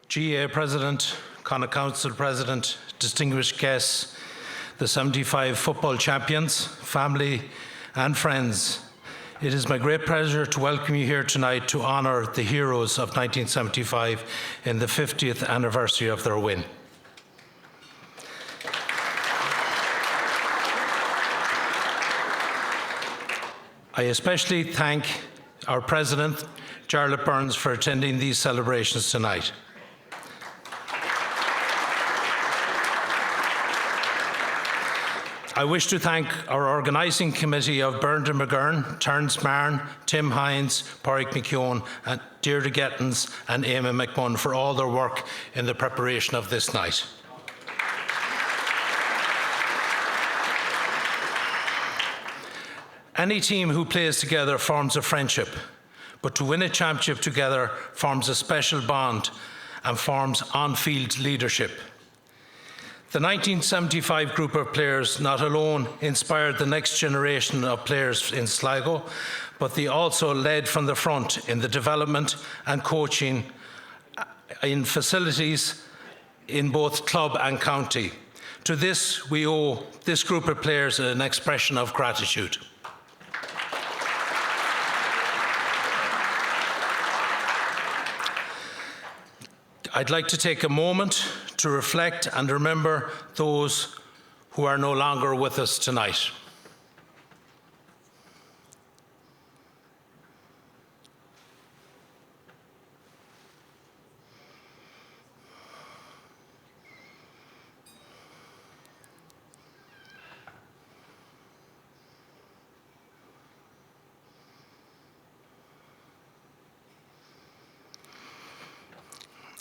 GA President, Connacht Council President, distinguished guests, the 75 football champions, family and friends. It is my great pleasure to welcome you here tonight to honour the heroes of 1975 in the 50th anniversary of their win. I especially thank our President, Jarlath Burns, for attending these celebrations tonight. I wish to thank our organising committee of Bernard McGurn, Terence Marn, Tim Hines, Pádraig McKeown, and Deirdre Gettins and Eamon McMunn for all their work in the preparation of this night. Any team who plays together forms a friendship, but to win a championship together forms a special bond and forms on-field leadership. The 1975 group of players not alone inspired the next generation of players in Sligo, but they also led from the front in the development and coaching in facilities in both club and county. To this, we owe this group of players an expression of gratitude. I'd like to take a moment to reflect and remember those who are no longer with us tonight.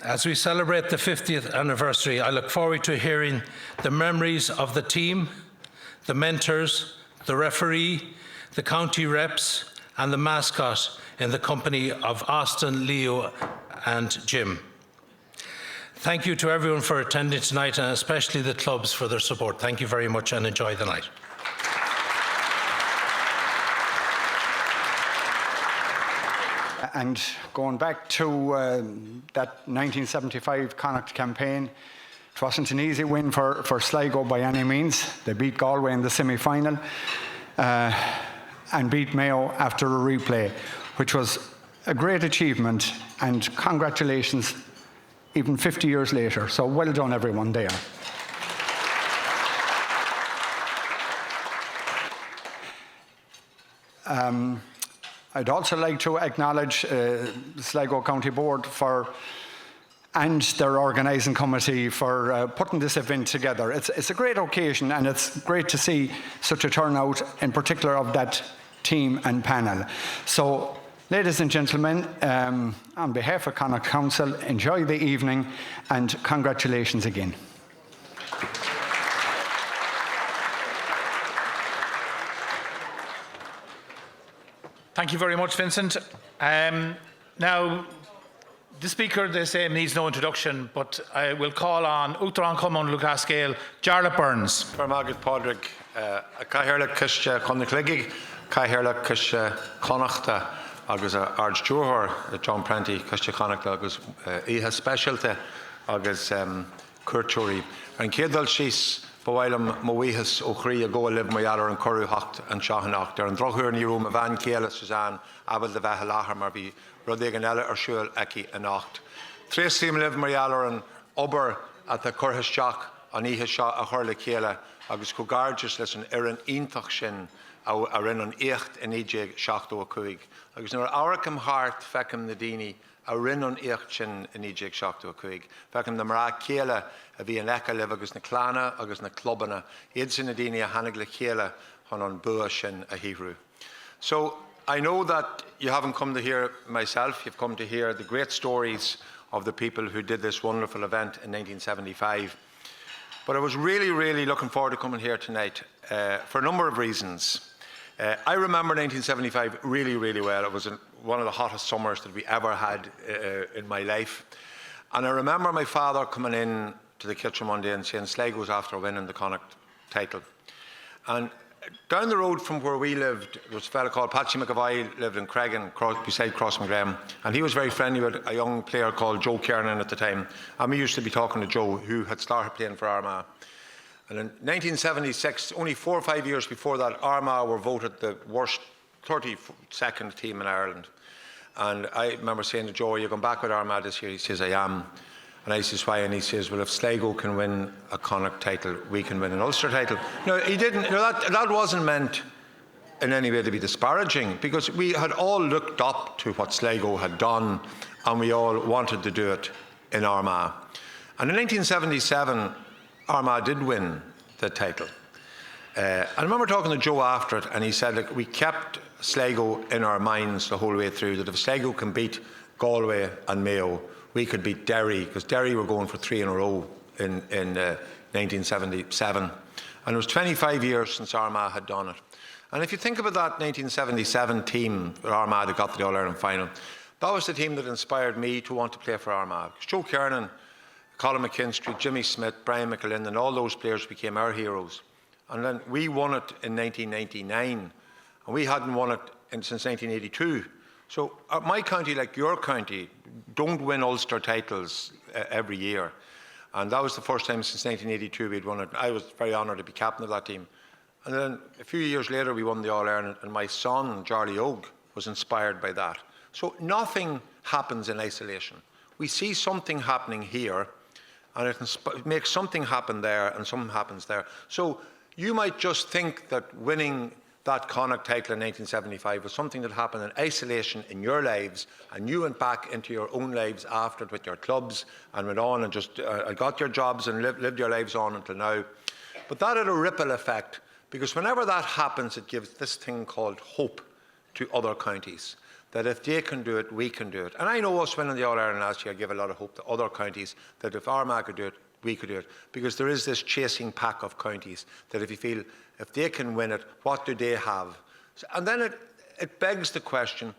As we celebrate the 50th anniversary, I look forward to hearing the memories of the team, the mentors, the referee, the county reps, and the mascot in the company of Austin, Leo, and Jim. Thank you to everyone for attending tonight, and especially the clubs for their support. Thank you very much, and enjoy the night. And going back to that 1975 Connacht campaign, it wasn't an easy win for Sligo by any means. They beat Galway in the semi-final and beat Mayo after a replay, which was a great achievement, and congratulations even 50 years later. So well done everyone there. I'd also like to acknowledge the Sligo County Board and their organising committee for putting this event together. It's a great occasion, and it's great to see such a turnout, in particular of that team and panel. So, ladies and gentlemen, on behalf of Connacht Council, enjoy the evening and congratulations again. Thank you very much, Vincent. Now, the speaker, they say, needs no introduction, but I will call on Uachtaráin Cumann Lucascale, Jarlath Burns. Fermagad Pádraig, Caithfirleach Ciste Conacligig, Caithfirleach Ciste Connachta, agus Arch Dúrthór, John Prenty, Ciste Connachta, agus Ihe Specialte, agus Curtúrí. An Cédal Sís, Bhailam Mawihas Ochri a go live my yaller and Curru Hocht and Shahanacht. There and Droghur in your room, Van Kiela Suzanne, Abel the Vahalahar Marby, Rodeganella or Shul Eki and Ocht. Tres team live my yaller and Ober at the Curhis Shock, on Ihe Shah a Hurla Kiela, Agus Kugarges listen, Erin Intach Shin, Arin on Echt and Ejig Shachto Kuig. Agus nor Auracum Hart, Fecum Nadini, Arin on Echt Shin and Ejig Shachto Kuig. Fecum the Mara Kiela. A bhí an echa liv agus na clána agus na clubana, iad sin na daoine a hanig le chéile chun an bua sin a Hebrew. So I know that you haven't come to hear myself, you've come to hear the great stories of the people who did this wonderful event in 1975. But I was really looking forward to coming here tonight for a number of reasons. I remember 1975 really well. It was one of the hottest summers that we ever had in my life. And I remember my father coming in to the kitchen one day and saying Sligo was after winning the Connacht title. And down the road from where we lived, there was a fella called Patsy McAvoy, lived in Cregan, beside Crossmaglen, and he was very friendly with a young player called Joe Kiernan at the time. And we used to be talking to Joe, who had started playing for Armagh. And in 1976, only 4 or 5 years before that, Armagh were voted the worst 32nd team in Ireland. And I remember saying to Joe, "Are you going back with Armagh this year?" He says, "I am." And I says, "Why?" And he says, "Well, if Sligo can win a Connacht title, we can win an Ulster title." No, he didn't. No, that wasn't meant in any way to be disparaging, because we had all looked up to what Sligo had done, and we all wanted to do it in Armagh. And in 1977, Armagh did win the title. I remember talking to Joe after it, and he said, "Look, we kept Sligo in our minds the whole way through, that if Sligo can beat Galway and Mayo, we could beat Derry," because Derry were going for 3 in a row in 1977. And it was 25 years since Armagh had done it. And if you think about that 1977 team with Armagh that got to the All-Ireland final, that was the team that inspired me to want to play for Armagh. Joe Kiernan, Colin McKinstry, Jimmy Smith, Brian McAlin, and all those players became our heroes. And then we won it in 1999, and we hadn't won it since 1982. So my county, like your county, don't win Ulster titles every year. And that was the first time since 1982 we'd won it. I was very honoured to be captain of that team. And then a few years later we won the All-Ireland, and my son, Charlie Ogue, was inspired by that. So nothing happens in isolation. We see something happening here, and it makes something happen there, and something happens there. So you might just think that winning that Connacht title in 1975 was something that happened in isolation in your lives, and you went back into your own lives after it with your clubs and went on and just got your jobs and lived your lives on until now. But that had a ripple effect, because whenever that happens, it gives this thing called hope to other counties, that if they can do it, we can do it. And I know us winning the All-Ireland last year gave a lot of hope to other counties, that if Armagh could do it, we could do it, because there is this chasing pack of counties that if you feel, if they can win it, what do they have? And then it begs the question,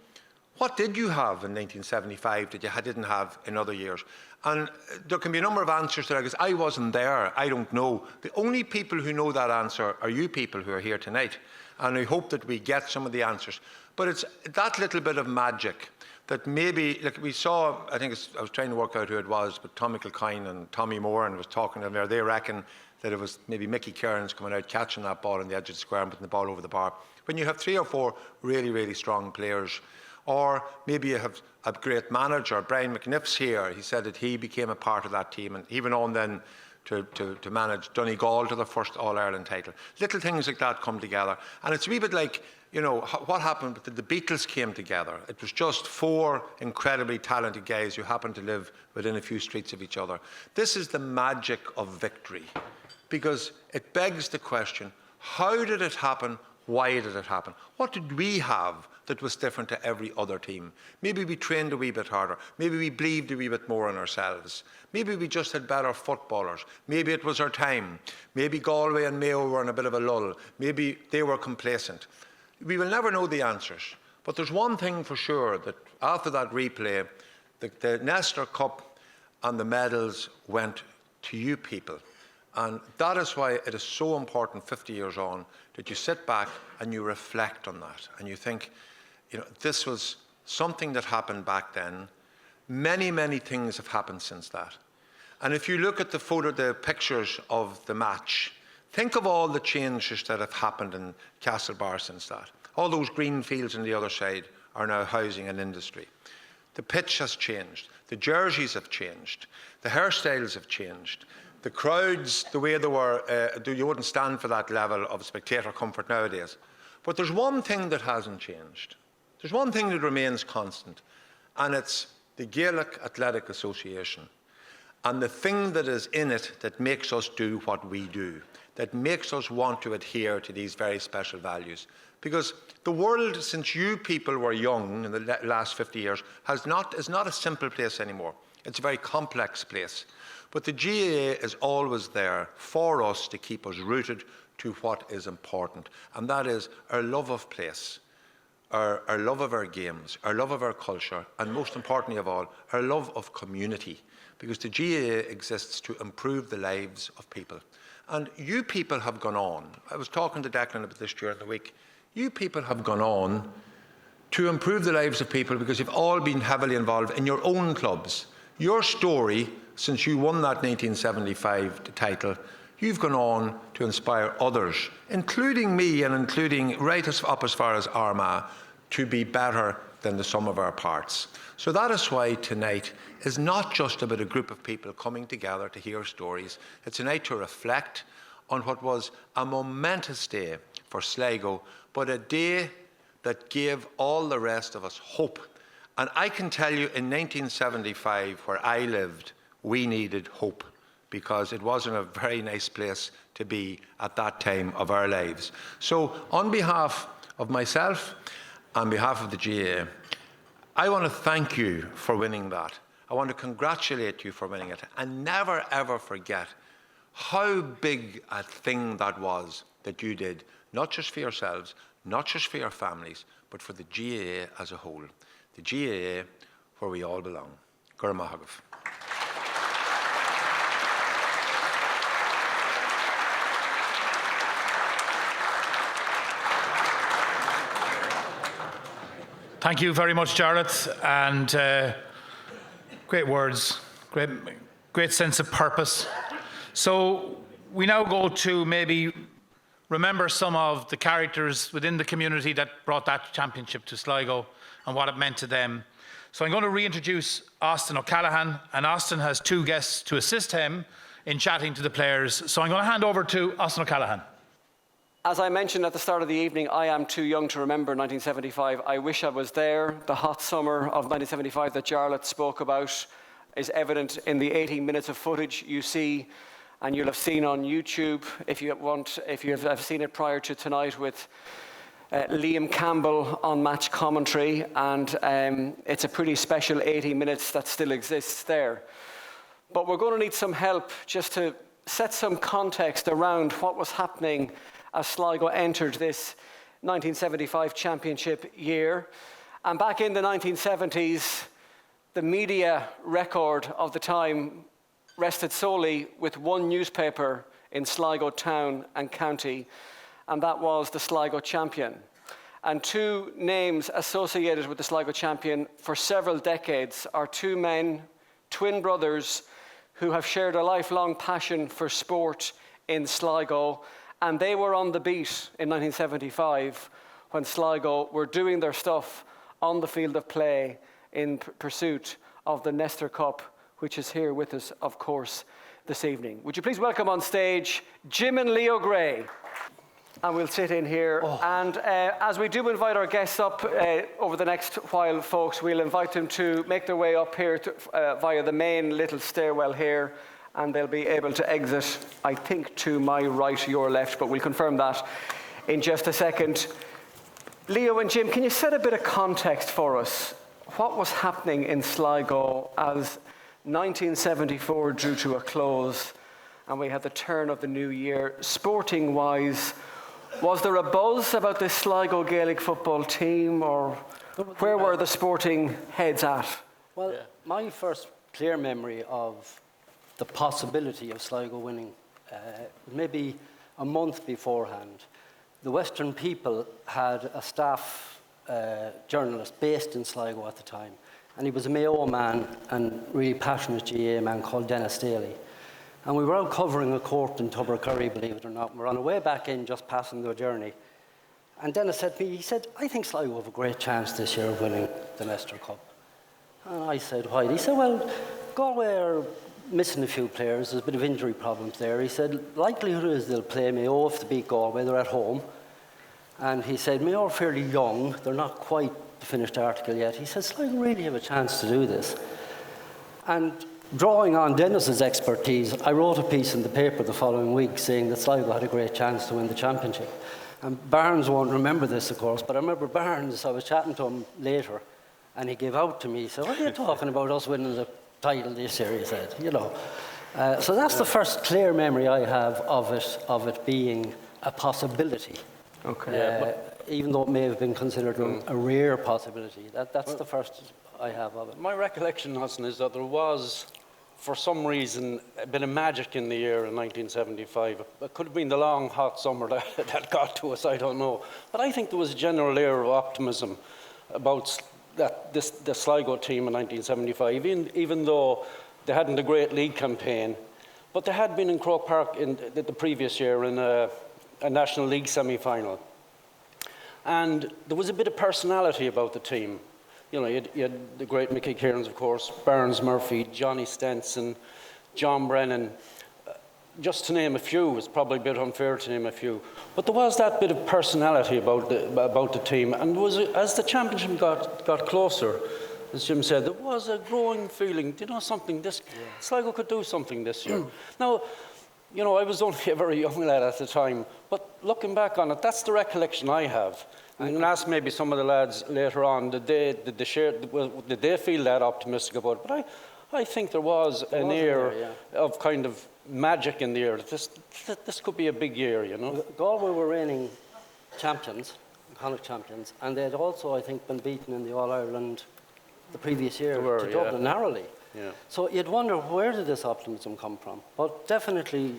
what did you have in 1975 that you didn't have in other years? And there can be a number of answers to that, because I wasn't there, I don't know. The only people who know that answer are you people who are here tonight, and I hope that we get some of the answers. But it's that little bit of magic that maybe, like we saw, I was trying to work out who it was, but Tommy Kilcoyne and Tommy Moore and was talking to them there. They reckon that it was maybe Mickey Kearns coming out, catching that ball on the edge of the square and putting the ball over the bar. When you have 3 or 4 really, really strong players, or maybe you have a great manager, Brian McNiff's here, he said that he became a part of that team, and he went on then to manage Donegal to the first All-Ireland title. Little things like that come together. And it's a wee bit like, you know, what happened, but the Beatles came together. It was just 4 incredibly talented guys who happened to live within a few streets of each other. This is the magic of victory, because it begs the question, how did it happen? Why did it happen? What did we have that was different to every other team? Maybe we trained a wee bit harder. Maybe we believed a wee bit more in ourselves. Maybe we just had better footballers. Maybe it was our time. Maybe Galway and Mayo were in a bit of a lull. Maybe they were complacent. We will never know the answers. But there's one thing for sure, that after that replay, the Nestor Cup and the medals went to you people. And that is why it is so important 50 years on that you sit back and you reflect on that and you think, you know, this was something that happened back then. Many, many things have happened since that. And if you look at the pictures of the match, think of all the changes that have happened in Castlebar since that. All those green fields on the other side are now housing and industry. The pitch has changed. The jerseys have changed. The hairstyles have changed. The crowds, the way they were, you wouldn't stand for that level of spectator comfort nowadays. But there's one thing that hasn't changed. There's one thing that remains constant, and it's the Gaelic Athletic Association. And the thing that is in it that makes us do what we do, that makes us want to adhere to these very special values. Because the world, since you people were young in the last 50 years, is not a simple place anymore. It's a very complex place. But the GAA is always there for us to keep us rooted to what is important. And that is our love of place, our love of our games, our love of our culture, and most importantly of all, our love of community. Because the GAA exists to improve the lives of people. And you people have gone on. I was talking to Declan about this during the week. You people have gone on to improve the lives of people because you've all been heavily involved in your own clubs. Your story, since you won that 1975 title, you've gone on to inspire others, including me and including right up as far as Armagh, to be better than the sum of our parts. So that is why tonight is not just about a group of people coming together to hear stories. It's a night to reflect on what was a momentous day for Sligo, but a day that gave all the rest of us hope. And I can tell you, in 1975, where I lived, we needed hope, because it wasn't a very nice place to be at that time of our lives. So on behalf of myself, on behalf of the GAA, I want to thank you for winning that. I want to congratulate you for winning it, and never ever forget how big a thing that was that you did, not just for yourselves, not just for your families, but for the GAA as a whole. The GAA where we all belong. Gur Mahagav. Thank you very much, Jarlath, and great words, great sense of purpose. So we now go to maybe remember some of the characters within the community that brought that championship to Sligo and what it meant to them. So I'm going to reintroduce Austin O'Callaghan, and Austin has two guests to assist him in chatting to the players. So I'm going to hand over to Austin O'Callaghan. As I mentioned at the start of the evening, I am too young to remember 1975. I wish I was there. The hot summer of 1975 that Jarlath spoke about is evident in the 18 minutes of footage you see, and you'll have seen on YouTube, if you have seen it prior to tonight, with Liam Campbell on match commentary, and it's a pretty special 18 minutes that still exists there. But we're going to need some help just to set some context around what was happening as Sligo entered this 1975 championship year. And back in the 1970s, the media record of the time rested solely with one newspaper in Sligo town and county, and that was the Sligo Champion. And two names associated with the Sligo Champion for several decades are two men, twin brothers, who have shared a lifelong passion for sport in Sligo. And they were on the beat in 1975 when Sligo were doing their stuff on the field of play in pursuit of the Nestor Cup, which is here with us, of course, this evening. Would you please welcome on stage Jim and Leo Gray? And we'll sit in here. Oh. And as we do invite our guests up over the next while, folks, we'll invite them to make their way up here via the main little stairwell here. And they'll be able to exit, I think, to my right, your left, but we'll confirm that in just a second. Leo and Jim, can you set a bit of context for us? What was happening in Sligo as 1974 drew to a close and we had the turn of the new year? Sporting-wise, was there a buzz about this Sligo Gaelic football team, or where were the sporting heads at? Well, my first clear memory of the possibility of Sligo winning, maybe a month beforehand. The Western People had a staff journalist based in Sligo at the time, and he was a Mayo man and really passionate GAA man called Dennis Daly. And we were out covering a court in Tubbercurry, believe it or not. We're on our way back in, just passing the journey. And Dennis said to me, he said, I think Sligo have a great chance this year of winning the Nestor Cup. And I said, why? He said, well, Galway are missing a few players. There's a bit of injury problems there. He said, likelihood is they'll play Mayo if they beat Galway. They're at home. And he said, Mayo are fairly young. They're not quite the finished article yet. He said, Sligo really have a chance to do this. And drawing on Dennis's expertise, I wrote a piece in the paper the following week saying that Sligo had a great chance to win the championship. And Barnes won't remember this, of course, but I remember Barnes, I was chatting to him later, and he gave out to me. He said, what are you talking about us winning the title this year, he said, you know. So that's the first clear memory I have of it being a possibility. Okay. Even though it may have been considered a rare possibility. That's the first I have of it. My recollection, Hassan, is that there was for some reason, a bit of magic in the year in 1975. It could have been the long, hot summer that got to us, I don't know. But I think there was a general air of optimism about the Sligo team in 1975, even though they hadn't a great league campaign. But they had been in Croke Park in the previous year in a National League semi-final. And there was a bit of personality about the team. You know, you had the great Mickey Cairns, of course, Barnes Murphy, Johnny Stenson, John Brennan, just to name a few. It's probably a bit unfair to name a few. But there was that bit of personality about the team. And as the championship got closer, as Jim said, there was a growing feeling, Sligo could do something this year. Now, you know, I was only a very young lad at the time, but looking back on it, that's the recollection I have. And you can ask maybe some of the lads later on, did they feel that optimistic about it? But I think there was an air of kind of magic in the air. This could be a big year, you know. Galway were reigning champions, Connacht champions, and they'd also, I think, been beaten in the All-Ireland the previous year to Dublin narrowly. Yeah. So you'd wonder, where did this optimism come from? But definitely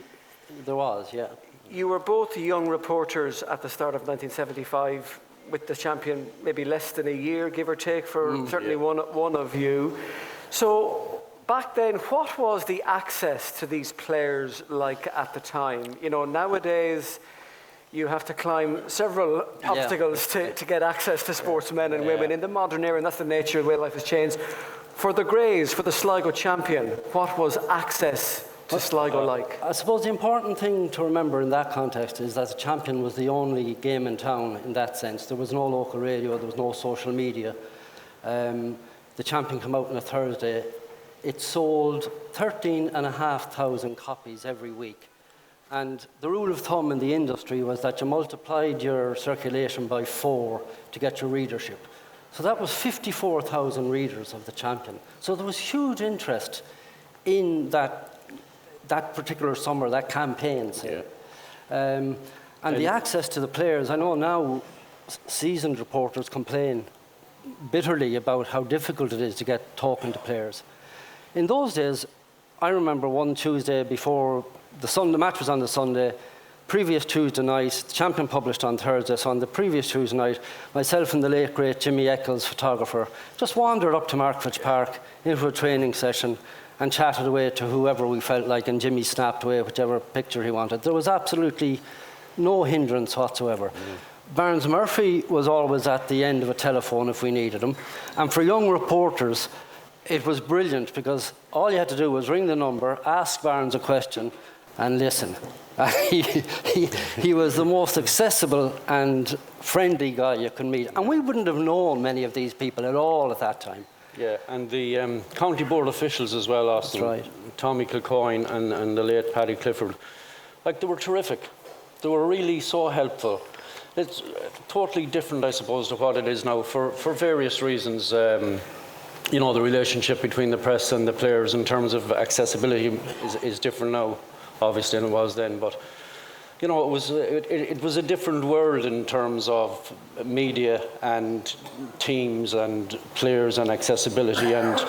there was, yeah. You were both young reporters at the start of 1975, with the champion maybe less than a year, give or take, for certainly one of you. So back then, what was the access to these players like at the time? You know, nowadays you have to climb several obstacles to get access to sportsmen and women. In the modern era, and that's the nature of the way life has changed. For the Greys, for the Sligo champion, what was access to Sligo like? I suppose the important thing to remember in that context is that the champion was the only game in town in that sense. There was no local radio, there was no social media. The champion came out on a Thursday. It sold 13,500 copies every week. And the rule of thumb in the industry was that you multiplied your circulation by 4 to get your readership. So that was 54,000 readers of the champion. So there was huge interest in that particular summer, that campaign. And the access to the players, I know now seasoned reporters complain bitterly about how difficult it is to get talking to players. In those days, I remember one Tuesday before the match was on the Sunday, previous Tuesday night, the champion published on Thursday, so on the previous Tuesday night, myself and the late great Jimmy Eccles, photographer, just wandered up to Markfridge Park into a training session and chatted away to whoever we felt like, and Jimmy snapped away whichever picture he wanted. There was absolutely no hindrance whatsoever. Barnes Murphy was always at the end of a telephone if we needed him. And for young reporters, it was brilliant because all you had to do was ring the number, ask Barnes a question, and listen. He was the most accessible and friendly guy you could meet. And we wouldn't have known many of these people at all at that time. Yeah, and the county board officials as well, Austin. That's right. Tommy Kilcoyne and the late Paddy Clifford. Like, they were terrific. They were really so helpful. It's totally different, I suppose, to what it is now for various reasons. You know, the relationship between the press and the players in terms of accessibility is different now, obviously, than it was then. But, you know, it was a different world in terms of media and teams and players and accessibility. And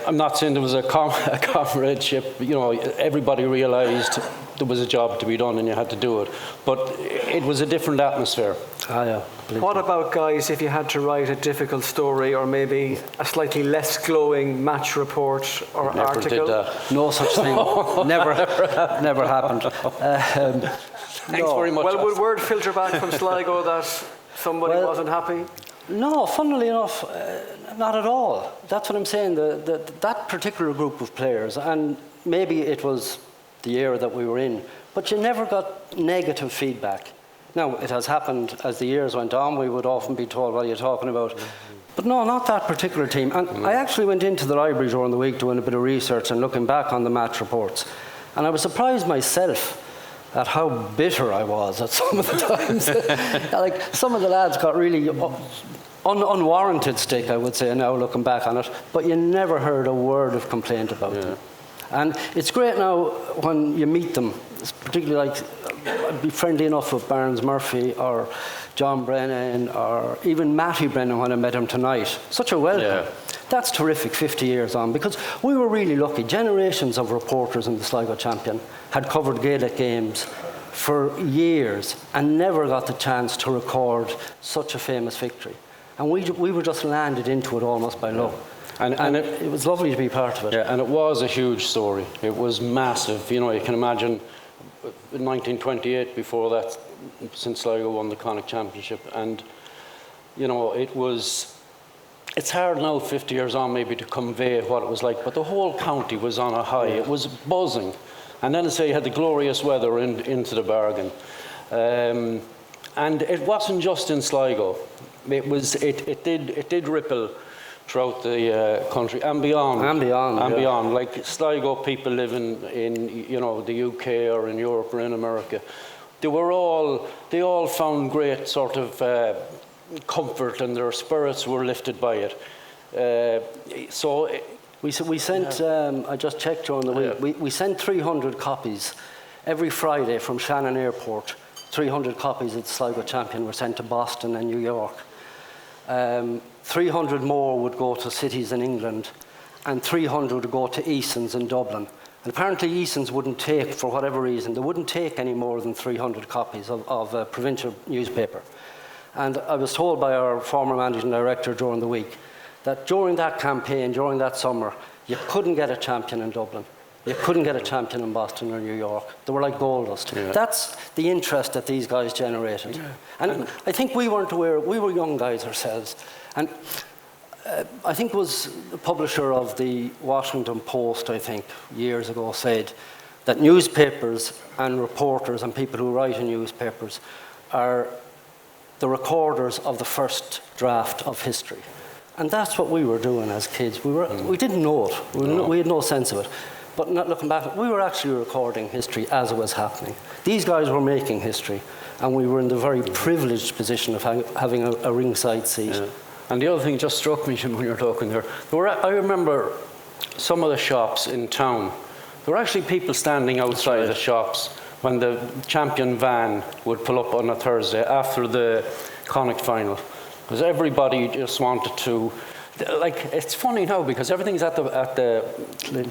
I'm not saying there was a comradeship. You know, everybody realised there was a job to be done and you had to do it. But it was a different atmosphere. What about, guys, if you had to write a difficult story or maybe a slightly less glowing match report or article? Did that. No such thing. never happened. Thanks very much. Well, would word filter back from Sligo that somebody wasn't happy? No, funnily enough, not at all. That's what I'm saying. That particular group of players, and maybe it was the era that we were in, but you never got negative feedback. Now, it has happened as the years went on. We would often be told, what are you talking about? But no, not that particular team. And I actually went into the library during the week doing a bit of research and looking back on the match reports. And I was surprised myself at how bitter I was at some of the times. Like, some of the lads got really unwarranted stick, I would say, now looking back on it. But you never heard a word of complaint about them. And it's great now when you meet them, particularly like, I'd be friendly enough with Barnes Murphy or John Brennan or even Matty Brennan when I met him tonight. Such a welcome. That's terrific 50 years on, because we were really lucky. Generations of reporters in the Sligo Champion had covered Gaelic games for years and never got the chance to record such a famous victory. And we were just landed into it almost by luck. And it was lovely to be part of it. Yeah, and it was a huge story. It was massive. You know, you can imagine in 1928, before that, since Sligo won the Connacht Championship. And, you know, it's hard now, 50 years on, maybe to convey what it was like, but the whole county was on a high. It was buzzing. And then, say, you had the glorious weather into the bargain. And it wasn't just in Sligo. It did ripple throughout the country and beyond. And beyond. Like Sligo people living in you know, the UK or in Europe or in America, they all found great sort of comfort, and their spirits were lifted by it. We sent, I just checked during the week, we sent 300 copies every Friday from Shannon Airport. 300 copies of the Sligo Champion were sent to Boston and New York. 300 more would go to cities in England, and 300 would go to Eason's in Dublin. And apparently Eason's wouldn't take, for whatever reason, they wouldn't take any more than 300 copies of a provincial newspaper. And I was told by our former managing director during the week that during that campaign, during that summer, you couldn't get a champion in Dublin. You couldn't get a champion in Boston or New York. They were like gold dust. Yeah. That's the interest that these guys generated. Yeah. And I think we weren't aware, we were young guys ourselves. And I think it was the publisher of the Washington Post, I think, years ago, said that newspapers and reporters and people who write in newspapers are the recorders of the first draft of history. And that's what we were doing as kids. We didn't know it. We had no sense of it. But not looking back, we were actually recording history as it was happening. These guys were making history, and we were in the very privileged position of having a ringside seat. Yeah. And the other thing just struck me when you were talking there, I remember some of the shops in town, there were actually people standing outside the shops when the champion van would pull up on a Thursday after the Connacht final, because everybody just wanted to, like, it's funny now because everything's at the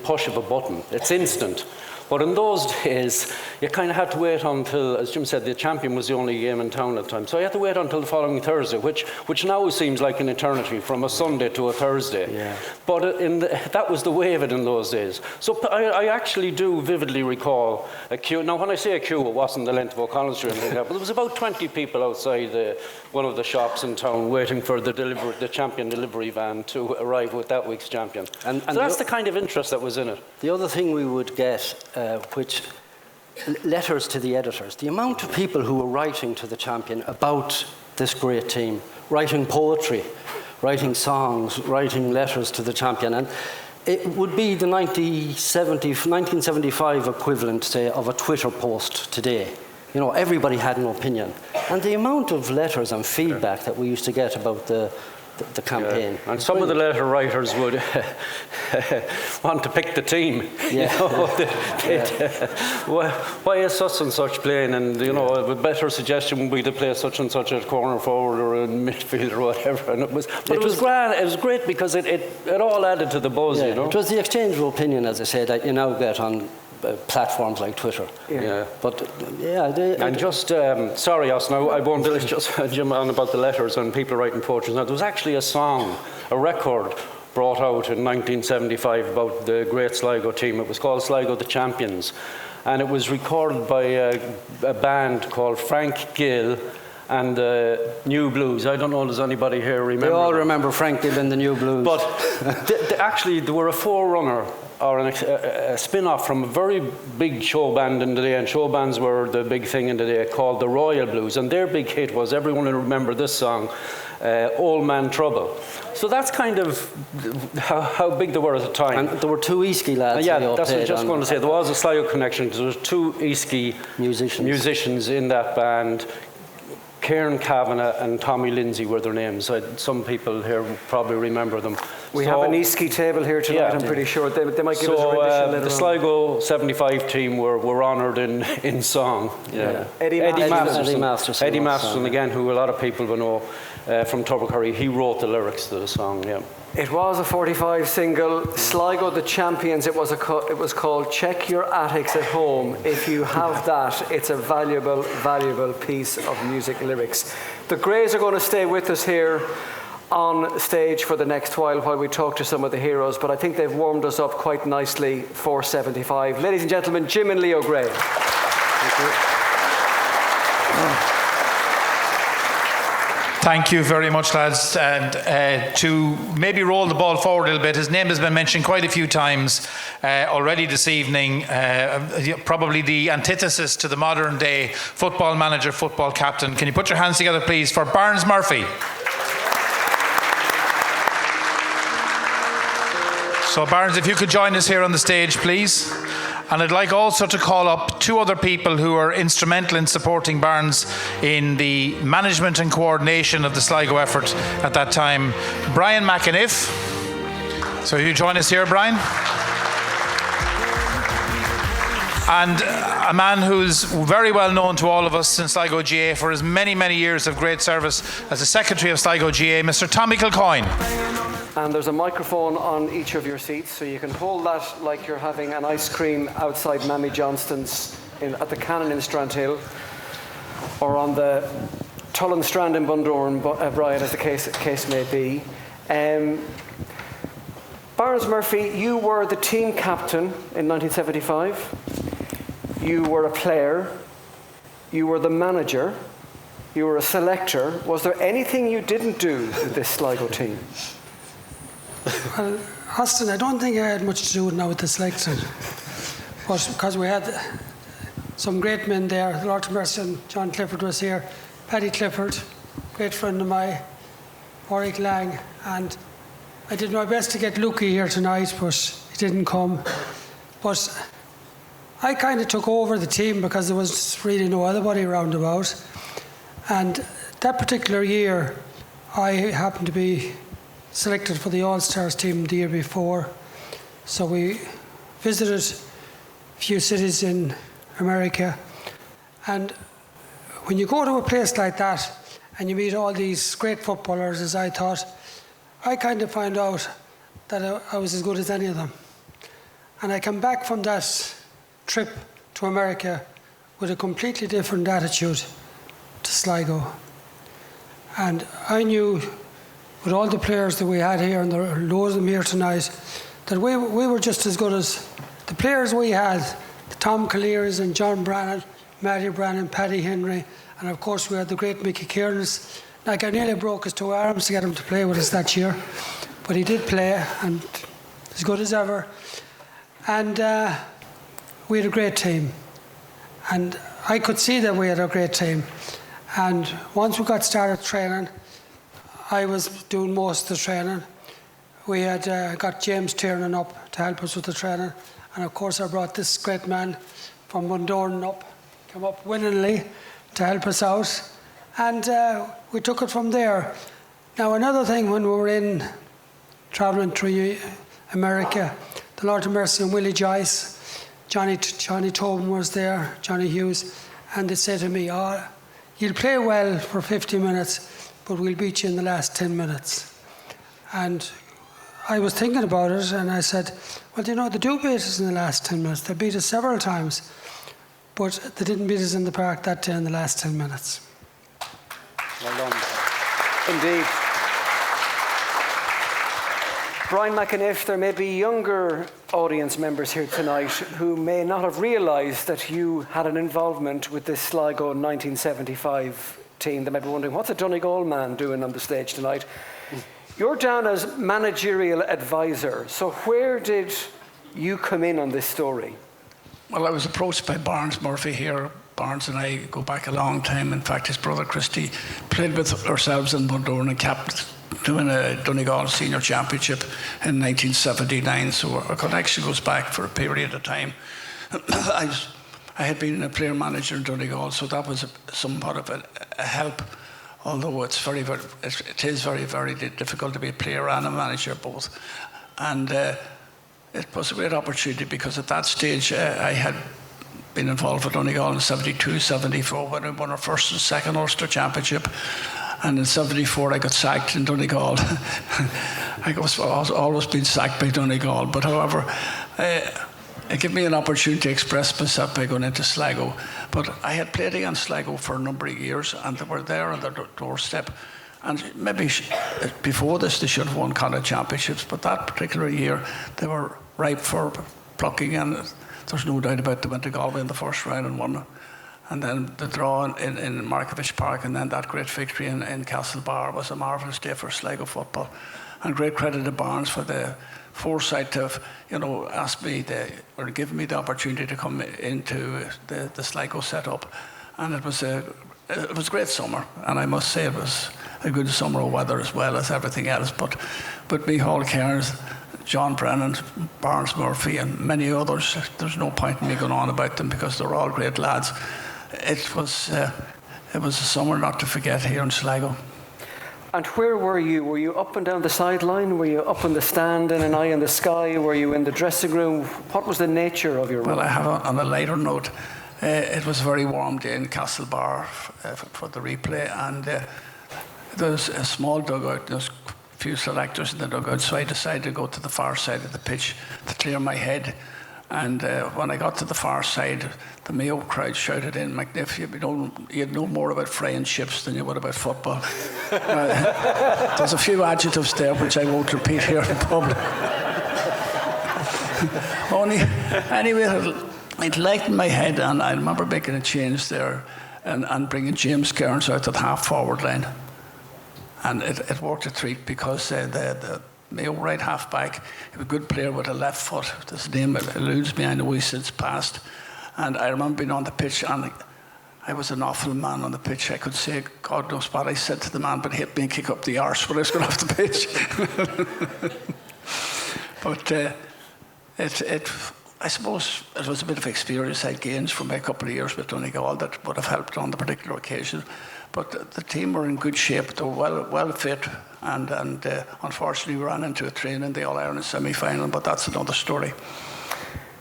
push of a button. It's instant. But in those days, you kind of had to wait until, as Jim said, the champion was the only game in town at the time. So you had to wait until the following Thursday, which now seems like an eternity, from a Sunday to a Thursday. Yeah. But that was the way of it in those days. So I actually do vividly recall a queue. Now, when I say a queue, it wasn't the length of O'Connell Street or anything like that, but there was about 20 people outside one of the shops in town waiting for the champion delivery van to arrive with that week's champion. And so that's the kind of interest that was in it. The other thing we would get, which letters to the editors, the amount of people who were writing to the champion about this great team, writing poetry, writing songs, writing letters to the champion, and it would be the 1975 equivalent, say, of a Twitter post today. You know, everybody had an opinion. And the amount of letters and feedback that we used to get about the campaign. Yeah. And some of the letter writers would want to pick the team. Yeah. You know, why is such and such playing? And, you know, a better suggestion would be to play such and such at corner forward or in midfield or whatever. And it was grand. It was great because it all added to the buzz, you know. It was the exchange of opinion, as I said, that you now get on platforms like Twitter. Yeah. But sorry, Austin, I won't just jump on about the letters and people writing poetry. Now, there was actually a record brought out in 1975 about the great Sligo team. It was called Sligo the Champions, and it was recorded by a band called Frank Gill and the New Blues. I don't know, does anybody here remember? We all remember Frank Gill and the New Blues. But actually, they were a forerunner or a spin-off from a very big show band in the day, and show bands were the big thing in the day, called the Royal Blues, and their big hit was, everyone will remember this song, Old Man Trouble. So that's kind of how big they were at the time. And there were two Easky lads. Yeah, that's what I was just going to say. There was a Sligo connection because there was two Easky musicians in that band. Kieran Kavanagh and Tommy Lindsay were their names. Some people here probably remember them. We have an Easky table here tonight, yeah. I'm pretty sure. They might give us a rendition later on. The Sligo 75 team were honoured in song. Yeah. Eddie Masterson. Eddie Masterson, again, who a lot of people will know from Tubbercurry. He wrote the lyrics to the song, yeah. It was a 45 single. Sligo the champions, it was called Check Your Attics at Home. If you have that, it's a valuable, valuable piece of music lyrics. The Greys are going to stay with us here on stage for the next while we talk to some of the heroes, but I think they've warmed us up quite nicely for 75. Ladies and gentlemen, Jim and Leo Gray. Thank you. Thank you very much, lads. And to maybe roll the ball forward a little bit, his name has been mentioned quite a few times already this evening. Probably the antithesis to the modern day football manager, football captain. Can you put your hands together, please, for Barnes Murphy? So, Barnes, if you could join us here on the stage, please. And I'd like also to call up two other people who are instrumental in supporting Barnes in the management and coordination of the Sligo effort at that time. Brian McAniff. So you join us here, Brian. And a man who's very well known to all of us in Sligo GA for his many, many years of great service as the Secretary of Sligo GA, Mr. Tommy Kilcoyne. And there's a microphone on each of your seats, so you can hold that like you're having an ice cream outside Mammy Johnston's at the Cannon in Strandhill, or on the Tullen Strand in Bundoran, Brian, as the case may be. Barnes Murphy, you were the team captain in 1975. You were a player. You were the manager. You were a selector. Was there anything you didn't do with this Sligo team? Well, Austin, I don't think I had much to do now with the selection, but because we had some great men there. Lord Mercy and John Clifford was here, Paddy Clifford, great friend of mine, Warwick Lang, and I did my best to get Lukey here tonight, but he didn't come. But I kind of took over the team because there was really no other body around about, and that particular year I happened to be selected for the All-Stars team the year before. So we visited a few cities in America. And when you go to a place like that and you meet all these great footballers, as I thought, I kind of found out that I was as good as any of them. And I came back from that trip to America with a completely different attitude to Sligo. And I knew, with all the players that we had here, and there are loads of them here tonight, that we were just as good as the players we had, the Tom Colliers and John Brannan, Matty Brannan, Paddy Henry, and of course we had the great Mickey Kearns. Like, I nearly broke his two arms to get him to play with us that year, but he did play, and as good as ever. And we had a great team, and I could see that we had a great team. And once we got started training, I was doing most of the training. We had got James Tiernan up to help us with the training. And of course I brought this great man from Bundoran up, came up willingly to help us out. And we took it from there. Now another thing, when we were travelling through America, the Lord of Mercy and Willie Joyce, Johnny Tobin was there, Johnny Hughes, and they said to me, "Oh, you'll play well for 50 minutes, but we'll beat you in the last 10 minutes. And I was thinking about it, and I said, well, you know, they do beat us in the last 10 minutes. They beat us several times, but they didn't beat us in the park that day in the last 10 minutes. Well done. Indeed. Brian McAniff, there may be younger audience members here tonight who may not have realised that you had an involvement with this Sligo 1975 team. They might be wondering, what's a Donegal man doing on the stage tonight? You're down as managerial advisor. So where did you come in on this story? Well, I was approached by Barnes Murphy here. Barnes and I go back a long time. In fact, his brother Christy played with ourselves in Bundoran and kept doing a Donegal Senior Championship in 1979. So our connection goes back for a period of time. I had been a player manager in Donegal, so that was somewhat of a help. Although it is very, very difficult to be a player and a manager both. And it was a great opportunity because at that stage I had been involved with Donegal in 72, 74 when we won our first and second Ulster Championship. And in '74, I got sacked in Donegal. I was always been sacked by Donegal, but however, it gave me an opportunity to express myself by going into Sligo. But I had played against Sligo for a number of years, and they were there on their doorstep. And maybe before this, they should have won Connacht championships, but that particular year, they were ripe for plucking, and there's no doubt about it. They went to Galway in the first round and won. And then the draw in Markievicz Park, and then that great victory in Castlebar was a marvellous day for Sligo football. And great credit to Barnes for the foresight to have, asked me or given me the opportunity to come into the Sligo setup. And it was a great summer, and I must say it was a good summer of weather as well as everything else. But Micheál Cairns, John Brennan, Barnes Murphy, and many others, there's no point in me going on about them because they're all great lads. It was a summer not to forget here in Sligo. And where were you? Were you up and down the sideline? Were you up in the stand in an eye in the sky? Were you in the dressing room? What was the nature of your role? Well, I have on a lighter note. It was a very warm day in Castlebar for the replay, and there was a small dugout. There was a few selectors in the dugout, so I decided to go to the far side of the pitch to clear my head. And when I got to the far side, the Mayo crowd shouted in, "McNiff, you'd know more about frying chips than you would about football." There's a few adjectives there which I won't repeat here in public. Anyway, it lightened my head, and I remember making a change there and bringing James Cairns out to the half-forward line. And it worked a treat because the Mayo right half-back, he was a good player with a left foot. His name eludes me, I know he's since passed. And I remember being on the pitch, and I was an awful man on the pitch. I could say, God knows what I said to the man, but hit me and kick up the arse when I was going off the pitch. But I suppose it was a bit of experience I'd gained from a couple of years with Donegal that would have helped on the particular occasion. But the team were in good shape. They were well fit, and unfortunately we ran into a train in the All-Ireland semi-final, but that's another story.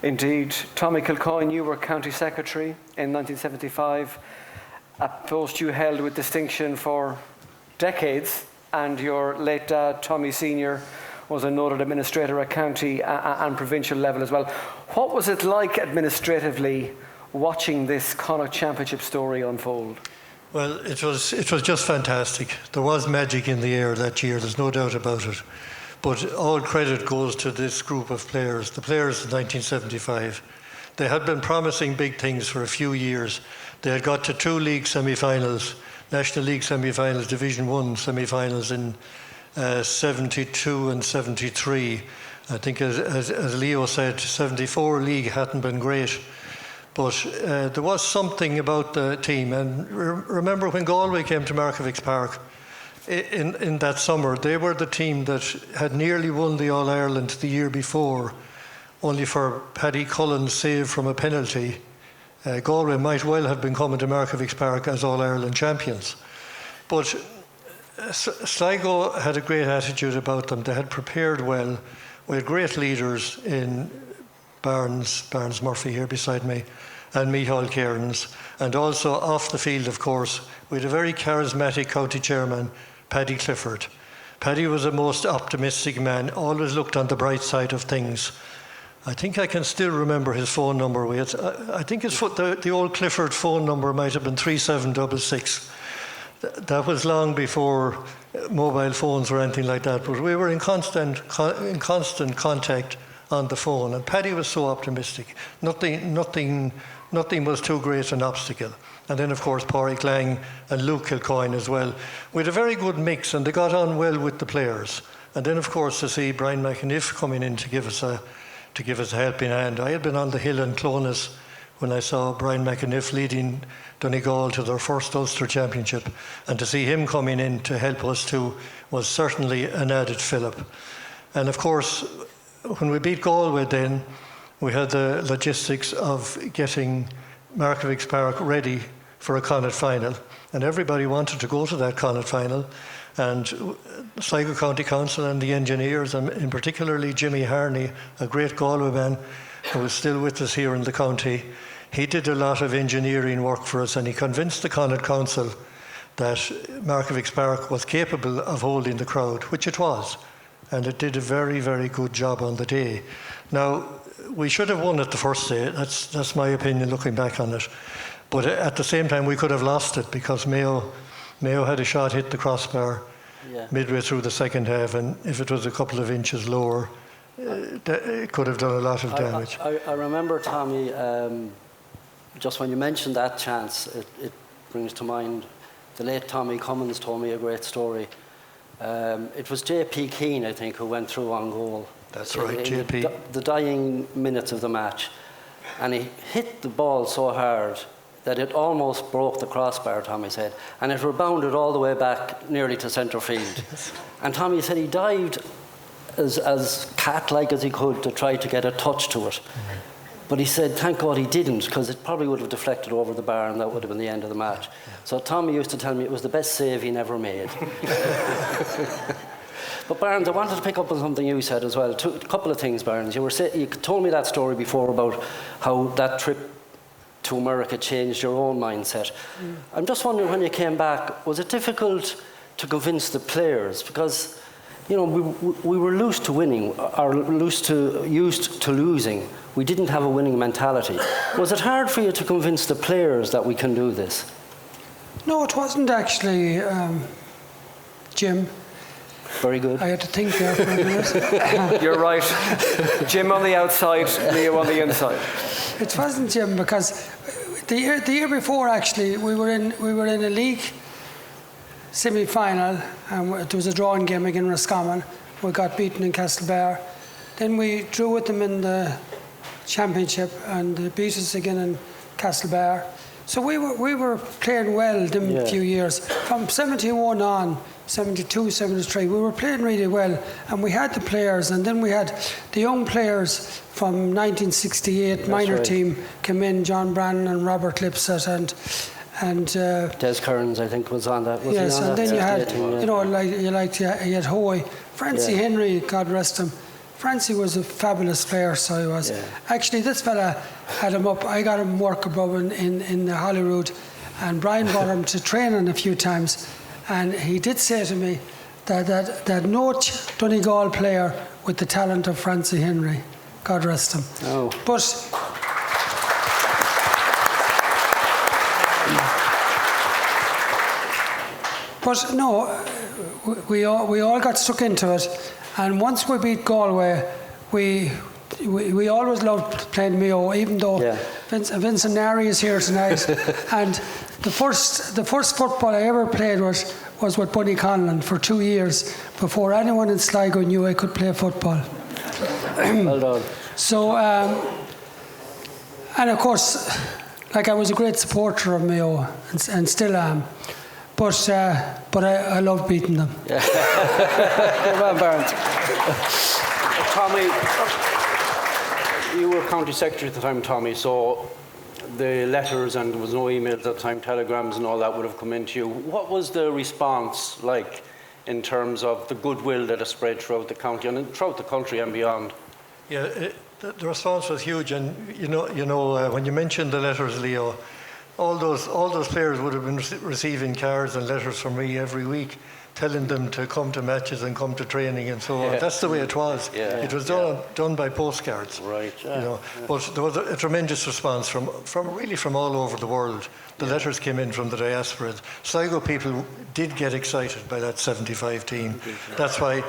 Indeed. Tommy Kilcoyne, you were County Secretary in 1975, a post you held with distinction for decades, and your late dad, Tommy Senior, was a noted administrator at county and provincial level as well. What was it like administratively watching this Connacht Championship story unfold? Well, it was just fantastic. There was magic in the air that year, there's no doubt about it. But all credit goes to this group of players, the players in 1975. They had been promising big things for a few years. They had got to 2 league semi-finals, National League semi-finals, Division 1 semi-finals in 72 and 73. I think as Leo said, 74 league hadn't been great. But there was something about the team. And remember when Galway came to Markievicz Park in that summer, they were the team that had nearly won the All-Ireland the year before, only for Paddy Cullen's save from a penalty. Galway might well have been coming to Markievicz Park as All-Ireland champions. But Sligo had a great attitude about them. They had prepared well. We had great leaders in Barnes Murphy here beside me, and Micheál Cairns. And also off the field, of course, we had a very charismatic county chairman, Paddy Clifford. Paddy was a most optimistic man, always looked on the bright side of things. I think I can still remember his phone number. I think the old Clifford phone number might have been 3766. That was long before mobile phones or anything like that, but we were in constant contact on the phone, and Paddy was so optimistic. Nothing was too great an obstacle. And then, of course, Pádraig Lang and Luke Kilcoyne as well. We had a very good mix, and they got on well with the players. And then, of course, to see Brian McAniff coming in to give us a helping hand. I had been on the hill in Clones when I saw Brian McAniff leading Donegal to their first Ulster Championship, and to see him coming in to help us too was certainly an added fillip. And of course, when we beat Galway then, we had the logistics of getting Markievicz Park ready for a Connacht final, and everybody wanted to go to that Connacht final. And Sligo County Council and the engineers, and in particularly Jimmy Harney, a great Galway man who is still with us here in the county, he did a lot of engineering work for us, and he convinced the Connacht Council that Markievicz Park was capable of holding the crowd, which it was. And it did a very, very good job on the day. Now, we should have won it the first day. That's my opinion looking back on it. But at the same time, we could have lost it because Mayo had a shot hit the crossbar midway through the second half, and if it was a couple of inches lower, it could have done a lot of damage. I remember, Tommy, just when you mentioned that chance, it brings to mind the late Tommy Cummins told me a great story. It was J.P. Keane, I think, who went through on goal. That's right, in J.P. The dying minutes of the match. And he hit the ball so hard that it almost broke the crossbar, Tommy said. And it rebounded all the way back nearly to centre field. And Tommy said he dived as cat-like as he could to try to get a touch to it. But he said, thank God he didn't, because it probably would have deflected over the bar and that would have been the end of the match. So Tommy used to tell me it was the best save he never made. But Barnes, I wanted to pick up on something you said as well. A couple of things, Barnes. You told me that story before about how that trip to America changed your own mindset. I'm just wondering, when you came back, was it difficult to convince the players? Because, you know, we were used to winning, or used to losing. We didn't have a winning mentality. Was it hard for you to convince the players that we can do this? No, it wasn't actually, Jim. Very good. I had to think there for a minute. You're right. Jim on the outside, Leo on the inside. It wasn't Jim, because the year before, actually, we were in a league semi-final, and there was a drawing game against Roscommon. We got beaten in Castlebar. Then we drew with them in the championship, and they beat us again in Castlebar. So we were playing well them few years. From 71 on, 72, 73, we were playing really well, and we had the players, and then we had the young players from 1968 minor team come in, John Brannan and Robert Lipset and Des Kearns, I think, was on that. Was yes, he on and that then you had, team, you know, you had Hoy, Francie Henry, God rest him. Francie was a fabulous player, so he was. Actually, this fella had him up. I got him work above in the Holyrood, and Brian brought him to training a few times, and he did say to me that no Donegal player with the talent of Francie Henry, God rest him. Oh. But no, we all got stuck into it, and once we beat Galway, we always loved playing Mayo, even though Vincent Nari is here tonight. And the first football I ever played was with Bunny Conlon for 2 years before anyone in Sligo knew I could play football. Well done. So, and of course, like, I was a great supporter of Mayo and still am. But I love beating them. Well, Barnes. Tommy, you were county secretary at the time, Tommy, so the letters, and there was no emails at the time, telegrams and all that would have come into you. What was the response like in terms of the goodwill that has spread throughout the county and throughout the country and beyond? Yeah, the response was huge, and you know when you mentioned the letters, Leo, all those players would have been receiving cards and letters from me every week, telling them to come to matches and come to training and so on. That's the way it was. It was done by postcards. Right. You know, but there was a tremendous response from all over the world. The letters came in from the diaspora. Sligo people did get excited by that 75 team. That's why,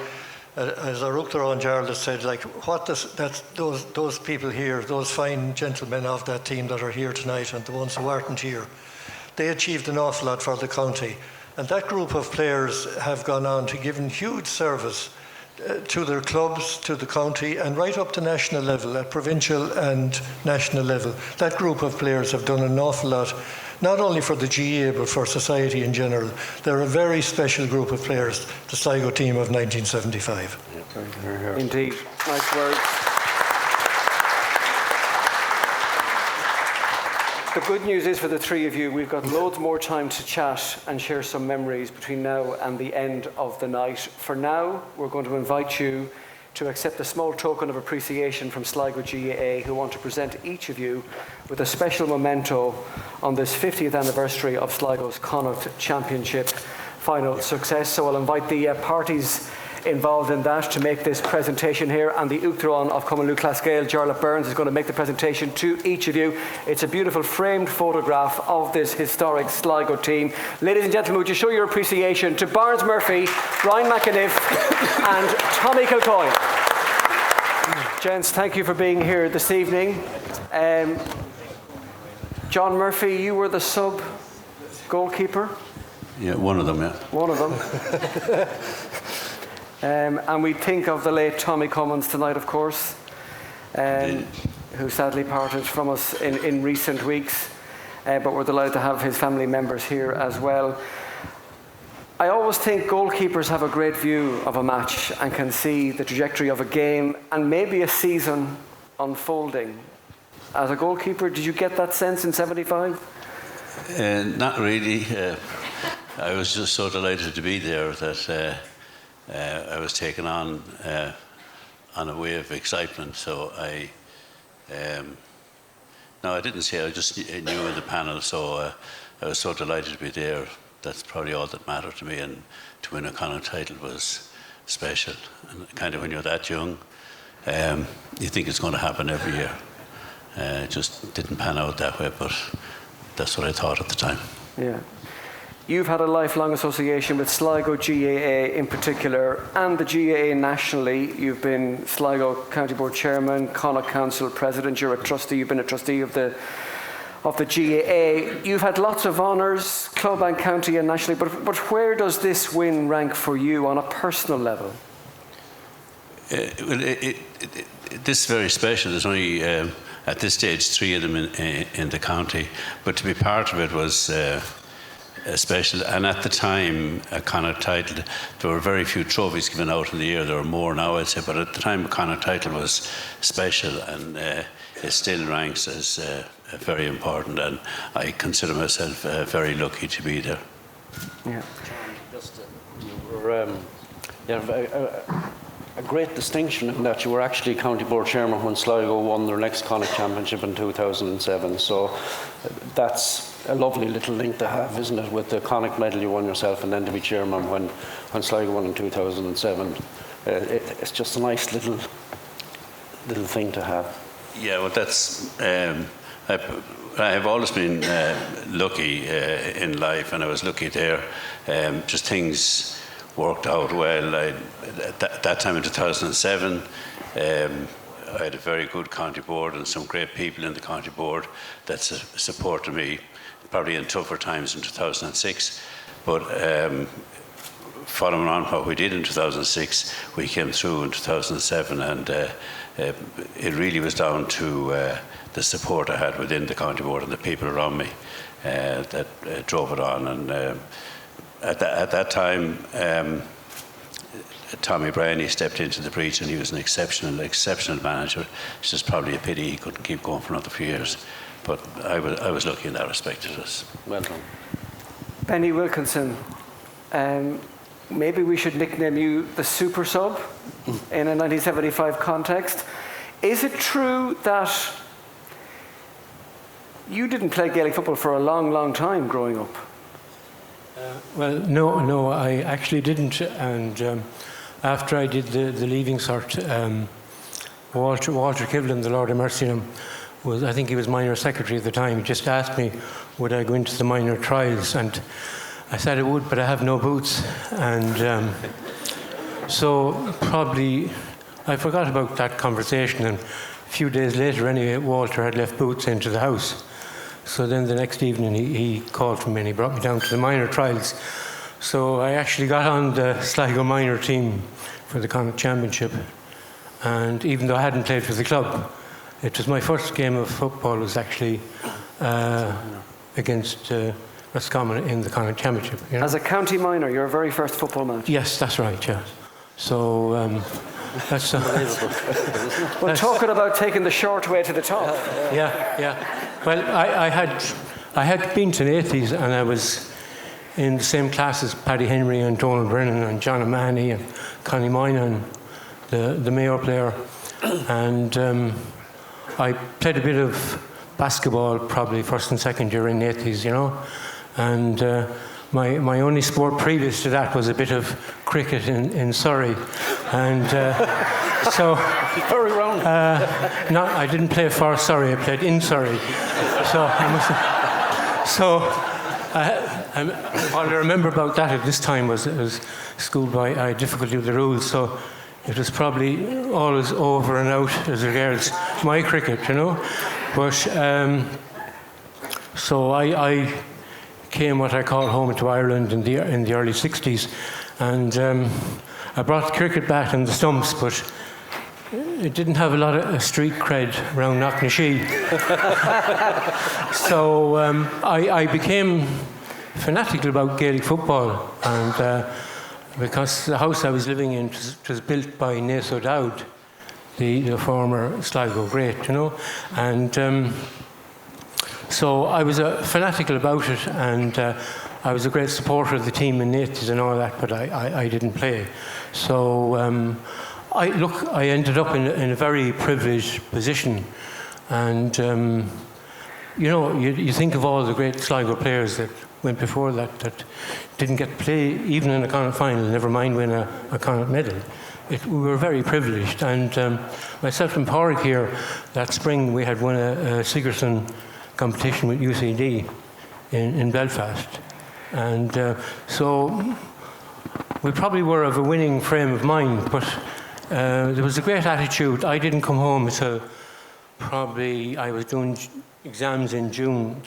as our Uachtaráin Jarlath said, like, those people here, those fine gentlemen of that team that are here tonight and the ones who aren't here, they achieved an awful lot for the county. And that group of players have gone on to give huge service to their clubs, to the county, and right up to national level, at provincial and national level. That group of players have done an awful lot, not only for the GA, but for society in general. They're a very special group of players, the Sligo team of 1975. Indeed. Nice words. The good news is, for the three of you, we've got loads more time to chat and share some memories between now and the end of the night. For now, we're going to invite you to accept a small token of appreciation from Sligo GAA, who want to present each of you with a special memento on this 50th anniversary of Sligo's Connacht Championship final success. So I'll invite the parties involved in that to make this presentation here, and the Uachtaráin of Cumbernauld Classgale, Jarlath Burns, is going to make the presentation to each of you. It's a beautiful framed photograph of this historic Sligo team. Ladies and gentlemen, would you show your appreciation to Barnes Murphy, Ryan McAniff and Tommy Kilcoyne. Gents, thank you for being here this evening. John Murphy, you were the sub goalkeeper? Yeah, one of them, yeah. One of them. And we think of the late Tommy Cummins tonight, of course, who sadly parted from us in recent weeks, but we're delighted to have his family members here as well. I always think goalkeepers have a great view of a match and can see the trajectory of a game and maybe a season unfolding. As a goalkeeper, did you get that sense in '75? Not really. I was just so delighted to be there that I was taken on a wave of excitement. So I didn't say. I just knew the panel. So I was so delighted to be there. That's probably all that mattered to me. And to win a Connacht title was special. And kind of when you're that young, you think it's going to happen every year. It just didn't pan out that way, but that's what I thought at the time. Yeah. You've had a lifelong association with Sligo GAA in particular, and the GAA nationally. You've been Sligo County Board Chairman, Connacht Council President, you're a trustee, you've been a trustee of the GAA. You've had lots of honours, club and county and nationally, but where does this win rank for you on a personal level? This is very special. There's only, at this stage, 3 of them in the county, but to be part of it was special. And at the time, a Connacht title, there were very few trophies given out in the year. There are more now, I'd say, but at the time, a Connacht title was special, and it still ranks as very important, and I consider myself very lucky to be there. Yeah. You were a great distinction in that you were actually County Board Chairman when Sligo won their next Connacht Championship in 2007. So that's a lovely little link to have, isn't it, with the Connacht medal you won yourself, and then to be chairman when Sligo won in 2007. It's just a nice little thing to have. Yeah, well, that's. I have always been lucky in life, and I was lucky there. Just things worked out well. At that time in 2007, I had a very good county board and some great people in the county board that supported me, probably in tougher times in 2006. But following on what we did in 2006, we came through in 2007, and it really was down to the support I had within the county board and the people around me that drove it on. And at that time, Tommy Bryan stepped into the breach, and he was an exceptional manager. It's just probably a pity he couldn't keep going for another few years. But I was lucky in that respect. It was well done. Benny Wilkinson, maybe we should nickname you the Super Sub in a 1975 context. Is it true that you didn't play Gaelic football for a long, long time growing up? Well, no, I actually didn't. And after I did the Leaving Cert, Walter Kivlin, the Lord of mercy on him, I think he was minor secretary at the time. He just asked me, would I go into the minor trials? And I said I would, but I have no boots. And so probably I forgot about that conversation. And a few days later, anyway, Walter had left boots into the house. So then the next evening he called me and he brought me down to the minor trials. So I actually got on the Sligo minor team for the Connacht Championship. And even though I hadn't played for the club, it was my first game of football was actually against Roscommon in the Connacht Championship. You know? As a county minor, your very first football match? Yes, that's right, yeah. So that's well, talking about taking the short way to the top. Yeah. Well, I had been to Nathies, and I was in the same class as Paddy Henry and Donald Brennan and John O'Mahony and Connie Moynihan, the Mayo player, and I played a bit of basketball probably first and second year in the 80s, you know, and my only sport previous to that was a bit of cricket in Surrey, and so Very wrong. I didn't play for Surrey, I played in Surrey, so I must. What I remember about that at this time was it was schooled by I had difficulty with the rules, so it was probably always over and out as regards my cricket, you know. But so I came what I call home to Ireland in the early 60s, and I brought the cricket bat and the stumps, but it didn't have a lot of street cred around Knocknashee. So I became fanatical about Gaelic football, and because the house I was living in was built by Naas O'Dowd, the former Sligo great, you know, and so I was fanatical about it, and I was a great supporter of the team in the 80s and all that, but I didn't play. So I ended up in a very privileged position, and you know, you think of all the great Sligo players that went before that didn't get to play even in a Connacht final, never mind win a Connacht medal. We were very privileged, and myself and Pádraig here, that spring we had won a Sigerson competition with UCD in Belfast, and so we probably were of a winning frame of mind, but there was a great attitude. I didn't come home until probably I was doing exams in June,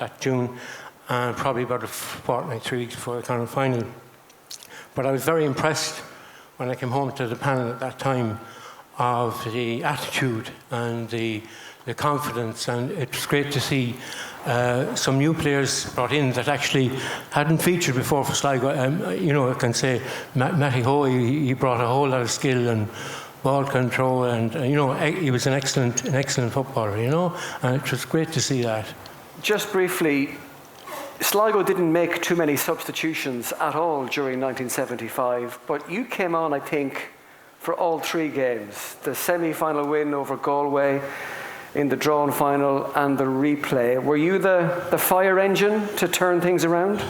probably about a fortnight, 3 weeks before the Connacht final. But I was very impressed when I came home to the panel at that time of the attitude and the confidence, and it was great to see some new players brought in that actually hadn't featured before for Sligo. You know, I can say Matty Hoey, he brought a whole lot of skill and ball control, and you know, he was an excellent footballer, you know, and it was great to see that. Just briefly, Sligo didn't make too many substitutions at all during 1975, but you came on, I think, for all 3 games. The semi-final win over Galway, in the drawn final, and the replay. Were you the fire engine to turn things around?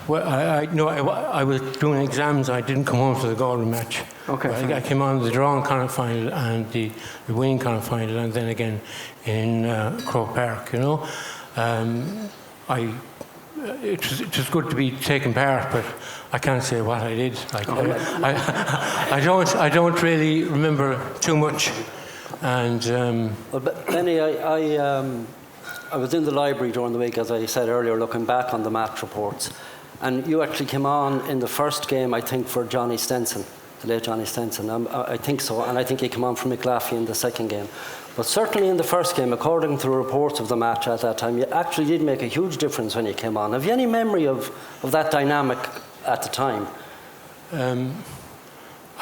Well, I was doing exams. I didn't come home for the Galway match. Okay. I came on the drawn Connacht final and the winning Connacht final, and then again in Croke Park, you know. It was good to be taking part, but I can't say what I did. Like, I don't really remember too much. And well, Benny, I was in the library during the week, as I said earlier, looking back on the match reports, and you actually came on in the first game, I think, for Johnny Stenson, the late Johnny Stenson. I think so, and I think he came on for McLaughlin in the second game. But certainly in the first game, according to the reports of the match at that time, you actually did make a huge difference when you came on. Have you any memory of that dynamic at the time?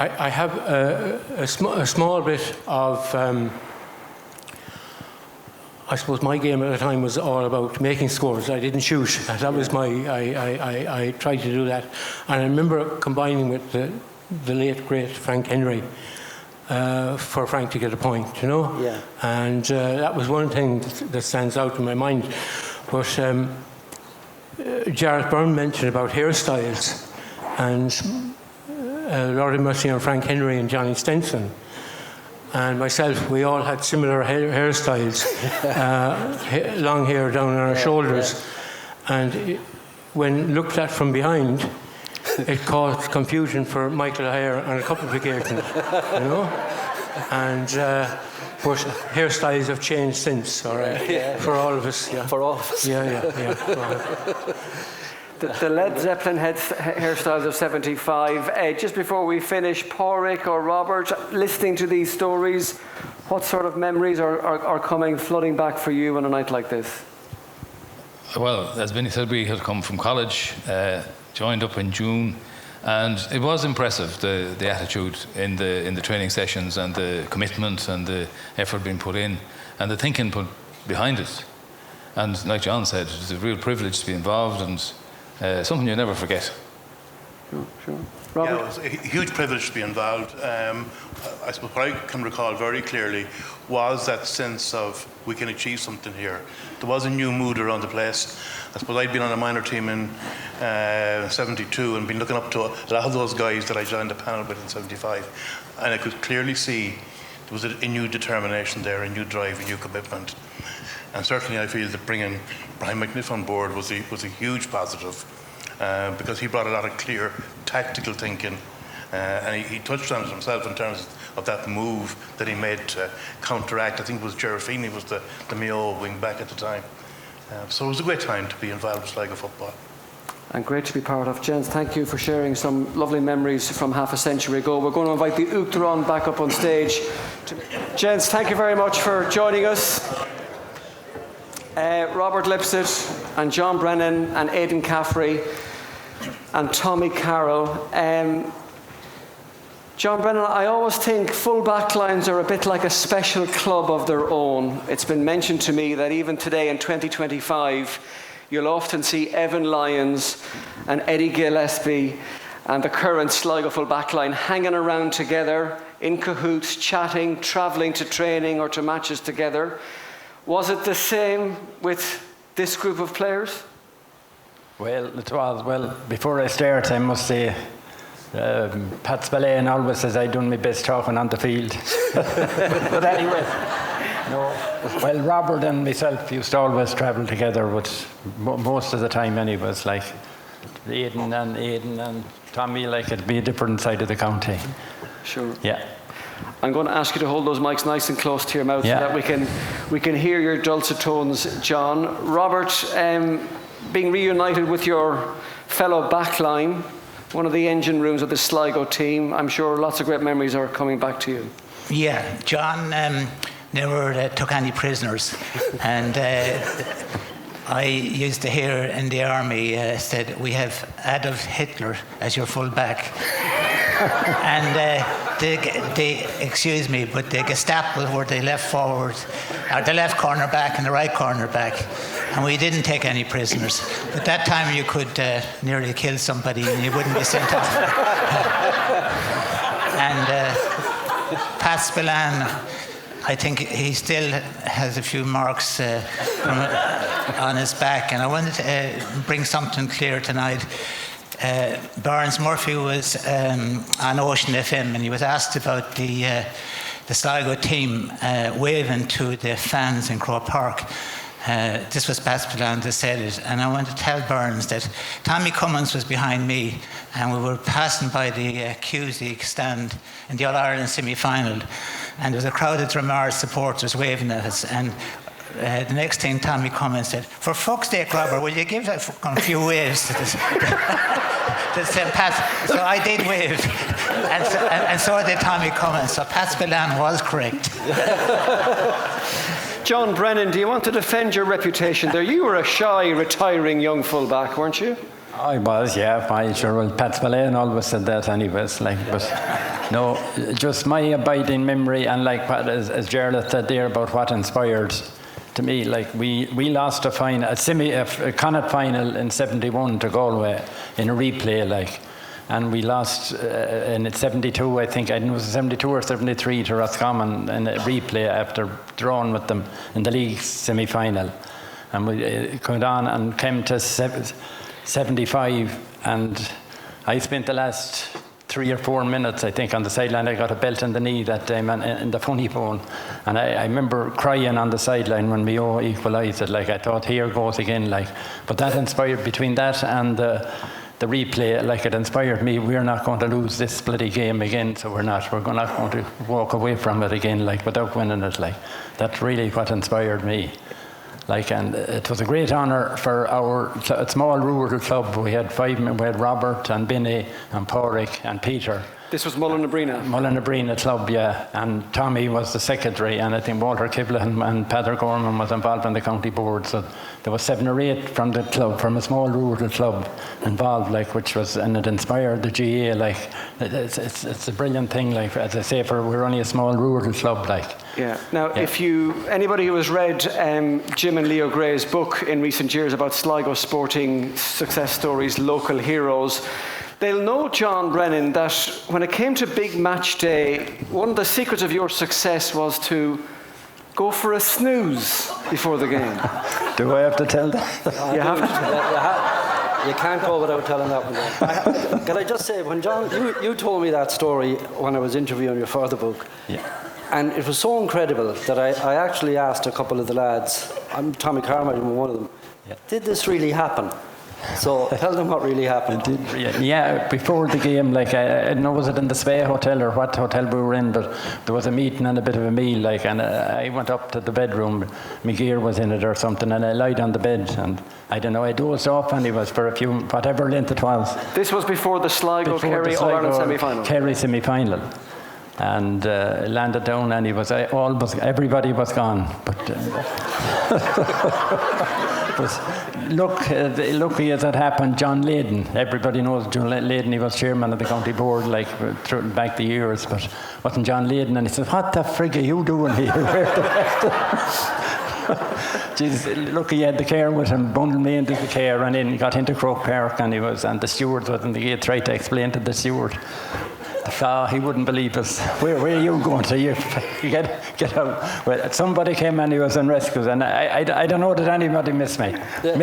I have a small bit of, I suppose my game at the time was all about making scores. I didn't shoot. That was I tried to do that. And I remember combining with the late, great Frank Henry for Frank to get a point, you know? Yeah. And that was one thing that stands out in my mind. But Jarrett Byrne mentioned about hairstyles, and Lord Mercy on Frank Henry and Johnny Stenson and myself, we all had similar hairstyles, long hair down on our shoulders, and when looked at from behind, it caused confusion for Michael O'Hare on a couple of occasions, you know. And but hairstyles have changed since, all right, for all of us. Yeah. For all of us. Yeah. The Led Zeppelin hairstyles of 75. Just before we finish, Pádraig or Robert, listening to these stories, what sort of memories are coming flooding back for you on a night like this? Well, as Benny said, we had come from college, joined up in June, and it was impressive, the attitude in the training sessions, and the commitment and the effort being put in, and the thinking put behind it. And like John said, it's a real privilege to be involved, and something you never forget. Sure. Robert? Yeah, it was a huge privilege to be involved. I suppose what I can recall very clearly was that sense of we can achieve something here. There was a new mood around the place. I suppose I'd been on a minor team in 72 and been looking up to a lot of those guys that I joined the panel with in 75. And I could clearly see there was a new determination there, a new drive, a new commitment. And certainly I feel that bringing Brian McNiff on board was a huge positive because he brought a lot of clear tactical thinking. And he touched on it himself in terms of that move that he made to counteract. I think it was Gerard Feeney was the Mayo wing back at the time. So it was a great time to be involved with Sligo football. And great to be part of. Gents, thank you for sharing some lovely memories from half a century ago. We're going to invite the Uachtaráin back up on stage. Gents, thank you very much for joining us. Robert Lipsett and John Brennan and Aidan Caffrey and Tommy Carroll. John Brennan, I always think full back lines are a bit like a special club of their own. It's been mentioned to me that even today in 2025, you'll often see Evan Lyons and Eddie Gillespie and the current Sligo full back line hanging around together, in cahoots, chatting, travelling to training or to matches together. Was it the same with this group of players? Well, it was. Well, before I start, I must say, Pat Spillane always says I done my best talking on the field. But anyway, no. Well, Robert and myself used to always travel together, but most of the time anyways, like Aidan and Tommy, like it'd be a different side of the county. Sure. Yeah. I'm going to ask you to hold those mics nice and close to your mouth so that we can hear your dulcet tones, John. Robert, being reunited with your fellow backline, one of the engine rooms of the Sligo team, I'm sure lots of great memories are coming back to you. Yeah, John never took any prisoners. And I used to hear in the army said, we have Adolf Hitler as your full back. And excuse me, but the Gestapo were the left forward, or the left corner back and the right corner back. And we didn't take any prisoners. But that time you could nearly kill somebody and you wouldn't be sent off. And Pat Spillane, I think he still has a few marks on his back. And I wanted to bring something clear tonight. Barnes Murphy was on Ocean FM and he was asked about the Sligo team waving to the fans in Croke Park. This was Pat Spillane that said it, and I want to tell Burns that Tommy Cummins was behind me and we were passing by the Cusack stand in the All-Ireland semi-final, and there was a crowd of Dramar supporters waving at us, and the next thing Tommy Cummins said, for fuck's sake, Robert, will you give that a few waves to this? To Pat. So I did wave, and so did Tommy Cummins, so Pat Spillane was correct. John Brennan, do you want to defend your reputation there? You were a shy, retiring young fullback, weren't you? I was, yeah. Well, Pat Spillane always said that anyways. Like, but no, just my abiding memory, and like as Gerald said there about what inspired to me, like we lost a Connacht final in '71 to Galway in a replay, like. And we lost in 72, I think, it was 72 or 73 to Roscommon in a replay after drawing with them in the league semi-final. And we went on and came to 75, and I spent the last 3 or 4 minutes, I think, on the sideline. I got a belt in the knee that time and in the funny bone. And I remember crying on the sideline when Mayo equalised it. Like, I thought, here goes again. Like, but that inspired, between that and the replay, like, it inspired me. We're not going to lose this bloody game again, so we're not going to walk away from it again, like, without winning it. Like, that's really what inspired me. Like, and it was a great honour for our small rural club. We had 5 men. We had Robert and Binny and Pádraig and Peter. This was Mullinabrina. Mullinabrina club, yeah. And Tommy was the secretary, and I think Walter Kibble and Peter Gorman was involved in the county board. So there was 7 or 8 from the club, from a small rural club involved, like, which was, and it inspired the GA. Like, it's a brilliant thing. Like, as I say, we're only a small rural club, like. Yeah. Now, if anybody who has read Jim and Leo Gray's book in recent years about Sligo sporting success stories, local heroes, They'll know, John Brennan, that when it came to big match day, one of the secrets of your success was to go for a snooze before the game. Do I have to tell that? You have to. You can't go without telling that one. Can I just say, when John, you told me that story when I was interviewing you for the book, and it was so incredible that I actually asked a couple of the lads, I'm Tommy Carmichael, one of them, did this really happen? So tell them what really happened. Yeah, before the game, like I know, was it in the Spey Hotel or what hotel we were in, but there was a meeting and a bit of a meal, like, and I went up to the bedroom, my gear was in it or something, and I lied on the bed, and I don't know, I dozed off, and he was for a few, whatever length it was. This was before the Sligo-Kerry All-Ireland semi-final. Kerry semi-final. And landed down, and he was everybody was gone. But lucky as that happened, John Layden. Everybody knows John Layden. He was chairman of the county board, like back the years. But wasn't John Layden? And he said, "What the frig are you doing here?" Jeez, lucky he had the care with him, bundled me into the care, and then he got into Croke Park, and the steward was in the gate, tried to explain to the steward. He wouldn't believe us. Where are you going to? You get out. Well, somebody came and he was in rescue, and I don't know, did anybody miss me? Yeah.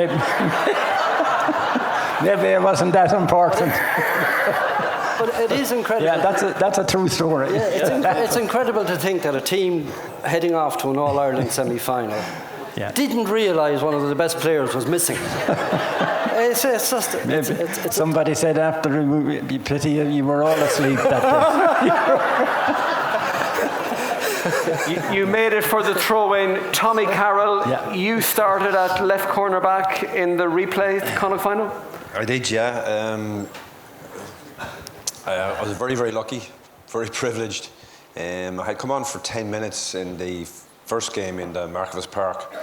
Maybe it wasn't that important. But it is incredible. Yeah, that's a true story. Yeah, it's incredible to think that a team heading off to an All-Ireland semi-final didn't realise one of the best players was missing. It's just... Somebody said after, it'd be pity you were all asleep that day. You made it for the throw-in. Tommy Carroll, you started at left corner back in the replay Connacht final? I did, yeah. I was very, very lucky, very privileged. I had come on for 10 minutes in the first game in the Markievicz Park,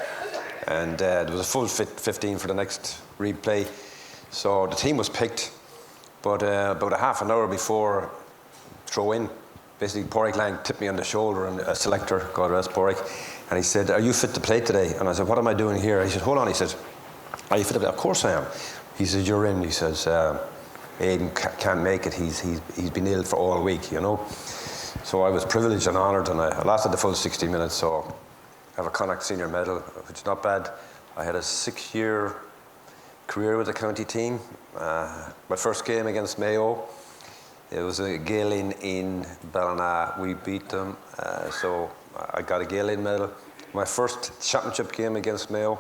and there was a full 15 for the next replay. So the team was picked, but about a half an hour before throw-in, basically Pádraig Lang tipped me on the shoulder, and a selector, God rest Pádraig, and he said, "Are you fit to play today?" And I said, "What am I doing here?" He said, "Hold on." He said, "Are you fit to play?" "Of course I am." He says, "You're in." He says, "Aidan can't make it. He's been ill for all week, you know." So I was privileged and honoured, and I lasted the full 60 minutes. So I have a Connacht senior medal, which is not bad. I had a 6-year career with the county team. My first game against Mayo, it was a Gaelin in Ballina. We beat them, so I got a Gaelin medal. My first championship game against Mayo,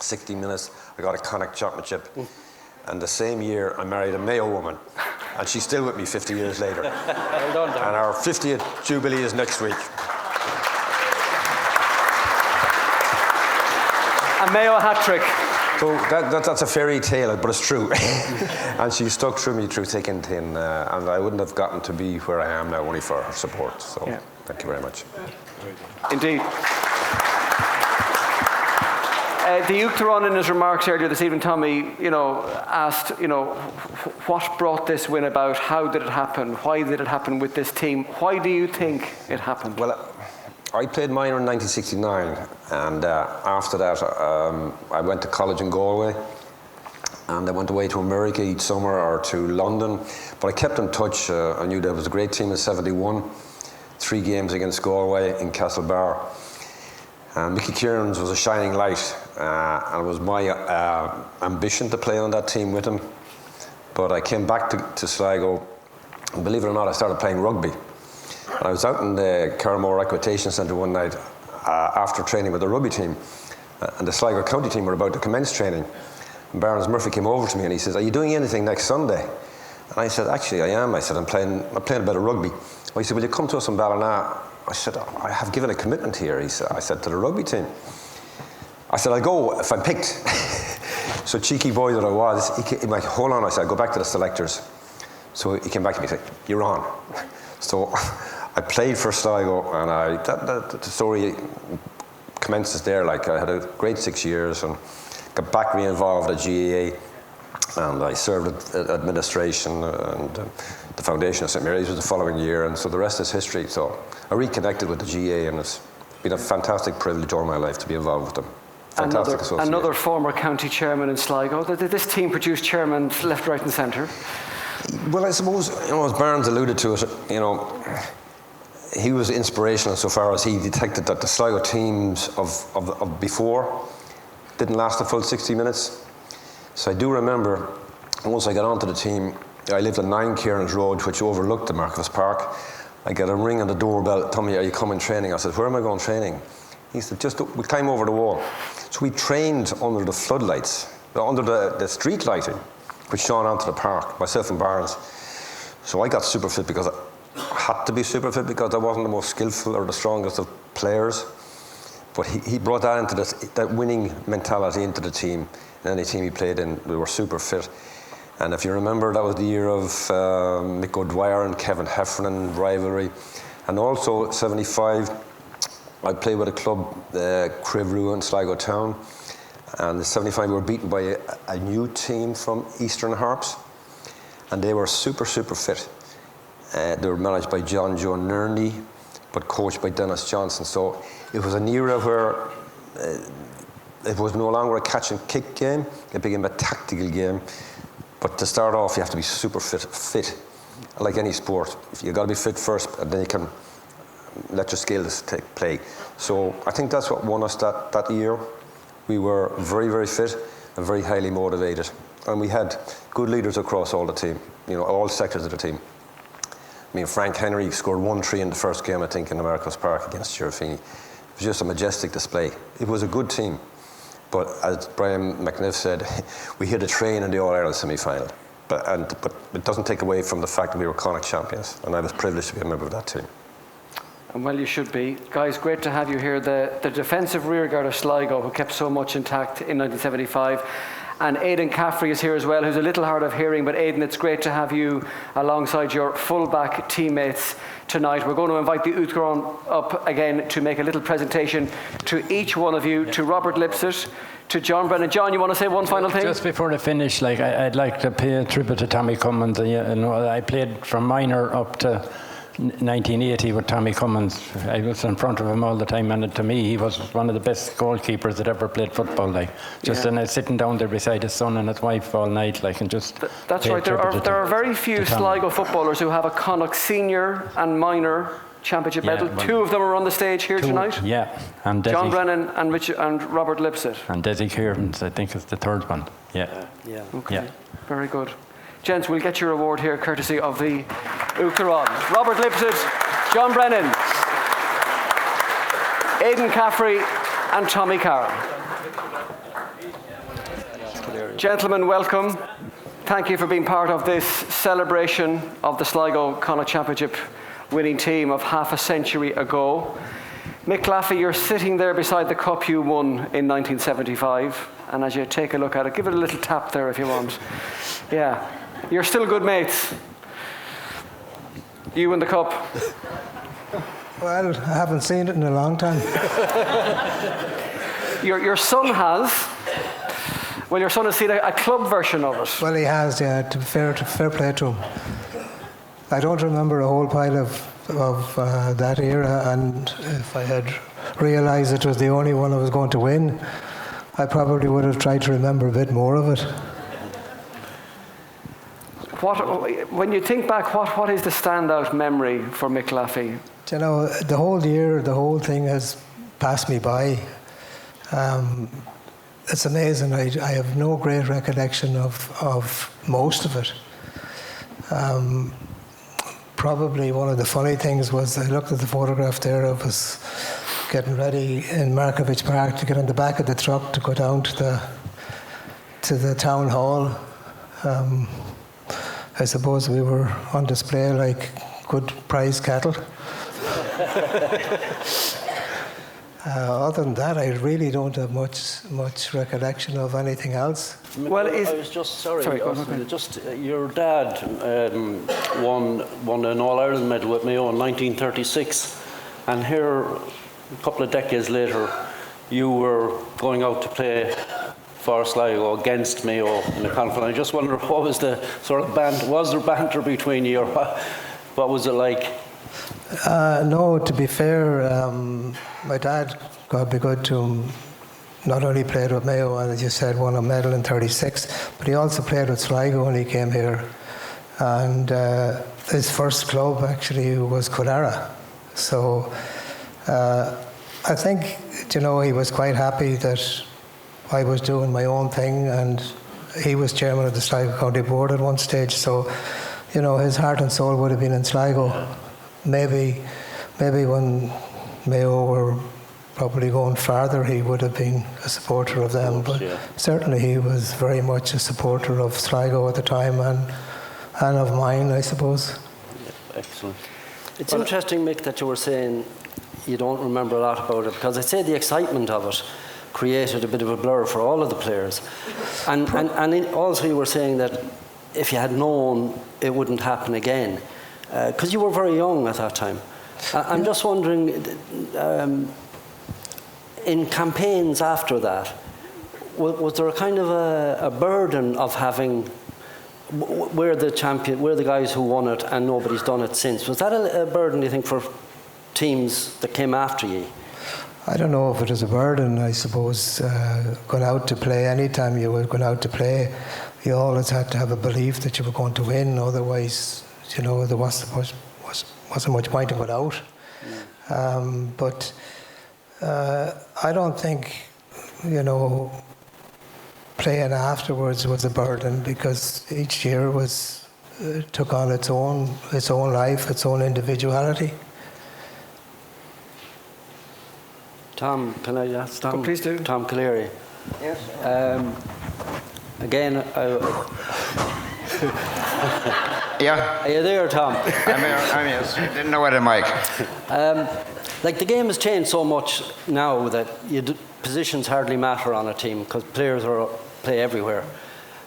60 minutes, I got a Connacht championship. And the same year, I married a Mayo woman, and she's still with me 50 years later. Well done, Dan. And our 50th jubilee is next week. A Mayo hat-trick. So that's a fairy tale, but it's true. And she stuck through me through thick and thin, and I wouldn't have gotten to be where I am now only for her support. So thank you very much. Indeed. The Uachtaráin in his remarks earlier this evening, Tommy, asked, what brought this win about? How did it happen? Why did it happen with this team? Why do you think it happened? Well, I played minor in 1969, and after that I went to college in Galway, and I went away to America each summer or to London, but I kept in touch. I knew there was a great team in '71, 3 games against Galway in Castlebar. Mickey Kieran's was a shining light, and it was my ambition to play on that team with him. But I came back to Sligo, and believe it or not, I started playing rugby. And I was out in the Carramore Equitation Centre one night after training with the rugby team, and the Sligo County team were about to commence training. And Barnes Murphy came over to me and he says, "Are you doing anything next Sunday?" And I said, "Actually, I am." I said, I'm playing a bit of rugby." Well, he said, "Will you come to us in Ballina?" I said, "I have given a commitment here." I said, "To the rugby team." I said, "I'll go if I'm picked." So cheeky boy that I was, he went, "Hold on." I said, "I'll go back to the selectors." So he came back to me and said, "You're on." So I played for Sligo, and the story commences there. Like, I had a great 6 years and got back re-involved at GAA, and I served at administration and the foundation of St Mary's was the following year, and so the rest is history. So I reconnected with the GAA, and it's been a fantastic privilege all my life to be involved with them. Fantastic association. Another former county chairman in Sligo. This team produced chairmen left, right and centre. Well, I suppose, as Barnes alluded to it, he was inspirational so far as he detected that the Sligo teams of before didn't last a full 60 minutes. So I do remember, once I got onto the team, I lived on 9 Kieran's Road, which overlooked the Marcus Park. I got a ring on the doorbell, "Tommy, are you coming training?" I said, "Where am I going training?" He said, "We climb over the wall." So we trained under the floodlights, under the street lighting, which shone onto the park, myself and Barnes. So I got super fit because I had to be super fit because I wasn't the most skillful or the strongest of players. But he brought that into that winning mentality into the team. In any team he played in, we were super fit. And if you remember, that was the year of Mick O'Dwyer and Kevin Heffernan rivalry. And also 75, I played with a club, Cribrew in Sligo Town. And in 75 we were beaten by a new team from Eastern Harps. And they were super, super fit. They were managed by John Joe Nerney, but coached by Dennis Johnson. So it was an era where it was no longer a catch and kick game, it became a tactical game. But to start off, you have to be super fit, like any sport. You've got to be fit first, and then you can let your skills take play. So I think that's what won us that year. We were very, very fit and very highly motivated. And we had good leaders across all the team, all sectors of the team. I mean, Frank Henry scored 1-3 in the first game, I think, in the Marcus Park against Cherafini. It was just a majestic display. It was a good team. But as Brian McNiff said, we hit a train in the All-Ireland semi-final. But it doesn't take away from the fact that we were Connacht champions, and I was privileged to be a member of that team. And well, you should be. Guys, great to have you here. The defensive rearguard of Sligo, who kept so much intact in 1975. And Aidan Caffrey is here as well, who's a little hard of hearing. But Aidan, it's great to have you alongside your full-back teammates tonight. We're going to invite the Uachtaráin up again to make a little presentation to each one of you, to Robert Lipsett, to John Brennan. John, you want to say one final thing? Just before I finish, I'd like to pay a tribute to Tommy Cummins. I played from minor up to 1980 with Tommy Cummins. I was in front of him all the time, and to me, he was one of the best goalkeepers that ever played football. And sitting down there beside his son and his wife all night, and just. That's right. There are very few Sligo footballers who have a Connacht senior and minor championship medal. Two of them are on the stage here tonight. Yeah, and John Brennan and Robert Lipsett. And Desi Kieran's, I think, is the third one. Yeah. Okay. Yeah. Very good. Gents, we'll get your award here courtesy of the Uachtaráin. Robert Lipsett, John Brennan, Aidan Caffrey and Tommy Carr. Gentlemen, welcome. Thank you for being part of this celebration of the Sligo Connacht Championship winning team of half a century ago. Mick Laffey, you're sitting there beside the cup you won in 1975, and as you take a look at it, give it a little tap there if you want. Yeah. You're still good mates. You and the cup. Well, I haven't seen it in a long time. Your son has. Well, your son has seen a club version of it. Well, he has, yeah. To be fair play to him. I don't remember a whole pile of that era, and if I had realised it was the only one I was going to win, I probably would have tried to remember a bit more of it. When you think back, what is the standout memory for Mick Laffey? The whole year, the whole thing has passed me by. It's amazing. I have no great recollection of most of it. Probably one of the funny things was I looked at the photograph there of us getting ready in Markovich Park to get on the back of the truck to go down to the town hall. I suppose we were on display like good prize cattle. Other than that, I really don't have much recollection of anything else. Well, I was just sorry your dad won an All-Ireland medal with Mayo in 1936, and here a couple of decades later, you were going out to play for Sligo against Mayo in the conference. I just wonder what was the sort of was there banter between you, or what was it like? No, to be fair, my dad, God be good to him, not only played with Mayo and, as you said, won a medal in 36, but he also played with Sligo when he came here. and his first club actually was Colara. So I think, you know, he was quite happy that I was doing my own thing, and he was chairman of the Sligo County Board at one stage. So, you know, his heart and soul would have been in Sligo. Maybe when Mayo were probably going farther, he would have been a supporter of them. But certainly he was very much a supporter of Sligo at the time, and of mine, I suppose. Yeah, excellent. It's interesting, Mick, that you were saying you don't remember a lot about it, because I'd say the excitement of it created a bit of a blur for all of the players. And also you were saying that if you had known, it wouldn't happen again, because you were very young at that time. I'm just wondering, in campaigns after that, was there a kind of a burden of having, we're the champion, we're the guys who won it and nobody's done it since? Was that a burden, do you think, for teams that came after you? I don't know if it was a burden. I suppose going out to play, anytime you were going out to play, you always had to have a belief that you were going to win. Otherwise, you know, there wasn't much point in going out. But I don't think, you know, playing afterwards was a burden, because each year took on its own life, its own individuality. Tom, can I ask Tom? Oh, please do. Tom Cleary. Yes. Again, yeah. Are you there, Tom? I'm yes. Didn't know where the mic. Like, the game has changed so much now that positions hardly matter on a team, because players play everywhere,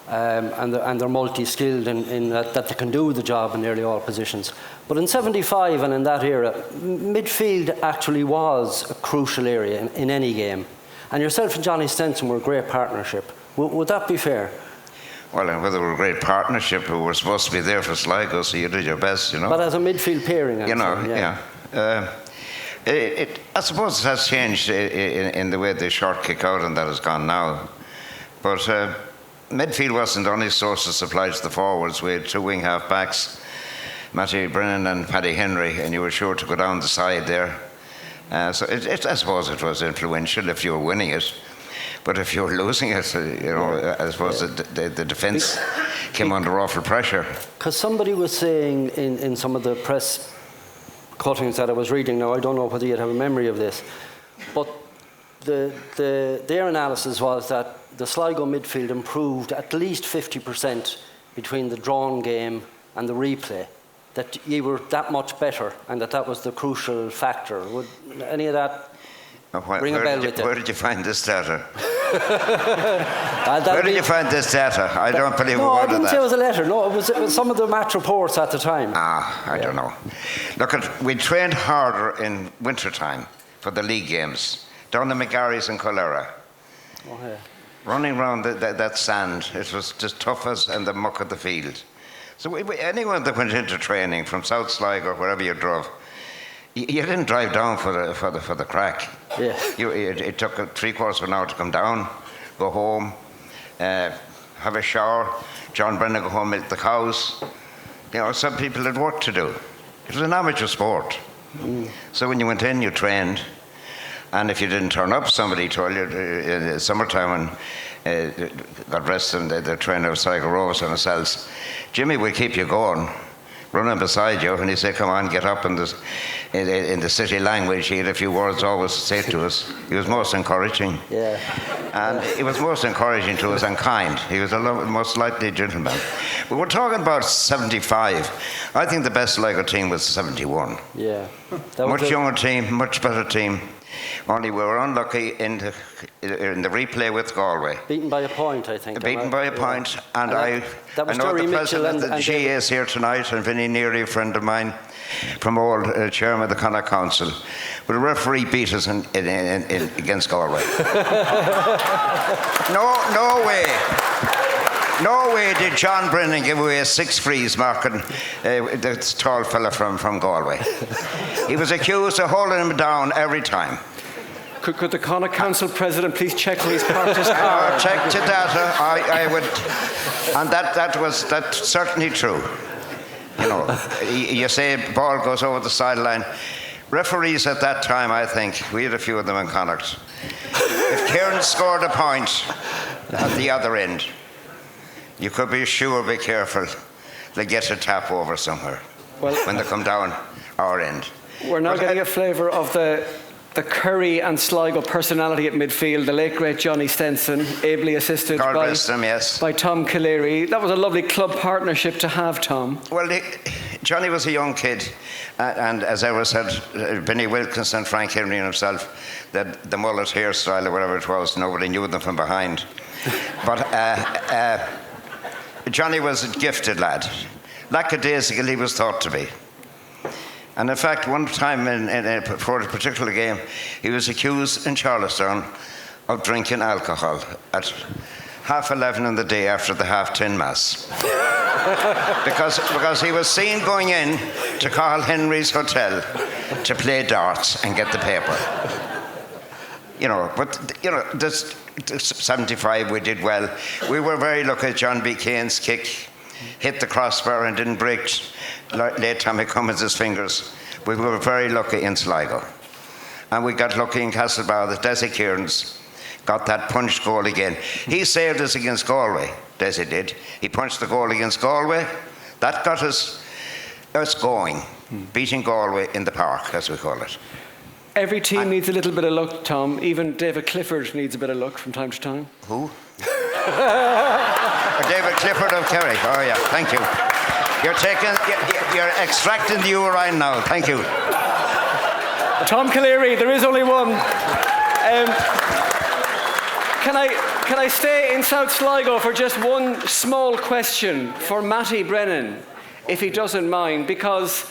and they're multi-skilled in that they can do the job in nearly all positions. But in '75 and in that era, midfield actually was a crucial area in any game. And yourself and Johnny Stenson were a great partnership. Would that be fair? Well, and whether we're a great partnership, we were supposed to be there for Sligo, so you did your best, you know. But as a midfield pairing, I suppose it has changed in the way the short kick out and that has gone now. But midfield wasn't the only source of supply to the forwards. We had two wing half backs, Matty Brennan and Paddy Henry, and you were sure to go down the side there. So I suppose it was influential if you were winning it. But if you were losing it, you know, I suppose the defence came under awful pressure. Because somebody was saying in some of the press cuttings that I was reading, now I don't know whether you'd have a memory of this, but their analysis was that the Sligo midfield improved at least 50% between the drawn game and the replay, that you were that much better, and that was the crucial factor. Would any of that ring a bell with you? Where did you find this data? Where did you find this data? I don't believe a word of that. No, I didn't say it was a letter. No, it was some of the match reports at the time. I don't know. Look, we trained harder in winter time for the league games, down the McGarry's in Colara. Oh, yeah. Running around that sand, it was just tough as and the muck of the field. So anyone that went into training from South Sligo or wherever you drove, you didn't drive down for the crack. Yeah. It took 3/4 of an hour to come down, go home, have a shower. John Brennan go home, milk the cows. You know, some people had work to do. It was an amateur sport. So when you went in, you trained. And if you didn't turn up, somebody told you in the summertime when God rest them, the trainer of Sligo Rovers and ourselves, Jimmy will keep you going, running beside you, and he said, come on, get up. In the city language, he had a few words always to say to us. He was most encouraging. Yeah. And he was most encouraging to us and kind. He was a most likely gentleman. But we're talking about 75. I think the best Sligo team was 71. Yeah. Much younger team, much better team. Only we were unlucky in the replay with Galway. Beaten by a point, I think. Beaten by a point, and I know the president of the GA is here tonight, and Vinnie Neary, a friend of mine, from old chairman of the Connacht Council. But the referee beat us against Galway. No way. No way did John Brennan give away a 6 frees marking the tall fella from Galway. He was accused of holding him down every time. Could the Connacht Council president please check his practice card? Check the data. I would, and that's certainly true. you say ball goes over the sideline. Referees at that time, I think, we had a few of them in Connacht. If Kieran scored a point at the other end, you could be sure, be careful, they get a tap over somewhere when they come down our end. We're now getting a flavour of the Kerry and Sligo personality at midfield, the late great Johnny Stenson, ably assisted by Tom Cleary. That was a lovely club partnership to have, Tom. Well, Johnny was a young kid, and as I said, Benny Wilkinson, Frank Henry and himself, the mullet hairstyle or whatever it was, nobody knew them from behind. But Johnny was a gifted lad. Lackadaisical he was thought to be. And in fact, one time for a particular game, he was accused in Charlestown of drinking alcohol at 11:30 in the day after the 10:30 Mass. because he was seen going in to Carl Henry's Hotel to play darts and get the paper. This 75 we did well. We were very lucky. John B. Kane's kick hit the crossbar and didn't break late Tommy Cummins' fingers. We were very lucky in Sligo. And we got lucky in Castlebar that Desi Kearns got that punch goal again. He saved us against Galway, Desi did. He punched the goal against Galway. That got us going, beating Galway in the park, as we call it. Every team needs a little bit of luck, Tom. Even David Clifford needs a bit of luck from time to time. Who? David Clifford of Kerry. Oh yeah, thank you. You're extracting the urine now. Thank you. Tom Cleary, there is only one. Can I stay in South Sligo for just one small question for Matty Brennan, if he doesn't mind, because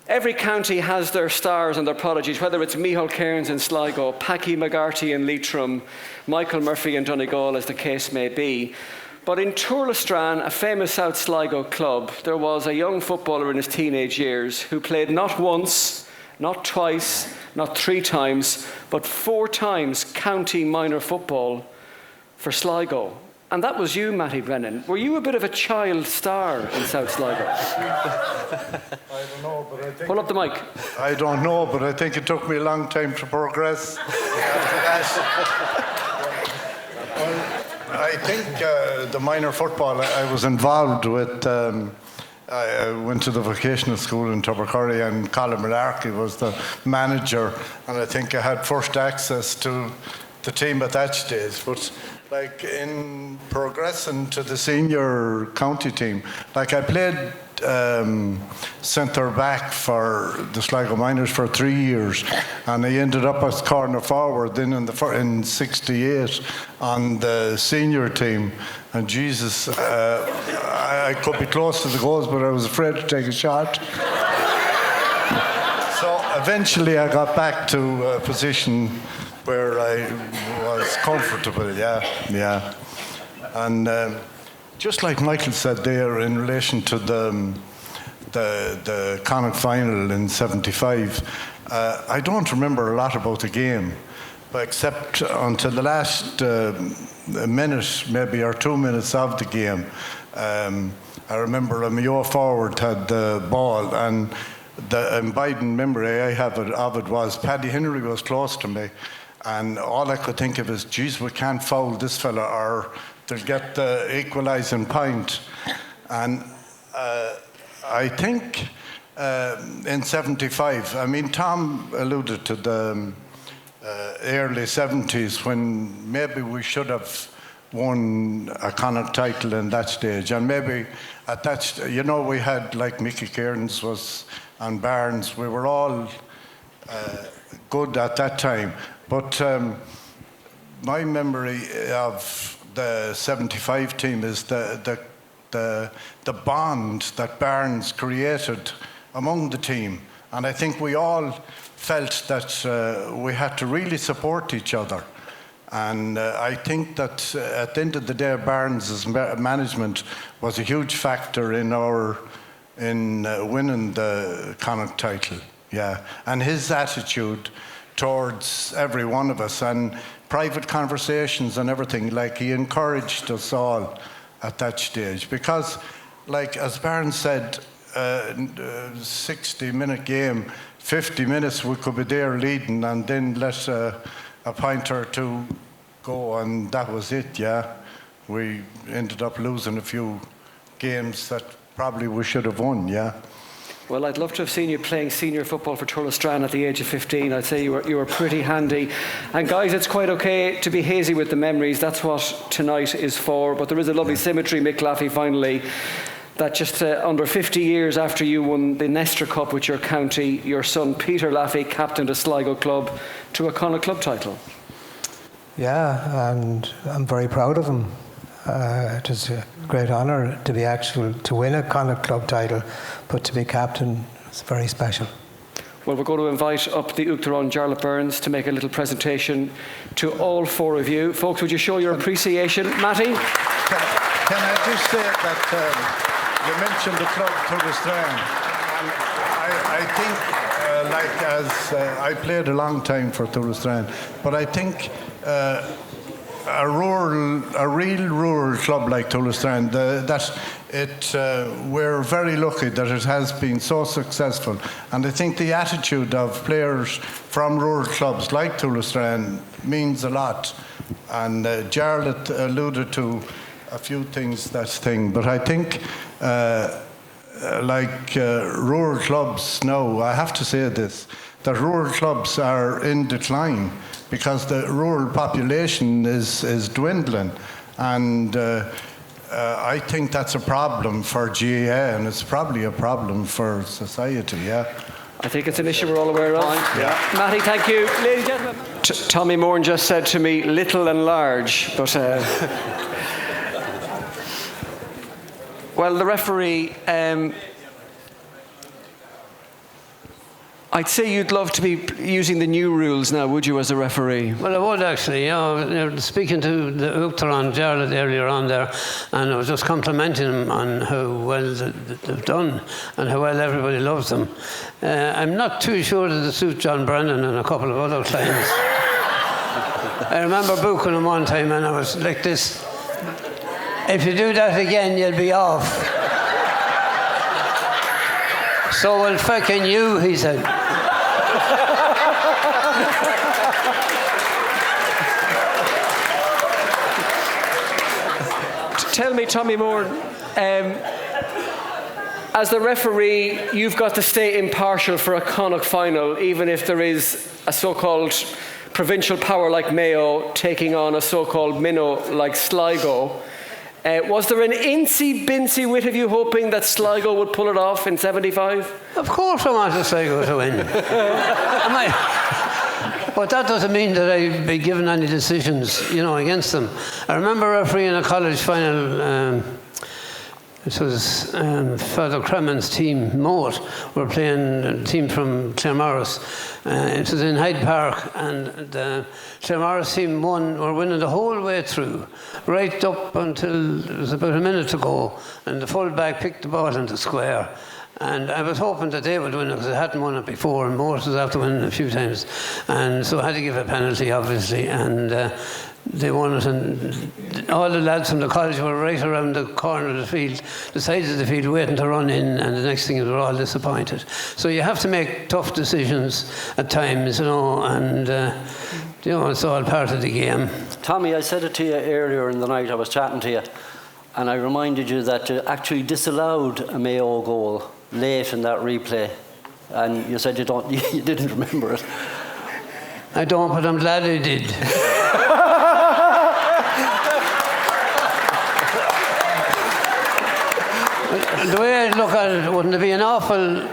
every county has their stars and their prodigies, whether it's Micheál Cairns in Sligo, Packy McGarty in Leitrim, Michael Murphy in Donegal, as the case may be. But in Tourlestrane, a famous South Sligo club, there was a young footballer in his teenage years who played not once, not twice, not 3 times, but 4 times county minor football for Sligo. And that was you, Matty Brennan. Were you a bit of a child star in South Sligo? I don't know, but I think... Pull up the mic. I don't know, but I think it took me a long time to progress. I think the minor football, I was involved with... I went to the vocational school in Tubbercurry, and Colin Malarkey was the manager, and I think I had first access to the team at that stage. But like in progressing to the senior county team, like I played centre back for the Sligo Miners for 3 years, and I ended up as corner forward then in 68 on the senior team. And Jesus, I could be close to the goals, but I was afraid to take a shot. So eventually I got back to a position where I was comfortable, yeah. And just like Michael said there in relation to the Connacht final in 75, I don't remember a lot about the game, except until the last minute, maybe, or 2 minutes of the game. I remember a Mayo forward had the ball, and the abiding memory I have of it was Paddy Henry was close to me, and all I could think of is, geez, we can't foul this fella or they'll get the equalising point. And I think in 75, I mean, Tom alluded to the early 70s when maybe we should have won a Connacht title in that stage. And maybe at that, we had like Mickey Cairns was and Barnes, we were all good at that time. But my memory of the 75 team is the bond that Barnes created among the team. And I think we all felt that we had to really support each other. And I think that at the end of the day, Barnes' management was a huge factor in winning the Connacht title. Yeah, and his attitude towards every one of us and private conversations and everything, like he encouraged us all at that stage. Because, like as Barnes said, 60-minute game, 50 minutes we could be there leading and then let a point or two go, and that was it, yeah. We ended up losing a few games that probably we should have won, yeah. Well, I'd love to have seen you playing senior football for Tullostrán at the age of 15. I'd say you were pretty handy. And guys, it's quite okay to be hazy with the memories. That's what tonight is for. But there is a lovely symmetry, Mick Laffey, finally, that just under 50 years after you won the Nestor Cup with your county, your son Peter Laffey captained a Sligo club to a Connacht club title. Yeah, and I'm very proud of him. It was a great honour to win a Connacht club title, but to be captain is very special. Well, we're going to invite up the Uachtaráin Jarlath Burns to make a little presentation to all four of you. Folks, would you show your appreciation? Matty? Can I just say that you mentioned the club Tullostrán. I think, I played a long time for Tullostrán, but I think a real rural club like Tullostrán, we're very lucky that it has been so successful. And I think the attitude of players from rural clubs like Tullostrán means a lot. And Jarlath alluded to a few things, but I think rural clubs now, I have to say this, that rural clubs are in decline because the rural population is dwindling, and I think that's a problem for GAA, and it's probably a problem for society, yeah. I think it's an issue we're all aware of. Yeah. Matty, thank you. Ladies and gentlemen. Tommy Moran just said to me, little and large, but... well, the referee... I'd say you'd love to be using the new rules now, would you, as a referee? Well, I would actually. Speaking to the Uachtaráin Jarlath earlier on there, and I was just complimenting them on how well they've done and how well everybody loves them. I'm not too sure that it suits John Brennan and a couple of other clients. I remember booking him one time and I was like this, if you do that again, you'll be off. So, well, fucking you, he said. Tell me, Tommy Moore, as the referee, you've got to stay impartial for a Connacht final, even if there is a so-called provincial power like Mayo taking on a so-called minnow like Sligo. Was there an incy-bincy wit of you hoping that Sligo would pull it off in 75? Of course I wanted Sligo to win. But that doesn't mean that I'd be given any decisions, against them. I remember refereeing a college final. It was Father Cremen's team, Moat, were playing a team from Claremorris. It was in Hyde Park, and the Claremorris team were winning the whole way through, right up until it was about a minute to go, and the full-back picked the ball in the square. And I was hoping that they would win it because they hadn't won it before, and Moat was after winning a few times. And so I had to give a penalty, obviously, and they won it, and all the lads from the college were right around the corner of the field, the sides of the field, waiting to run in, and the next thing is we're all disappointed. So you have to make tough decisions at times, and it's all part of the game. Tommy, I said it to you earlier in the night, I was chatting to you, and I reminded you that you actually disallowed a Mayo goal late in that replay, and you said you didn't remember it. I don't, but I'm glad I did. The way I look at it, wouldn't it be an awful...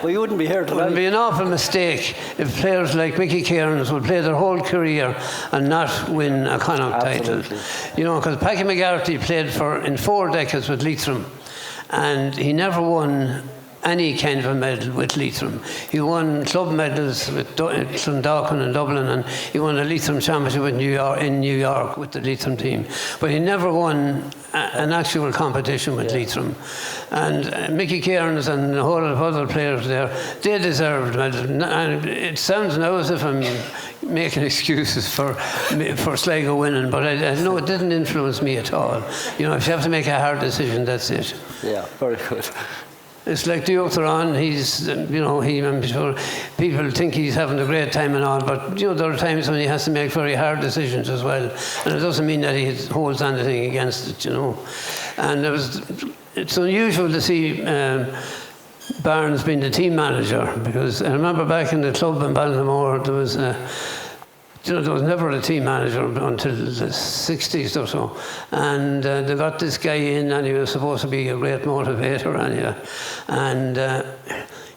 well, you wouldn't be here tonight. Wouldn't it be an awful mistake if players like Mickey Cairns would play their whole career and not win a Connacht title? Because Packy McGarty played in 4 decades with Leitrim, and he never won any kind of a medal with Leitrim. He won club medals with Clondalkin and Dublin, and he won a Leitrim championship in New York with the Leitrim team. But he never won an actual competition with Leitrim. And Mickey Cairns and a whole lot of other players there, they deserved medals. And it sounds now as if I'm making excuses for Sligo winning, but I know it didn't influence me at all. If you have to make a hard decision, that's it. Yeah, very good. It's like the Uachtaráin, he's, I'm sure people think he's having a great time and all, but, there are times when he has to make very hard decisions as well. And it doesn't mean that he holds anything against it, And it's unusual to see Barnes being the team manager, because I remember back in the club in Ballinamore, there was never a team manager until the 60s or so. And they got this guy in, and he was supposed to be a great motivator anyway. And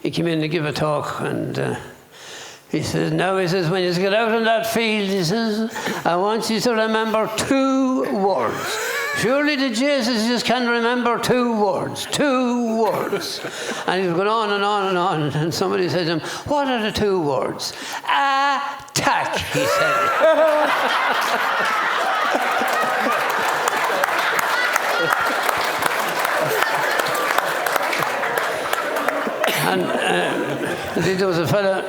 he came in to give a talk, and he says, when you get out on that field, he says, I want you to remember 2 words. Surely the Jesus just can't remember 2 words. 2 words. And he was going on and on and on. And somebody said to him, what are the 2 words? Attack, he said. And there was a fella,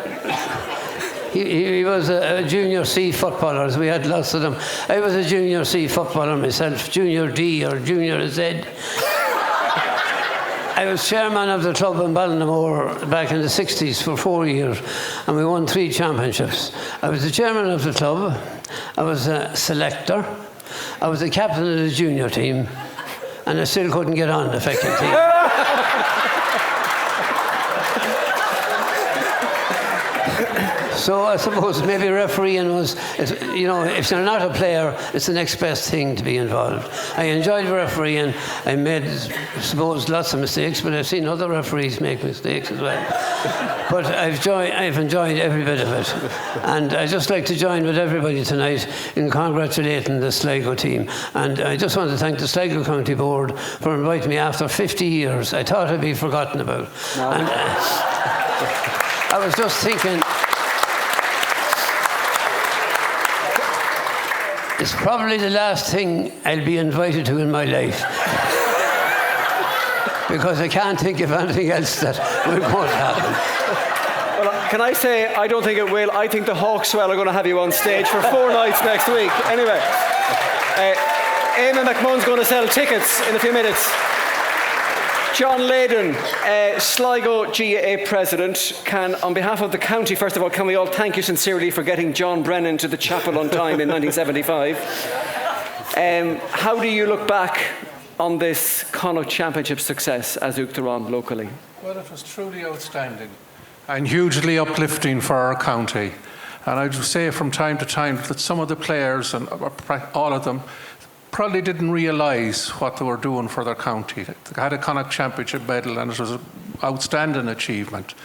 he was a junior C footballer, as we had lots of them. I was a junior C footballer myself, junior D or junior Z. I was chairman of the club in Ballinamore back in the 60s for 4 years, and we won 3 championships. I was the chairman of the club, I was a selector, I was the captain of the junior team, and I still couldn't get on the fucking team. So I suppose maybe refereeing was, if you're not a player, it's the next best thing to be involved. I enjoyed refereeing. I made, I suppose, lots of mistakes, but I've seen other referees make mistakes as well. But I've enjoyed every bit of it. And I'd just like to join with everybody tonight in congratulating the Sligo team. And I just want to thank the Sligo County Board for inviting me after 50 years. I thought I'd be forgotten about. No. And I was just thinking, it's probably the last thing I'll be invited to in my life. Because I can't think of anything else that will won't happen. Well, can I say, I don't think it will. I think the Hawkswell are going to have you on stage for 4 nights next week. Anyway, Eamon McMunn's going to sell tickets in a few minutes. John Leyden, Sligo GAA President, on behalf of the county, first of all, can we all thank you sincerely for getting John Brennan to the chapel on time in 1975. How do you look back on this Connacht Championship success as Uachtaráin locally? Well, it was truly outstanding and hugely uplifting for our county. And I would say from time to time that some of the players, and all of them, probably didn't realise what they were doing for their county. They had a Connacht Championship medal, and it was an outstanding achievement.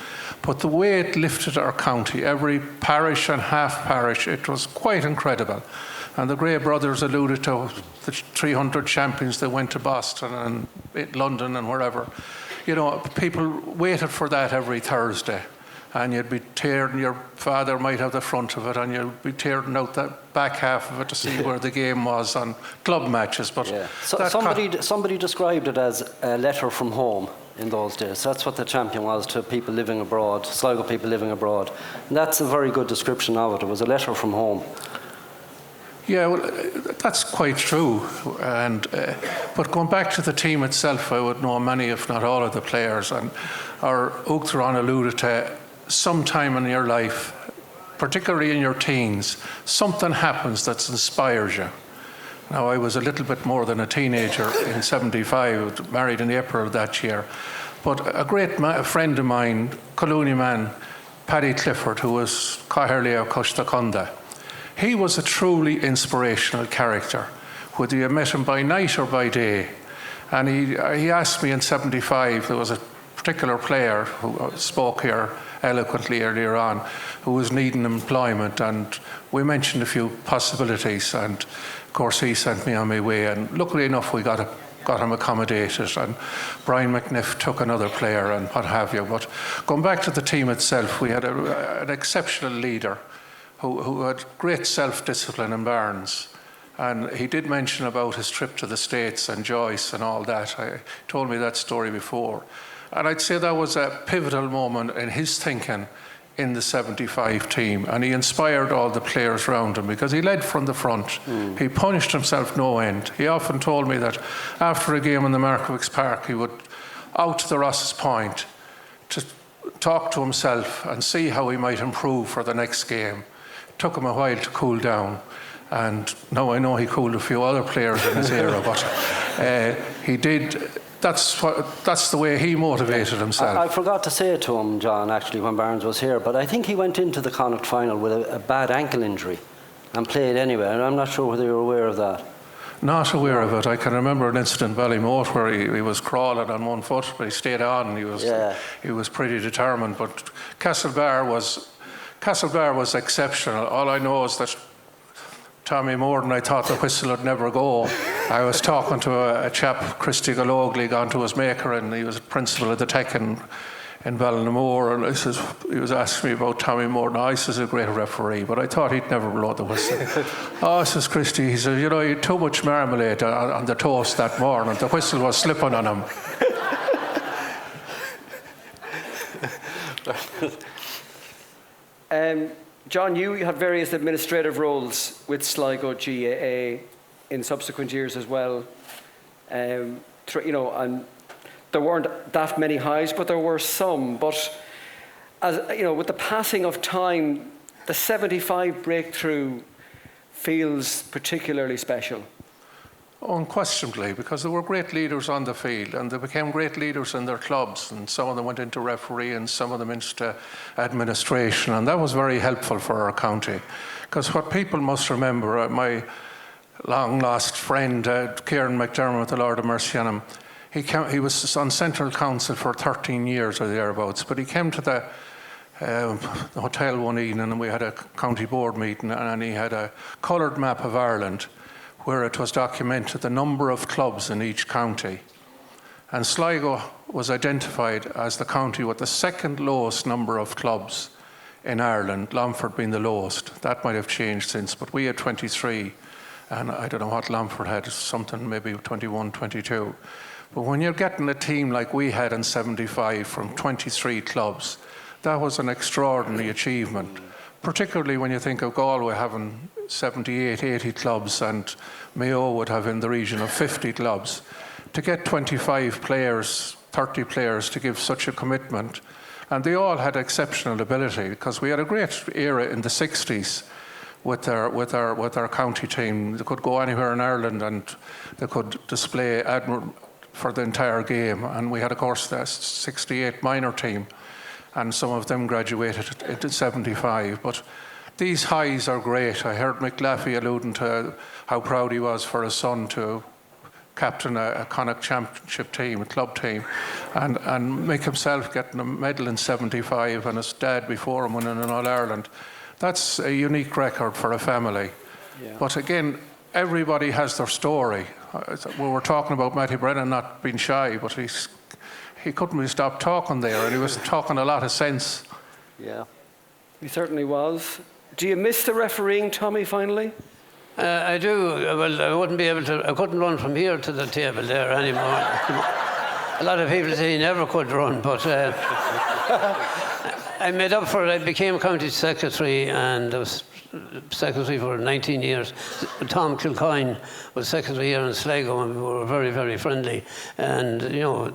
But the way it lifted our county, every parish and half parish, it was quite incredible. And the Gray brothers alluded to the 300 champions that went to Boston and London and wherever. People waited for that every Thursday. And you'd be tearing, your father might have the front of it, and you'd be tearing out the back half of it to see where the game was on club matches. But yeah. Somebody described it as a letter from home in those days. That's what the champion was to people living abroad, Sligo people living abroad. And that's a very good description of it. It was a letter from home. Yeah, well, that's quite true. But going back to the team itself, I would know many, if not all, of the players. And our Uachtaráin alluded to sometime in your life, particularly in your teens, something happens that inspires you. Now, I was a little bit more than a teenager in 75, married in April of that year. But a great friend of mine, Collooney man, Paddy Clifford, who was Cathairle Custaconda, he was a truly inspirational character, whether you met him by night or by day. And he asked me in 75, there was a particular player who spoke here eloquently earlier on, who was needing employment, and we mentioned a few possibilities, and of course he sent me on my way, and luckily enough we got him accommodated, and Brian McNiff took another player and what have you. But going back to the team itself, we had an exceptional leader who had great self-discipline in Barnes. And he did mention about his trip to the States and Joyce and all that. He told me that story before. And I'd say that was a pivotal moment in his thinking in the 75 team. And he inspired all the players around him because he led from the front. He punished himself no end. He often told me that after a game in the Markievicz Park, he would out to the Ross's Point to talk to himself and see how he might improve for the next game. It took him a while to cool down, and now I know he cooled a few other players in his era, but he did. That's the way he motivated himself. I forgot to say it to him, John, actually, when Barnes was here, but I think he went into the Connacht final with a bad ankle injury and played anyway, and I'm not sure whether you're aware of that. Not aware of it. I can remember an incident in Ballymote where he was crawling on one foot, but he stayed on, and he was pretty determined. But Castlebar was exceptional. All I know is that Tommy Morden, I thought the whistle would never go. I was talking to a chap, Christy Galogly, gone to his maker, and he was principal of the Tech in Ballinamore, and he was asking me about Tommy Morden. I says, a great referee, but I thought he'd never blow the whistle. Says Christy, he says, you know, you had too much marmalade on the toast that morning. The whistle was slipping on him. John, you had various administrative roles with Sligo GAA in subsequent years as well. And there weren't that many highs, but there were some. But as you know, with the passing of time, the 75 breakthrough feels particularly special. Unquestionably, because there were great leaders on the field, and they became great leaders in their clubs, and some of them went into refereeing, some of them into administration, and that was very helpful for our county. Because what people must remember, my long lost friend Kieran McDermott, the Lord of Mercy on him, he was on Central Council for 13 years or thereabouts, but he came to the hotel one evening, and we had a county board meeting, and he had a coloured map of Ireland where it was documented the number of clubs in each county. And Sligo was identified as the county with the second lowest number of clubs in Ireland, Longford being the lowest. That might have changed since, but we had 23, and I don't know what Longford had, something maybe 21, 22. But when you're getting a team like we had in 75 from 23 clubs, that was an extraordinary achievement, particularly when you think of Galway having 78, 80 clubs, and Mayo would have in the region of 50 clubs. To get 25 players, 30 players to give such a commitment, and they all had exceptional ability, because we had a great era in the 60s with our county team. They could go anywhere in Ireland and they could display for the entire game. And we had, of course, the 68 minor team, and some of them graduated into 75. But these highs are great. I heard Mick Laffey alluding to how proud he was for his son to captain a Connacht Championship team, a club team, and Mick himself getting a medal in 75 and his dad before him winning an All-Ireland. That's a unique record for a family. Yeah. But again, everybody has their story. We were talking about Matty Brennan not being shy, but he couldn't be stopped talking there, and he was talking a lot of sense. Yeah, he certainly was. Do you miss the refereeing, Tommy, finally? I do. Well, I wouldn't be able to. I couldn't run from here to the table there anymore. A lot of people say he never could run, but I made up for it. I became county secretary, and I was secretary for 19 years. Tom Kilcoyne was secretary here in Sligo, and we were very, very friendly. And you know,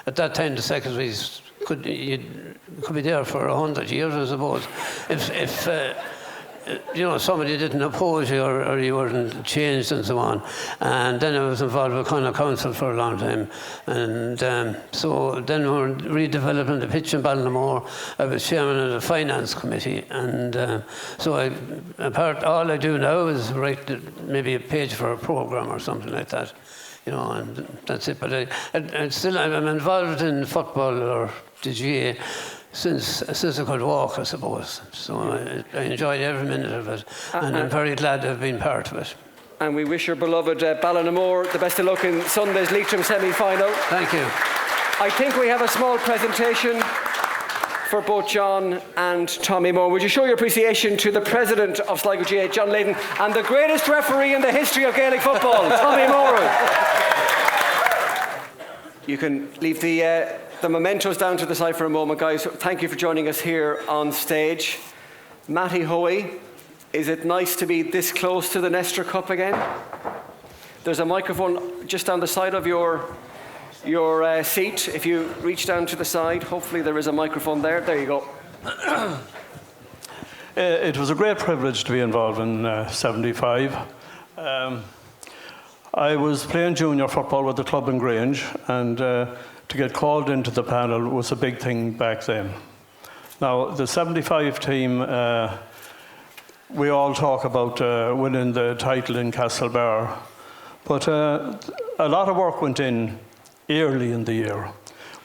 at that time, the secretaries could be there for 100 years, I suppose. If you know, somebody didn't oppose you or you weren't changed and so on. And then I was involved with Connacht Council for a long time. And so then we were redeveloping the pitch in Ballinamore. I was chairman of the finance committee. And so all I do now is write maybe a page for a programme or something like that. You know, and that's it. But I'm involved in football or the GA since I could walk, I suppose. So I enjoyed every minute of it, and I'm very glad to have been part of it. And we wish your beloved Ballinamore the best of luck in Sunday's Leitrim semi-final. Thank you. I think we have a small presentation for both John and Tommy Moore. Would you show your appreciation to the president of Sligo GAA, John Layden, and the greatest referee in the history of Gaelic football, Tommy Moore. You can leave the mementos down to the side for a moment, guys. Thank you for joining us here on stage. Matty Hoey, is it nice to be this close to the Nestor Cup again? There's a microphone just down the side of your your seat. If you reach down to the side, hopefully there is a microphone there. There you go. It was a great privilege to be involved in 75. I was playing junior football with the club in Grange, and to get called into the panel was a big thing back then. Now, the 75 team, we all talk about winning the title in Castlebar, but a lot of work went in early in the year.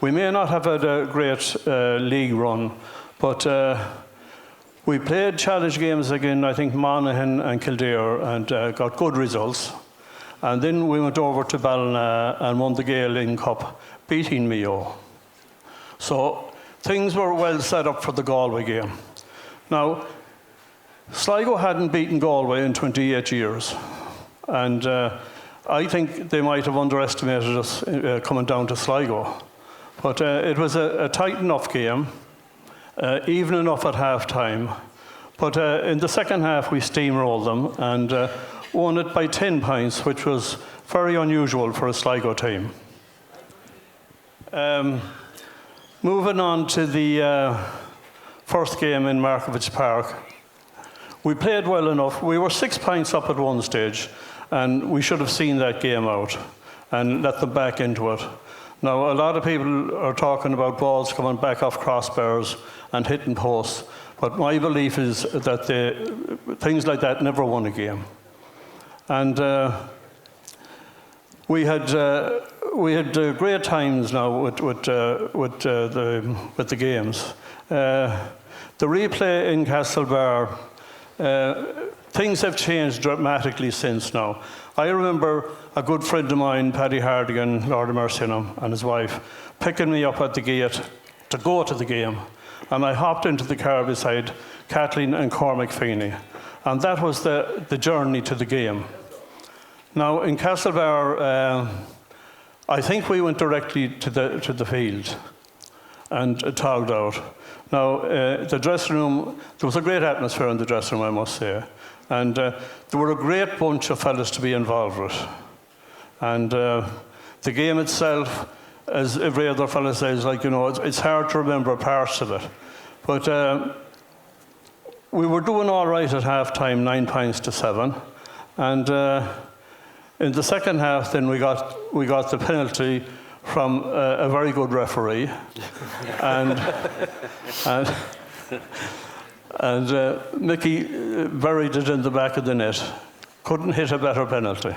We may not have had a great league run, but we played challenge games again, I think Monaghan and Kildare, and got good results. And then we went over to Ballina and won the Gael Cup, beating Mayo. So things were well set up for the Galway game. Now, Sligo hadn't beaten Galway in 28 years. And I think they might have underestimated us coming down to Sligo. But it was a tight enough game, even enough at half-time. But in the second half, we steamrolled them and won it by 10 points, which was very unusual for a Sligo team. Moving on to the first game in Markovich Park. We played well enough. We were 6 points up at one stage, and we should have seen that game out and let them back into it. Now, a lot of people are talking about balls coming back off crossbars and hitting posts, but my belief is that things like that never won a game. And we had great times now with the games. The replay in Castlebar, things have changed dramatically since now. I remember a good friend of mine, Paddy Hardigan, Lord of mercy on him, and his wife, picking me up at the gate to go to the game. And I hopped into the car beside Kathleen and Cormac Feeney. And that was the journey to the game. Now, in Castlebar, I think we went directly to the field and togged out. Now, the dressing room, there was a great atmosphere in the dressing room, I must say. And there were a great bunch of fellas to be involved with. And the game itself, as every other fella says, it's hard to remember parts of it. But we were doing all right at half-time, 9 points to 7. And in the second half, then we got the penalty from a very good referee. and Mickey buried it in the back of the net. Couldn't hit a better penalty.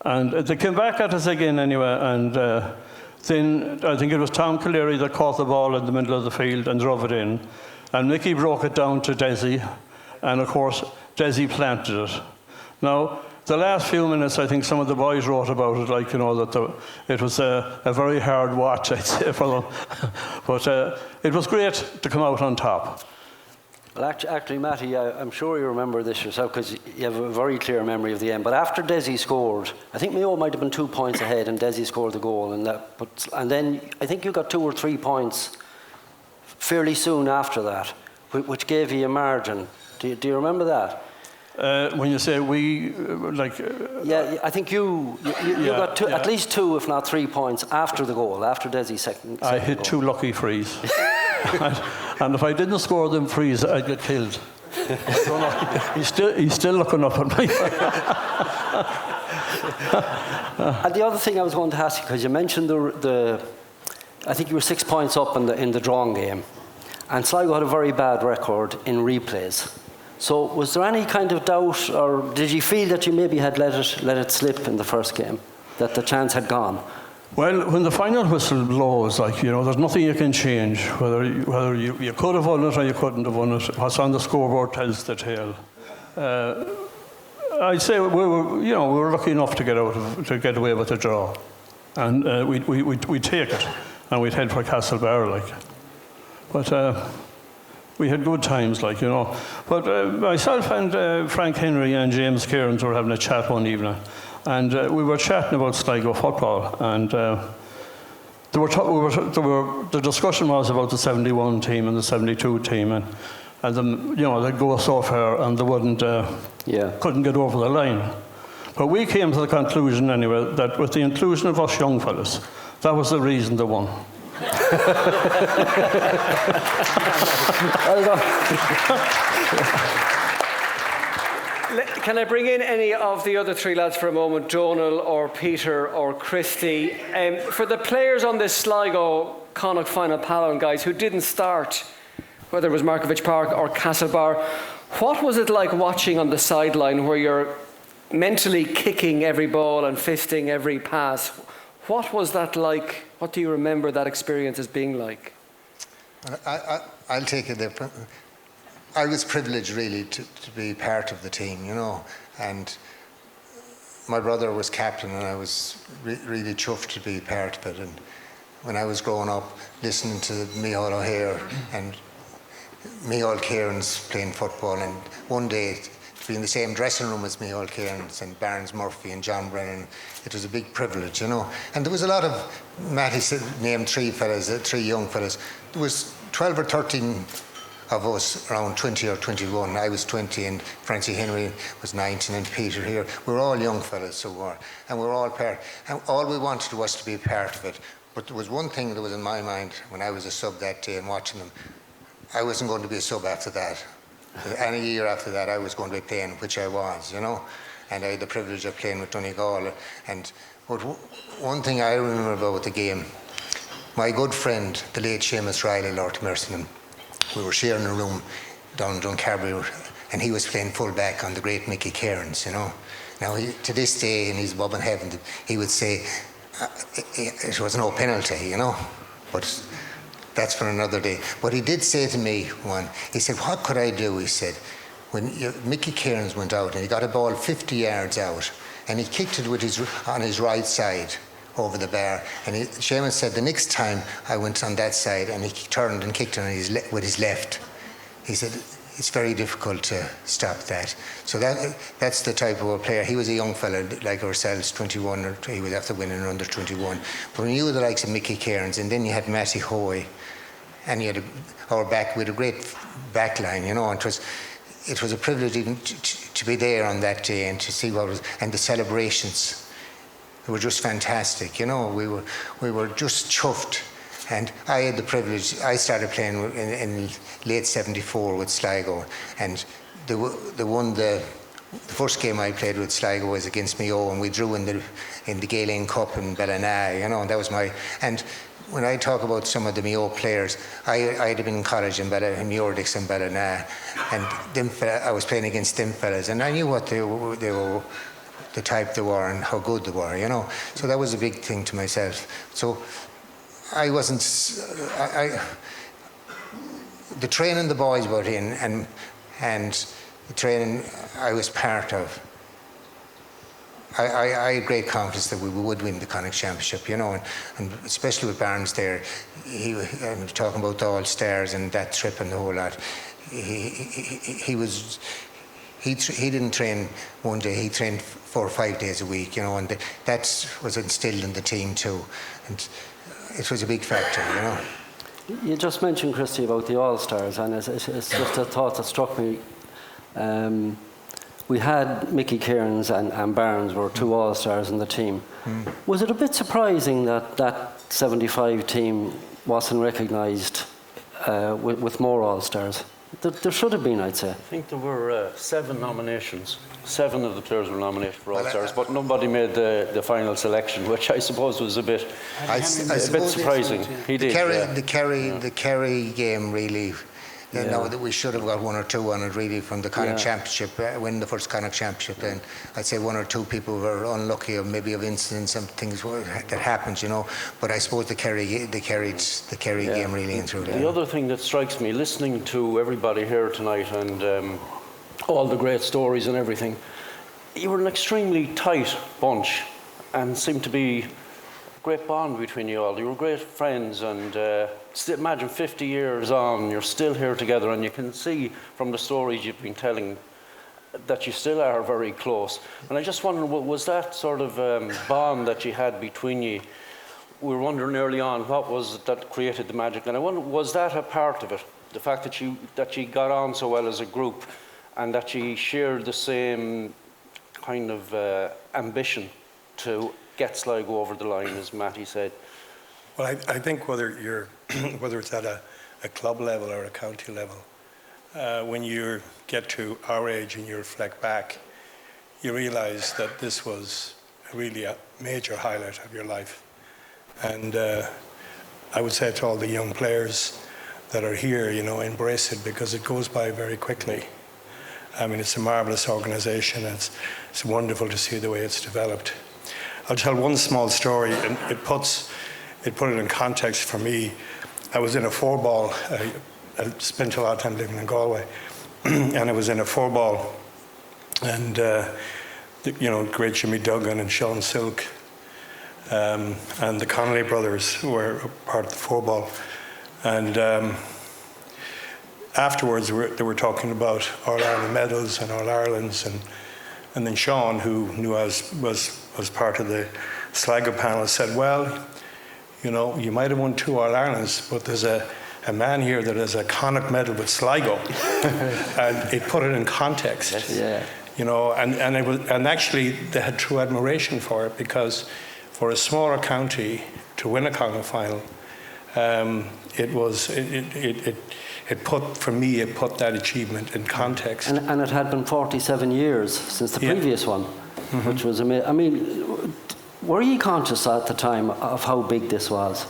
And they came back at us again anyway, and then I think it was Tom Callery that caught the ball in the middle of the field and drove it in. And Mickey broke it down to Desi, and of course, Desi planted it. Now, the last few minutes, I think some of the boys wrote about it, that it was a very hard watch, I'd say, for them. But it was great to come out on top. Well, actually, Matty, I'm sure you remember this yourself because you have a very clear memory of the end. But after Desi scored, I think Mayo might have been 2 points ahead, and Desi scored the goal. And then I think you got 2 or 3 points fairly soon after that, which gave you a margin. Do you remember that? When you say we, yeah, I think you got at least 2, if not 3 points after the goal, after Desi's second I hit goal. 2 lucky frees. And if I didn't score them frees, I'd get killed. He's still looking up at me. And the other thing I was going to ask you, because you mentioned I think you were 6 points up in the drawn game, and Sligo had a very bad record in replays. So was there any kind of doubt, or did you feel that you maybe had let it slip in the first game, that the chance had gone? Well, when the final whistle blows, there's nothing you can change. Whether you could have won it or you couldn't have won it, what's on the scoreboard tells the tale. I'd say we were lucky enough to get away with a draw, and we'd take it, and we'd head for Castlebar, But we had good times, But myself and Frank Henry and James Cairns were having a chat one evening, and we were chatting about Sligo football, and the discussion was about the 71 team and the 72 team, and they'd go so far and they couldn't get over the line. But we came to the conclusion anyway that with the inclusion of us young fellas, That was the reason they won. Can I bring in any of the other three lads for a moment, Donal or Peter or Christy? For the players on this Sligo Connacht Final Palon, guys, who didn't start, whether it was Markovich Park or Castlebar, what was it like watching on the sideline where you're mentally kicking every ball and fisting every pass? What was that like? What do you remember that experience as being like? I'll take it there. I was privileged really to be part of the team, you know, and my brother was captain and I was really chuffed to be part of it. And when I was growing up, listening to Micheál O'Hare and Micheál Cairns playing football, and one day to be in the same dressing room as Micheál Cairns and Barnes Murphy and John Brennan, it was a big privilege, you know. And there was a lot of, Matty named three young fellas. There was 12 or 13 of us, around 20 or 21. I was 20 and Francie Henry was 19 and Peter here. We were all young fellas, so we were. And we were all part. And all we wanted was to be a part of it. But there was one thing that was in my mind when I was a sub that day and watching them. I wasn't going to be a sub after that. Any year after that, I was going to be playing, which I was, you know. And I had the privilege of playing with Donegal. But one thing I remember about the game, my good friend, the late Seamus Riley, Lord mercy him, we were sharing a room down in Duncarby, and he was playing full back on the great Mickey Cairns, you know. Now, to this day, in his above in heaven, he would say it was no penalty, you know. But that's for another day. But he did say to me he said, what could I do? He said, when Mickey Cairns went out and he got a ball 50 yards out and he kicked it on his right side over the bar, and Seamus said the next time I went on that side and he turned and kicked it with his left, he said it's very difficult to stop that. So that's the type of a player. He was a young fella like ourselves, 21, or he was after winning under 21. But when you were the likes of Mickey Cairns, and then you had Matty Hoy, and you had our back with a great back line, you know, and it was a privilege even to be there on that day and to see what was, and the celebrations. They were just fantastic, you know. We were just chuffed, and I had the privilege. I started playing in late '74 with Sligo, and the first game I played with Sligo was against Mayo, and we drew in the Galen Cup in Ballina, you know. And that was and when I talk about some of the Mayo players, I'd have been in college in Muirdics and Ballina, and I was playing against them fellas, and I knew what they were. The type they were and how good they were, you know. So that was a big thing to myself. So I wasn't. The training the boys brought in and the training I was part of. I had great confidence that we would win the Connacht Championship, you know, and especially with Barnes there. I'm talking about the All-Stars and that trip and the whole lot. He didn't train one day, he trained 4 or 5 days a week, you know, and that was instilled in the team too. And it was a big factor, you know. You just mentioned, Christy, about the All-Stars, and it's just a thought that struck me. We had Mickey Cairns and Barnes were two All-Stars in the team. Was it a bit surprising that 75 team wasn't recognised with more All-Stars? There should have been, I'd say. I think there were 7 nominations. 7 of the players were nominated for All-Stars, but nobody made the final selection, which I suppose was a bit surprising. He did. The Kerry game really. No, that we should have got 1 or 2 on it really from the Connacht Championship, win the first Connacht Championship. Then I'd say 1 or 2 people were unlucky, or maybe of incidents and things that happened, you know. But I suppose the Kerry game really in through there. The other thing that strikes me, listening to everybody here tonight and all the great stories and everything, you were an extremely tight bunch, and seemed to be great bond between you all. You were great friends, and imagine 50 years on, you're still here together, and you can see from the stories you've been telling that you still are very close. And I just wonder, was that sort of bond that you had between you, we were wondering early on, what was it that created the magic? And I wonder, was that a part of it? The fact that you got on so well as a group, and that you shared the same kind of ambition to get Sligo over the line, as Matty said. Well, I think whether you're whether it's at a club level or a county level, when you get to our age and you reflect back, you realise that this was really a major highlight of your life. And I would say to all the young players that are here, embrace it, because it goes by very quickly. I mean, it's a marvellous organisation, and it's wonderful to see the way it's developed. I'll tell one small story, and it put it in context for me. I was in a four-ball. I spent a lot of time living in Galway, and I was in a four-ball, and great Jimmy Duggan and Sean Silk, and the Connolly brothers were part of the four-ball, and afterwards they were talking about All-Ireland medals and All-Irelands, and then Sean, who knew I was part of the Sligo panel, said, well, you might have won 2 All-Irelands, but there's a man here that has a Connacht medal with Sligo. And it put it in context. Yeah. And actually they had true admiration for it, because for a smaller county to win a Connacht final, it put that achievement in context. And it had been 47 years since the previous one, which was amazing. I mean, were you conscious at the time of how big this was,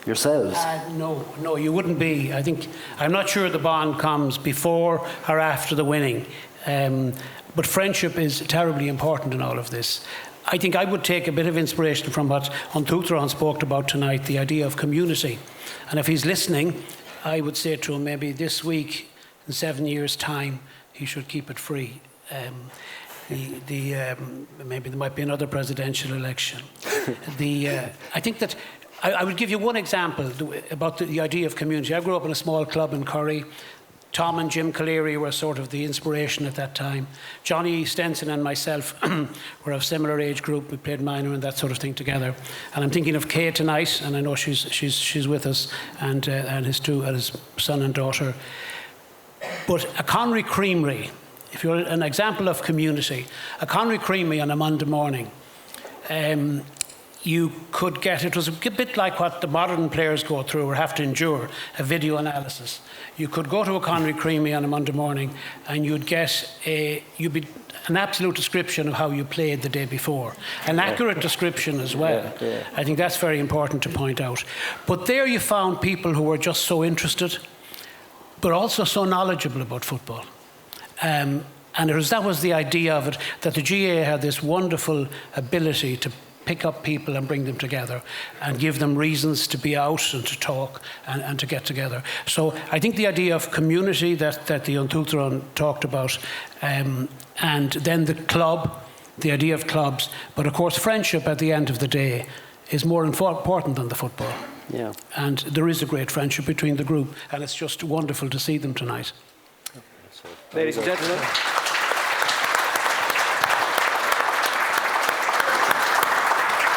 yourselves? No, you wouldn't be. I'm not sure the bond comes before or after the winning. But friendship is terribly important in all of this. I think I would take a bit of inspiration from what An Tuachtaráin spoke about tonight, the idea of community. And if he's listening, I would say to him, maybe this week, in 7 years' time, he should keep it free. Maybe there might be another presidential election. I think that I would give you one example about the idea of community. I grew up in a small club in Curry. Tom and Jim Caleri were sort of the inspiration at that time. Johnny Stenson and myself were of similar age group. We played minor and that sort of thing together. And I'm thinking of Kay tonight, and I know she's with us, and his son and daughter. But a Conry Creamery, if you're an example of community, a Conry Creamery on a Monday morning, you could get, it was a bit like what the modern players go through or have to endure, a video analysis. You could go to a Conry Creamery on a Monday morning and you'd get an absolute description of how you played the day before. An accurate description as well. Yeah. I think that's very important to point out. But there you found people who were just so interested, but also so knowledgeable about football. And that was the idea of it, that the GAA had this wonderful ability to pick up people and bring them together and give them reasons to be out and to talk and to get together. So I think the idea of community that the An Tuachtaráin talked about, and then the club, the idea of clubs, but of course friendship at the end of the day is more important than the football. Yeah. And there is a great friendship between the group, and it's just wonderful to see them tonight. Ladies and gentlemen.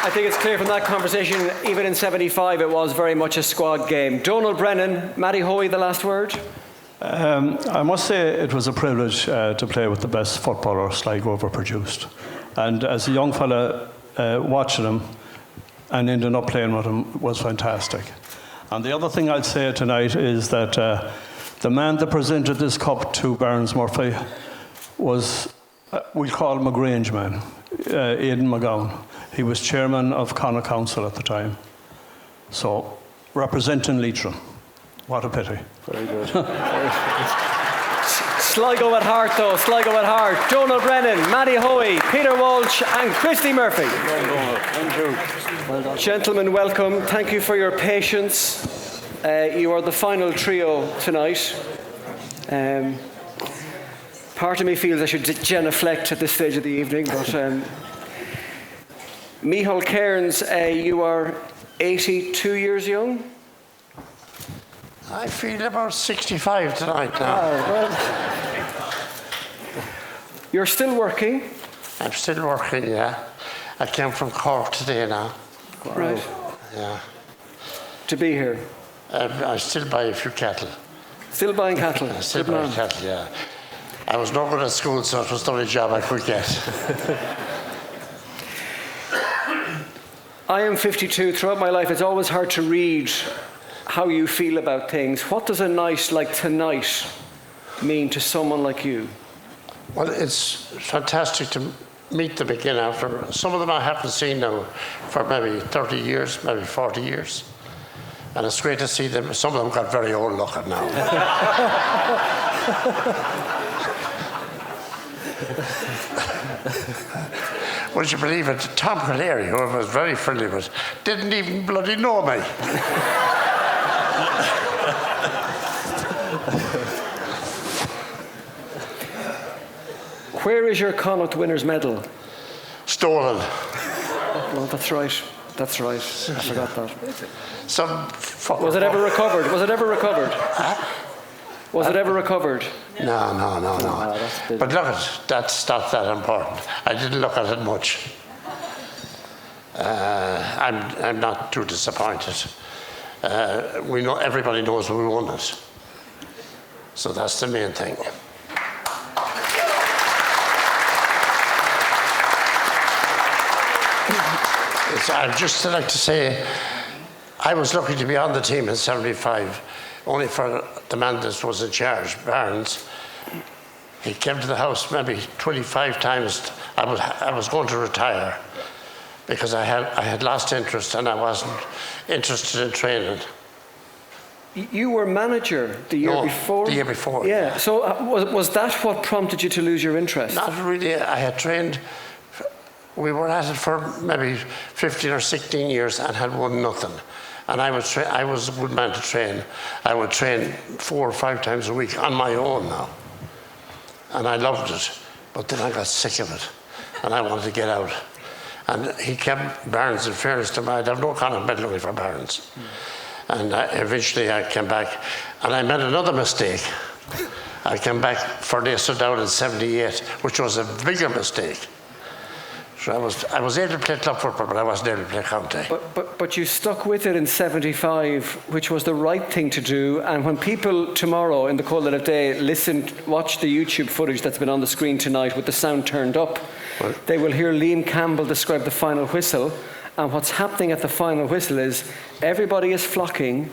I think it's clear from that conversation, even in 75, it was very much a squad game. Donald Brennan, Matty Hoey, the last word? I must say it was a privilege to play with the best footballer Sligo ever produced. And as a young fella, watching him and ending up playing with him was fantastic. And the other thing I'd say tonight is that the man that presented this cup to Barnes Murphy was, we'll call him a Grange man, Aidan McGowan. He was chairman of Connacht Council at the time. So, representing Leitrim. What a pity. Very good. Sligo at heart, though. Sligo at heart. Donald Brennan, Matty Hoey, Peter Walsh, and Christy Murphy. Well done. Gentlemen, welcome. Thank you for your patience. You are the final trio tonight. Part of me feels I should genuflect at this stage of the evening, but Micheál Cairns, you are 82 years young? I feel about 65 tonight now. Well, you're still working? I'm still working, yeah. I came from Cork today now. Right. Yeah. To be here? I still buy a few cattle. Still buying cattle? I still buy cattle, yeah. I was no good at school, so it was the only job I could get. I am 52. Throughout my life, it's always hard to read how you feel about things. What does a night like tonight mean to someone like you? Well, it's fantastic to meet them again after, some of them I haven't seen now for maybe 30 years, maybe 40 years. And it's great to see them. Some of them got very old looking now. Would you believe it? Tom Callery, who I was very friendly with, didn't even bloody know me. Where is your Connacht Winners' Medal? Stolen. Well, that's right. That's right. I forgot that. Some Was it ever recovered? Was it ever recovered? Was it ever recovered? No. But look, that's not that important. I didn't look at it much. I'm not too disappointed. We know, everybody knows we won it. So that's the main thing. I'd just like to say, I was lucky to be on the team in '75, only for the man that was in charge, Barnes. He came to the house maybe 25 times. I was going to retire because I had lost interest and I wasn't interested in training. You were manager the year before? The year before. Yeah. So was that what prompted you to lose your interest? Not really. I had trained. We were at it for maybe 15 or 16 years and had won nothing. And I was a good man to train. I would train 4 or 5 times a week on my own now. And I loved it. But then I got sick of it. And I wanted to get out. And he kept Barnes, in fairness to him, I'd have no Connacht medal only for Barnes. And eventually I came back. And I made another mistake. I came back for Nason Down in '78, which was a bigger mistake. So I was able to play club football, but I wasn't able to play county. But you stuck with it in '75, which was the right thing to do. And when people tomorrow in the cold light of day watch the YouTube footage that's been on the screen tonight with the sound turned up, they will hear Liam Campbell describe the final whistle. And what's happening at the final whistle is everybody is flocking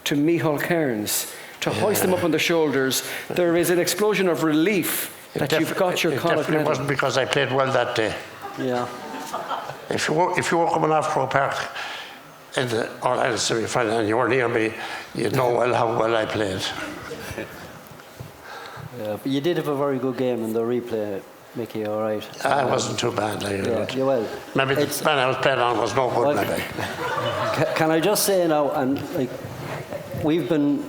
to Micheál Cairns to hoist them up on their shoulders. There is an explosion of relief that you've got your Connacht medal. It wasn't because I played well that day. Yeah. If you were coming off Croke Park in the All-Ireland semi-final and you were near me, you'd know well how well I played. Yeah, but you did have a very good game in the replay, Mickey, all right? I wasn't too bad. You well. Maybe the man I was playing on was no good, maybe. Can I just say now, and like, we've been,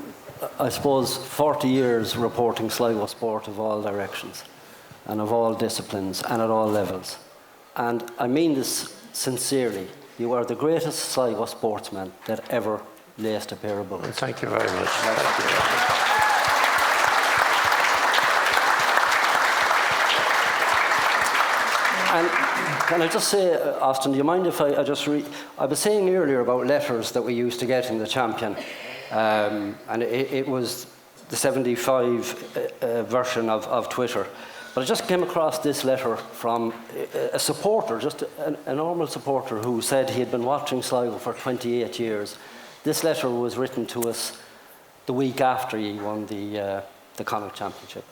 I suppose, 40 years reporting Sligo sport of all directions and of all disciplines and at all levels. And I mean this sincerely. You are the greatest Sligo sportsman that ever laced a pair of boots. Thank you very much. And can I just say, Austin, do you mind if I just read? I was saying earlier about letters that we used to get in the Champion, and it was the '75 version of Twitter. But I just came across this letter from a supporter, just a normal supporter, who said he had been watching Sligo for 28 years. This letter was written to us the week after he won the Connacht Championship.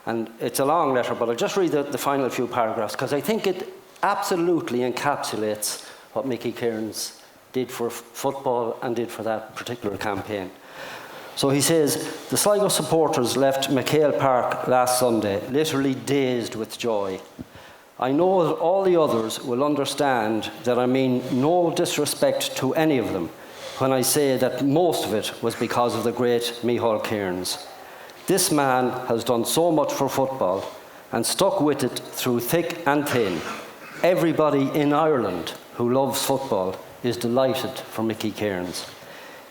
And it's a long letter, but I'll just read the final few paragraphs, because I think it absolutely encapsulates what Mickey Cairns did for football and did for that particular campaign. So he says, the Sligo supporters left McHale Park last Sunday, literally dazed with joy. I know that all the others will understand that I mean no disrespect to any of them when I say that most of it was because of the great Micheál Cairns. This man has done so much for football and stuck with it through thick and thin. Everybody in Ireland who loves football is delighted for Mickey Cairns.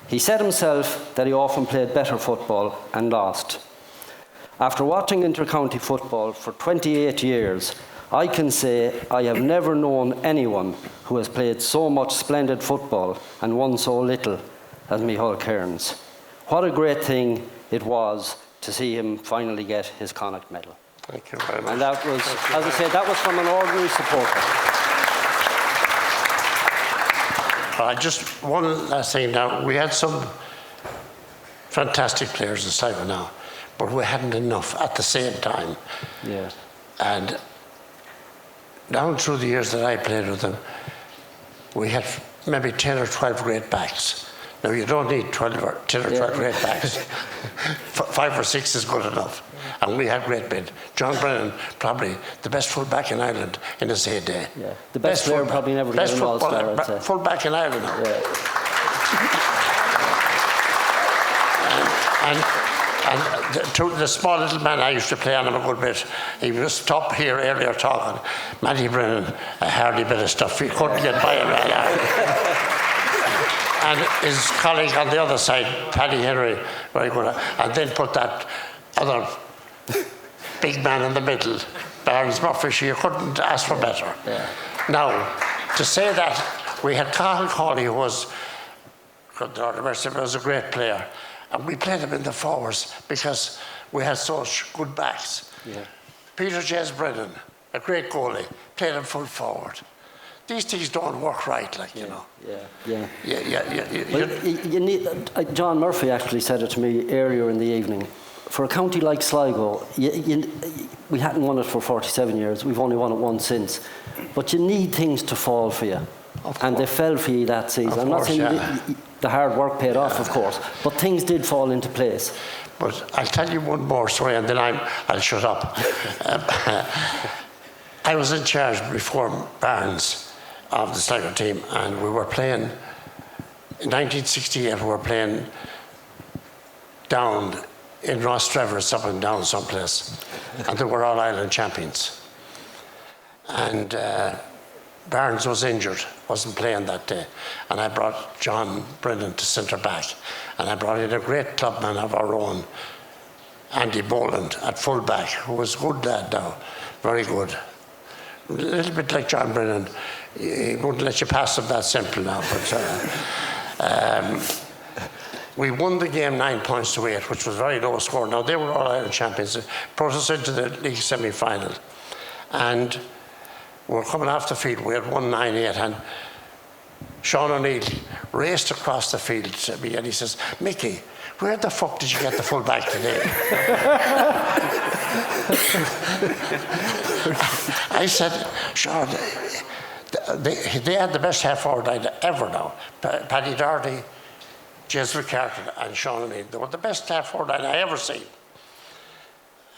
He said himself that he often played better football and lost. After watching inter-county football for 28 years, I can say I have never known anyone who has played so much splendid football and won so little as Micheál Cairns. What a great thing it was to see him finally get his Connacht medal. Thank you very much. And that was, as I said, that was from an ordinary supporter. But one last thing now, we had some fantastic players in Sligo now, but we hadn't enough at the same time. Yeah. And down through the years that I played with them, we had maybe 10 or 12 great backs. Now, you don't need 10 or 12 great backs. 5 or 6 is good enough. And we had great men. John Brennan, probably the best full-back in Ireland in his heyday. Yeah. The best player probably never got an All-Star, I'd say. Full-back in Ireland now. Yeah. And the small little man I used to play on him a good bit, he was top here earlier talking. Matty Brennan, a hardy bit of stuff. He couldn't get by him right now. And his colleague on the other side, Paddy Henry, very good. And then put that other big man in the middle, Barnes Murphy. You couldn't ask for better. Yeah. Now, to say that, we had Cathal Cawley, who was, good Lord, was a great player. And we played him in the forwards because we had such good backs. Yeah. Peter James Brennan, a great goalie, played him full forward. These things don't work right, like, you know. Yeah. Well, you need, John Murphy actually said it to me earlier in the evening. For a county like Sligo, we hadn't won it for 47 years. We've only won it once since. But you need things to fall for you. And they fell for you that season. I'm not saying the hard work paid off, of course, but things did fall into place. But I'll tell you one more story, and then I'll shut up. I was in charge before Barnes of the Sligo team, and we were playing, in 1968, we were playing down in Ross Trevors, up and down someplace, and they were All-Ireland champions. And Barnes was injured, wasn't playing that day, and I brought John Brennan to centre back, and I brought in a great clubman of our own, Andy Boland, at full back, who was a good lad now, very good. A little bit like John Brennan, he wouldn't let you pass him that simple now, but we won the game 9 points to 8, which was very low score. Now, they were All-Ireland champions, brought us into the league semi-final, and we were coming off the field. We had won 9-8, and Sean O'Neill raced across the field to me, and he says, "Mickey, where the fuck did you get the full back today?" I said, "Sean, they had the best half forward I'd ever known. Paddy Doherty, James McCartan, and Sean O'Neill. They were the best half forward I'd ever seen."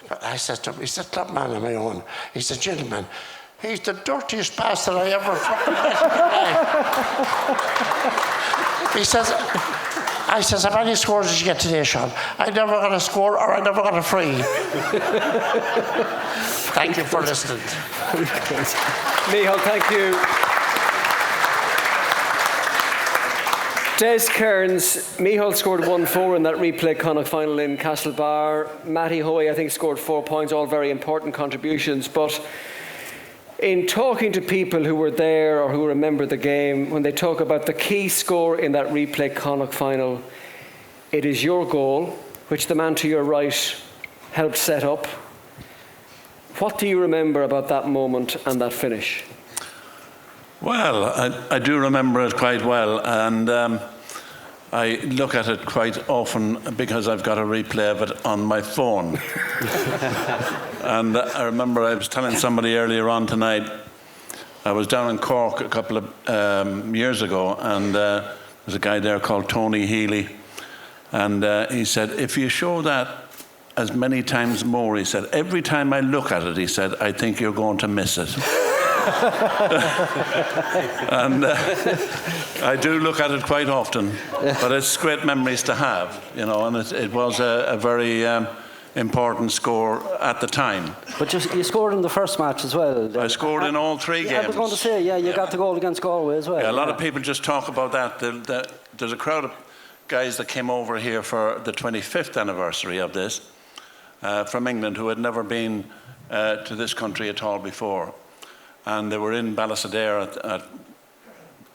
But I said to him, he said, "Clubman on my own." He said, "Gentlemen, he's the dirtiest bastard I ever fucking met." He says, I says, "How many scores did you get today, Sean?" "I never got a score, or I never got a free." Thank you for listening. Micheál, thank you. Des Kearns, Micheál scored 1-4 in that replay Connacht final in Castlebar. Matty Hoey, I think, scored 4 points, all very important contributions. But in talking to people who were there or who remember the game, when they talk about the key score in that replay Connacht final, it is your goal, which the man to your right helped set up. What do you remember about that moment and that finish? Well, I do remember it quite well, and I look at it quite often because I've got a replay of it on my phone. And I remember I was telling somebody earlier on tonight, I was down in Cork a couple of years ago, and there's a guy there called Tony Healy, and he said, "If you show that as many times more," he said, "every time I look at it," he said, "I think you're going to miss it." And I do look at it quite often, but it's great memories to have, you know, and it was a very important score at the time. But you scored in the first match as well. I scored in all 3 games. I was going to say, you got the goal against Galway as well. Yeah, a lot of people just talk about that. There's a crowd of guys that came over here for the 25th anniversary of this from England who had never been to this country at all before. And they were in Ballysadare at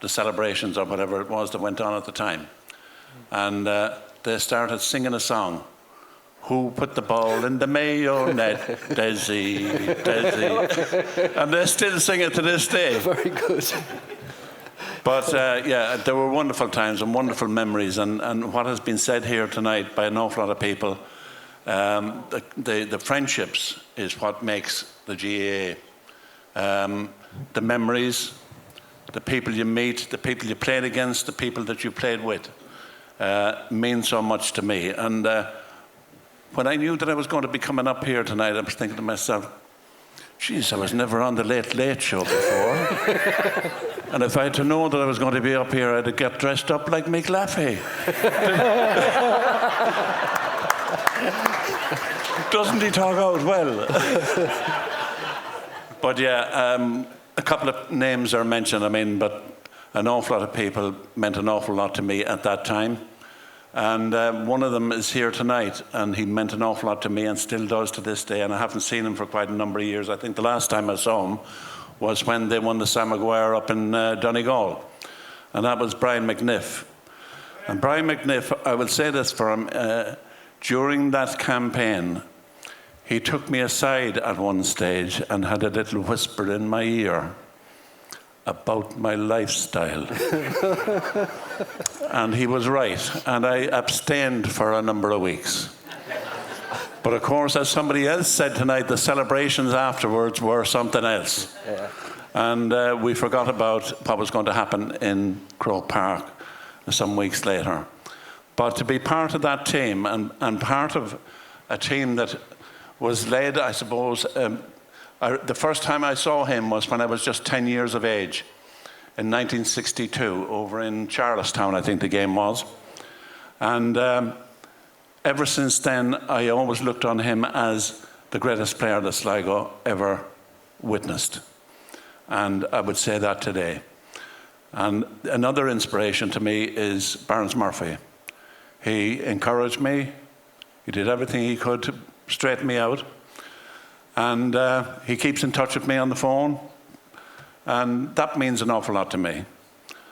the celebrations or whatever it was that went on at the time. And they started singing a song. "Who put the ball in the Mayo net? Desi, Desi." And they still sing it to this day. Very good. But yeah, there were wonderful times and wonderful memories, and what has been said here tonight by an awful lot of people, the friendships is what makes the GAA. The memories, the people you meet, the people you played against, the people that you played with, mean so much to me. And when I knew that I was going to be coming up here tonight, I was thinking to myself, geez, I was never on the Late Late Show before. And if I had to know that I was going to be up here, I'd have got dressed up like Mick Laffey. Doesn't he talk out well? But yeah, a couple of names are mentioned, but an awful lot of people meant an awful lot to me at that time. And one of them is here tonight, and he meant an awful lot to me and still does to this day, and I haven't seen him for quite a number of years. I think the last time I saw him was when they won the Sam Maguire up in Donegal, and that was Brian McNiff. And Brian McNiff, I will say this for him, during that campaign, he took me aside at one stage and had a little whisper in my ear about my lifestyle. And he was right, and I abstained for a number of weeks. But of course, as somebody else said tonight, the celebrations afterwards were something else. Yeah. And we forgot about what was going to happen in Croke Park some weeks later. But to be part of that team, and part of a team that was led, I suppose, the first time I saw him was when I was just 10 years of age, in 1962, over in Charlestown, I think the game was. And ever since then, I always looked on him as the greatest player that Sligo ever witnessed. And I would say that today. And another inspiration to me is Barnes Murphy. He encouraged me. He did everything he could to straighten me out. And he keeps in touch with me on the phone. And that means an awful lot to me.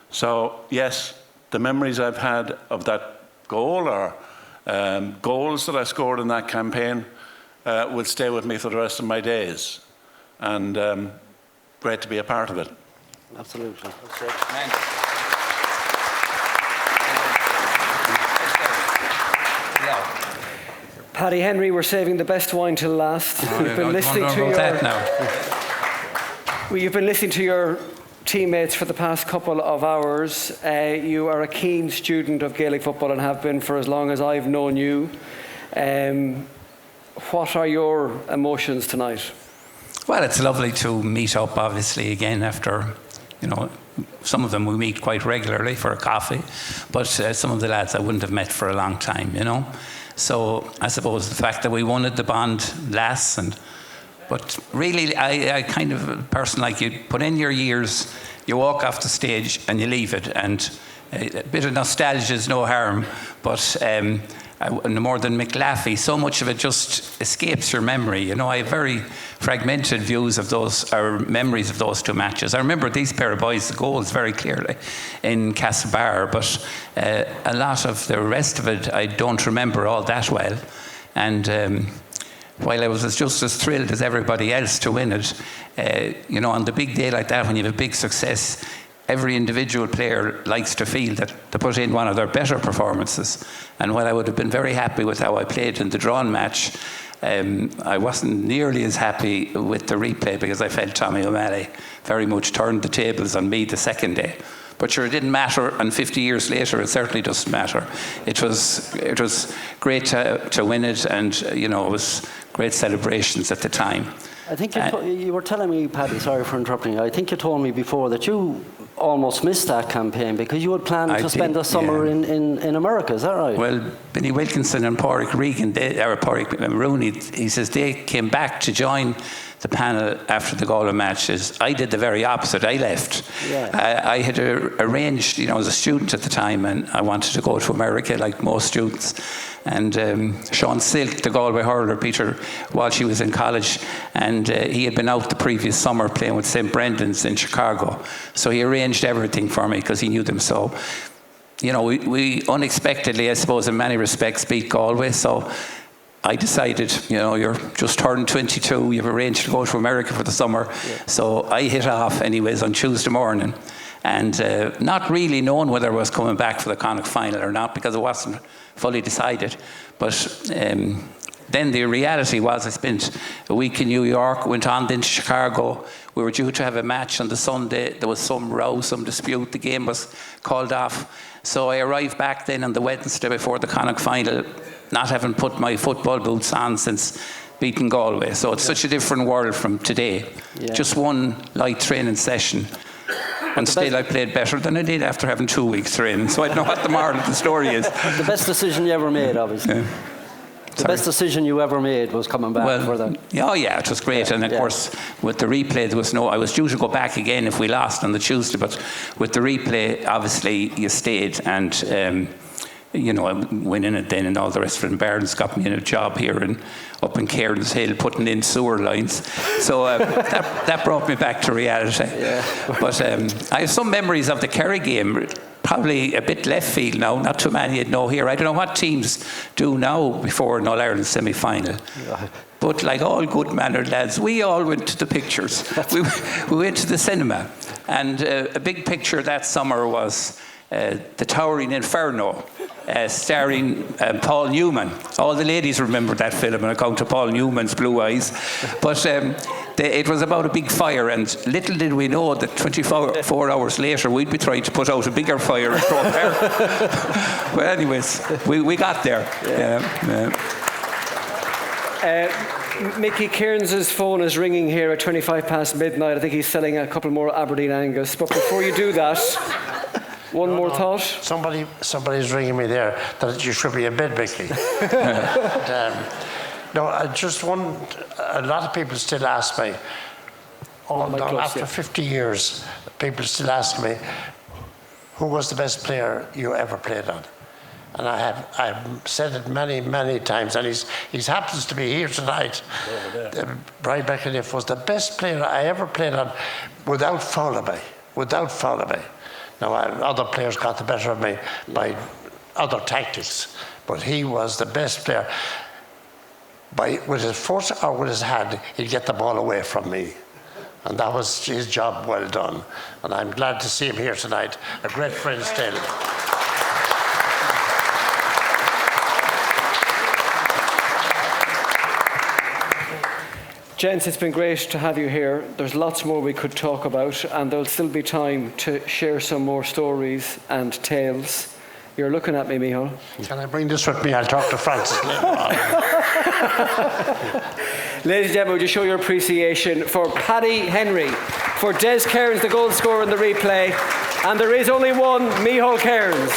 So, yes, the memories I've had of that goal, or goals that I scored in that campaign, will stay with me for the rest of my days. And great to be a part of it. Absolutely. Paddy Henry, we're saving the best wine till last. You've been listening to You've been listening to your teammates for the past couple of hours. You are a keen student of Gaelic football and have been for as long as I've known you. What are your emotions tonight? Well, it's lovely to meet up, obviously, again after, some of them we meet quite regularly for a coffee, but some of the lads I wouldn't have met for a long time, So I suppose the fact that we won at the Bond lasts, but really I kind of a person like you put in your years, you walk off the stage and you leave it, and a bit of nostalgia is no harm, but more than Mick Laffey, so much of it just escapes your memory. I have very fragmented views of those, or memories of those two matches. I remember these pair of boys' goals very clearly in Castlebar, but a lot of the rest of it I don't remember all that well. And while I was just as thrilled as everybody else to win it, on the big day like that, when you have a big success, every individual player likes to feel that they put in one of their better performances. And while I would have been very happy with how I played in the drawn match, I wasn't nearly as happy with the replay, because I felt Tommy O'Malley very much turned the tables on me the second day. But sure, it didn't matter, and 50 years later, it certainly doesn't matter. It was great to win it, and it was great celebrations at the time. I think you were telling me, Paddy, sorry for interrupting you, I think you told me before that you almost missed that campaign because you had planned to spend the summer in America, is that right? Well, Benny Wilkinson and Pádraig Regan, or Pádraig Rooney, he says they came back to join the panel after the Galway matches. I did the very opposite. I left. Yeah. I had arranged, I was a student at the time, and I wanted to go to America like most students. And Sean Silk, the Galway hurler, Peter, while she was in college, and he had been out the previous summer playing with St. Brendan's in Chicago. So he arranged everything for me because he knew them. So, we unexpectedly, I suppose, in many respects, beat Galway. So I decided, you're just turned 22, you've arranged to go to America for the summer. Yeah. So I hit off anyways on Tuesday morning. and not really knowing whether I was coming back for the Connacht final or not, because it wasn't fully decided. But then the reality was I spent a week in New York, went on then to Chicago. We were due to have a match on the Sunday. There was some row, some dispute. The game was called off. So I arrived back then on the Wednesday before the Connacht final, not having put my football boots on since beating Galway. So it's such a different world from today. Yeah. Just one light training session. And still I played better than I did after having 2 weeks training. So I don't know what the moral of the story is. The best decision you ever made, obviously. Yeah. The best decision you ever made was coming back for that. Oh yeah, it was great. And of course, with the replay, there was I was due to go back again if we lost on the Tuesday, but with the replay, obviously you stayed, and winning it then and all the rest of it. And Barnes got me in a job here up in Cairns Hill, putting in sewer lines. So that brought me back to reality. Yeah. But I have some memories of the Kerry game. Probably a bit left field now, not too many you'd know here. I don't know what teams do now before an All-Ireland semi-final. But like all good-mannered lads, we all went to the pictures. we went to the cinema. And a big picture that summer was The Towering Inferno, starring Paul Newman. All the ladies remember that film on account of Paul Newman's blue eyes. But it was about a big fire, and little did we know that 24 hours later we'd be trying to put out a bigger fire at Croke Park. But anyways, we got there. Mickey Cairns' phone is ringing here at 25 past midnight. I think he's selling a couple more Aberdeen Angus. But before you do that, one more thought? Somebody's ringing me there that you should be in bed, Mickey. No, a lot of people still ask me, after 50 years, people still ask me, who was the best player you ever played on? And I've said it many, many times, and he happens to be here tonight. Brian Beckendiff was the best player I ever played on without Fowlerby. Now, other players got the better of me by other tactics, but he was the best player. With his foot or with his hand, he'd get the ball away from me. And that was his job well done. And I'm glad to see him here tonight. A great friend still. Gents, it's been great to have you here. There's lots more we could talk about, and there'll still be time to share some more stories and tales. You're looking at me, Micheál. Can I bring this with me? I'll talk to Francis later on. Ladies and gentlemen, would you show your appreciation for Paddy Henry, for Des Cairns, the goal scorer in the replay, and there is only one, Micheál Cairns.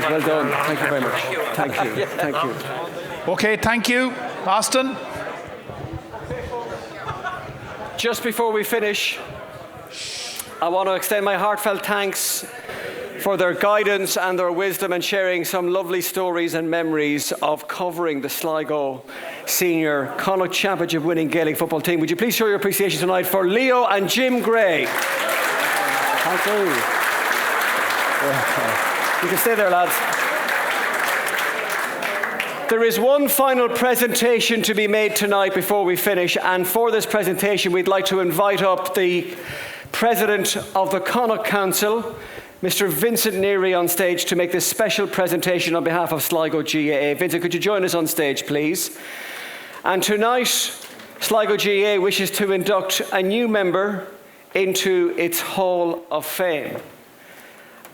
Well done. Thank you very much. Thank you. Thank you. Okay, thank you. Austin? Just before we finish, I want to extend my heartfelt thanks for their guidance and their wisdom and sharing some lovely stories and memories of covering the Sligo Senior Connacht Championship winning Gaelic football team. Would you please show your appreciation tonight for Leo and Jim Gray? Thank you. You can stay there, lads. There is one final presentation to be made tonight before we finish, and for this presentation we'd like to invite up the President of the Connacht Council, Mr. Vincent Neary, on stage to make this special presentation on behalf of Sligo GAA. Vincent, could you join us on stage, please? And tonight, Sligo GAA wishes to induct a new member into its Hall of Fame.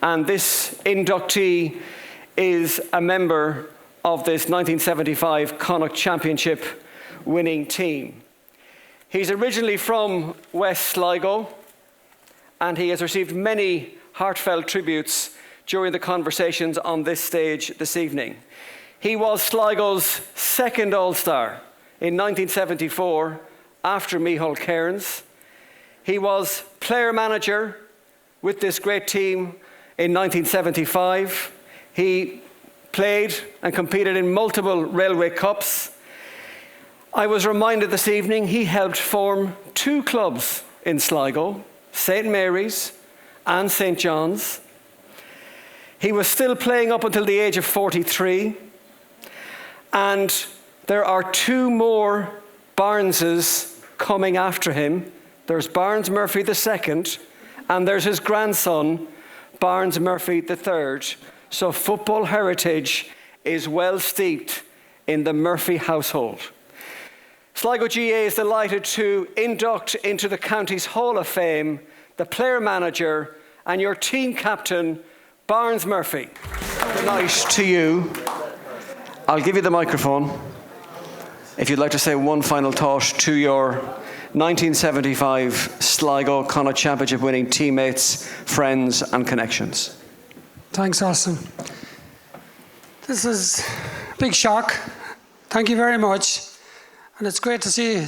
And this inductee is a member of this 1975 Connacht Championship winning team. He's originally from West Sligo, and he has received many heartfelt tributes during the conversations on this stage this evening. He was Sligo's second All-Star in 1974 after Micheál Cairns. He was player-manager with this great team in 1975. He played and competed in multiple Railway Cups. I was reminded this evening he helped form two clubs in Sligo, St. Mary's and St. John's. He was still playing up until the age of 43. And there are two more Barneses coming after him. There's Barnes Murphy II, and there's his grandson, Barnes Murphy III. So football heritage is well steeped in the Murphy household. Sligo GA is delighted to induct into the county's Hall of Fame the player manager and your team captain, Barnes Murphy. Good night to you. I'll give you the microphone if you'd like to say one final thought to your 1975 Sligo Connacht Championship winning teammates, friends and connections. Thanks, Austin. This is a big shock. Thank you very much. And it's great to see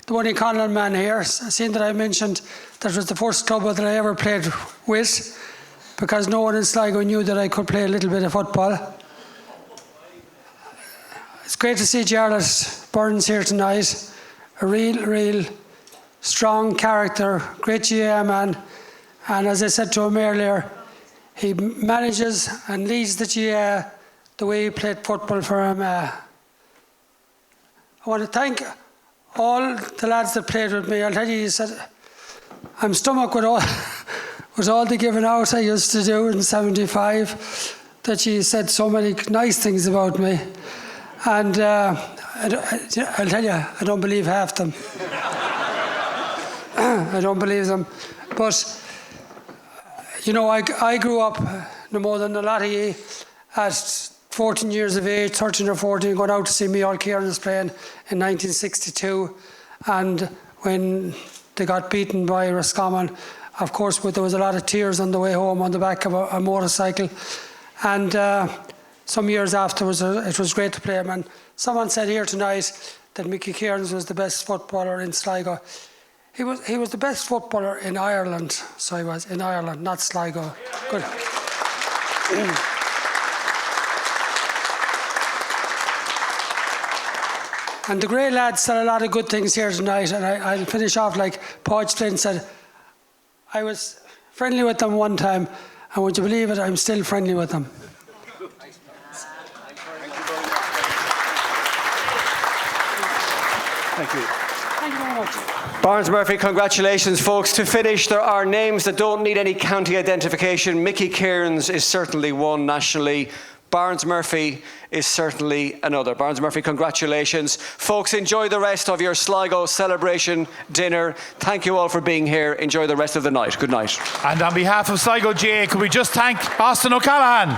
the Winning Conlon man here. Seeing that I mentioned that was the first club that I ever played with, because no one in Sligo knew that I could play a little bit of football. It's great to see Jarlath Burns here tonight. A real strong character, great GA man. And as I said to him earlier, he manages and leads the GA the way he played football for him. I want to thank all the lads that played with me. I'll tell you, he said, I'm stomach with all the giving out I used to do in '75, that he said so many nice things about me. And I'll tell you, I don't believe half them. I don't believe them. But, you know, I grew up no more than a lot of you at 14 years of age, 13 or 14, going out to see me all Kieran's playing in 1962. And when they got beaten by Roscommon, of course, there was a lot of tears on the way home on the back of a motorcycle. And some years afterwards, it was great to play him. And someone said here tonight that Mickey Cairns was the best footballer in Sligo. He was the best footballer in Ireland. So he was in Ireland, not Sligo. Good. And the Grey lads said a lot of good things here tonight, and I'll finish off like Podge Flynn said. I was friendly with them one time, and would you believe it, I'm still friendly with them. Thank you. Thank you very much. Barnes Murphy, congratulations, folks. To finish, there are names that don't need any county identification. Mickey Cairns is certainly one nationally. Barnes Murphy is certainly another. Barnes Murphy, congratulations. Folks, enjoy the rest of your Sligo celebration dinner. Thank you all for being here. Enjoy the rest of the night. Good night. And on behalf of Sligo GA, could we just thank Austin O'Callaghan?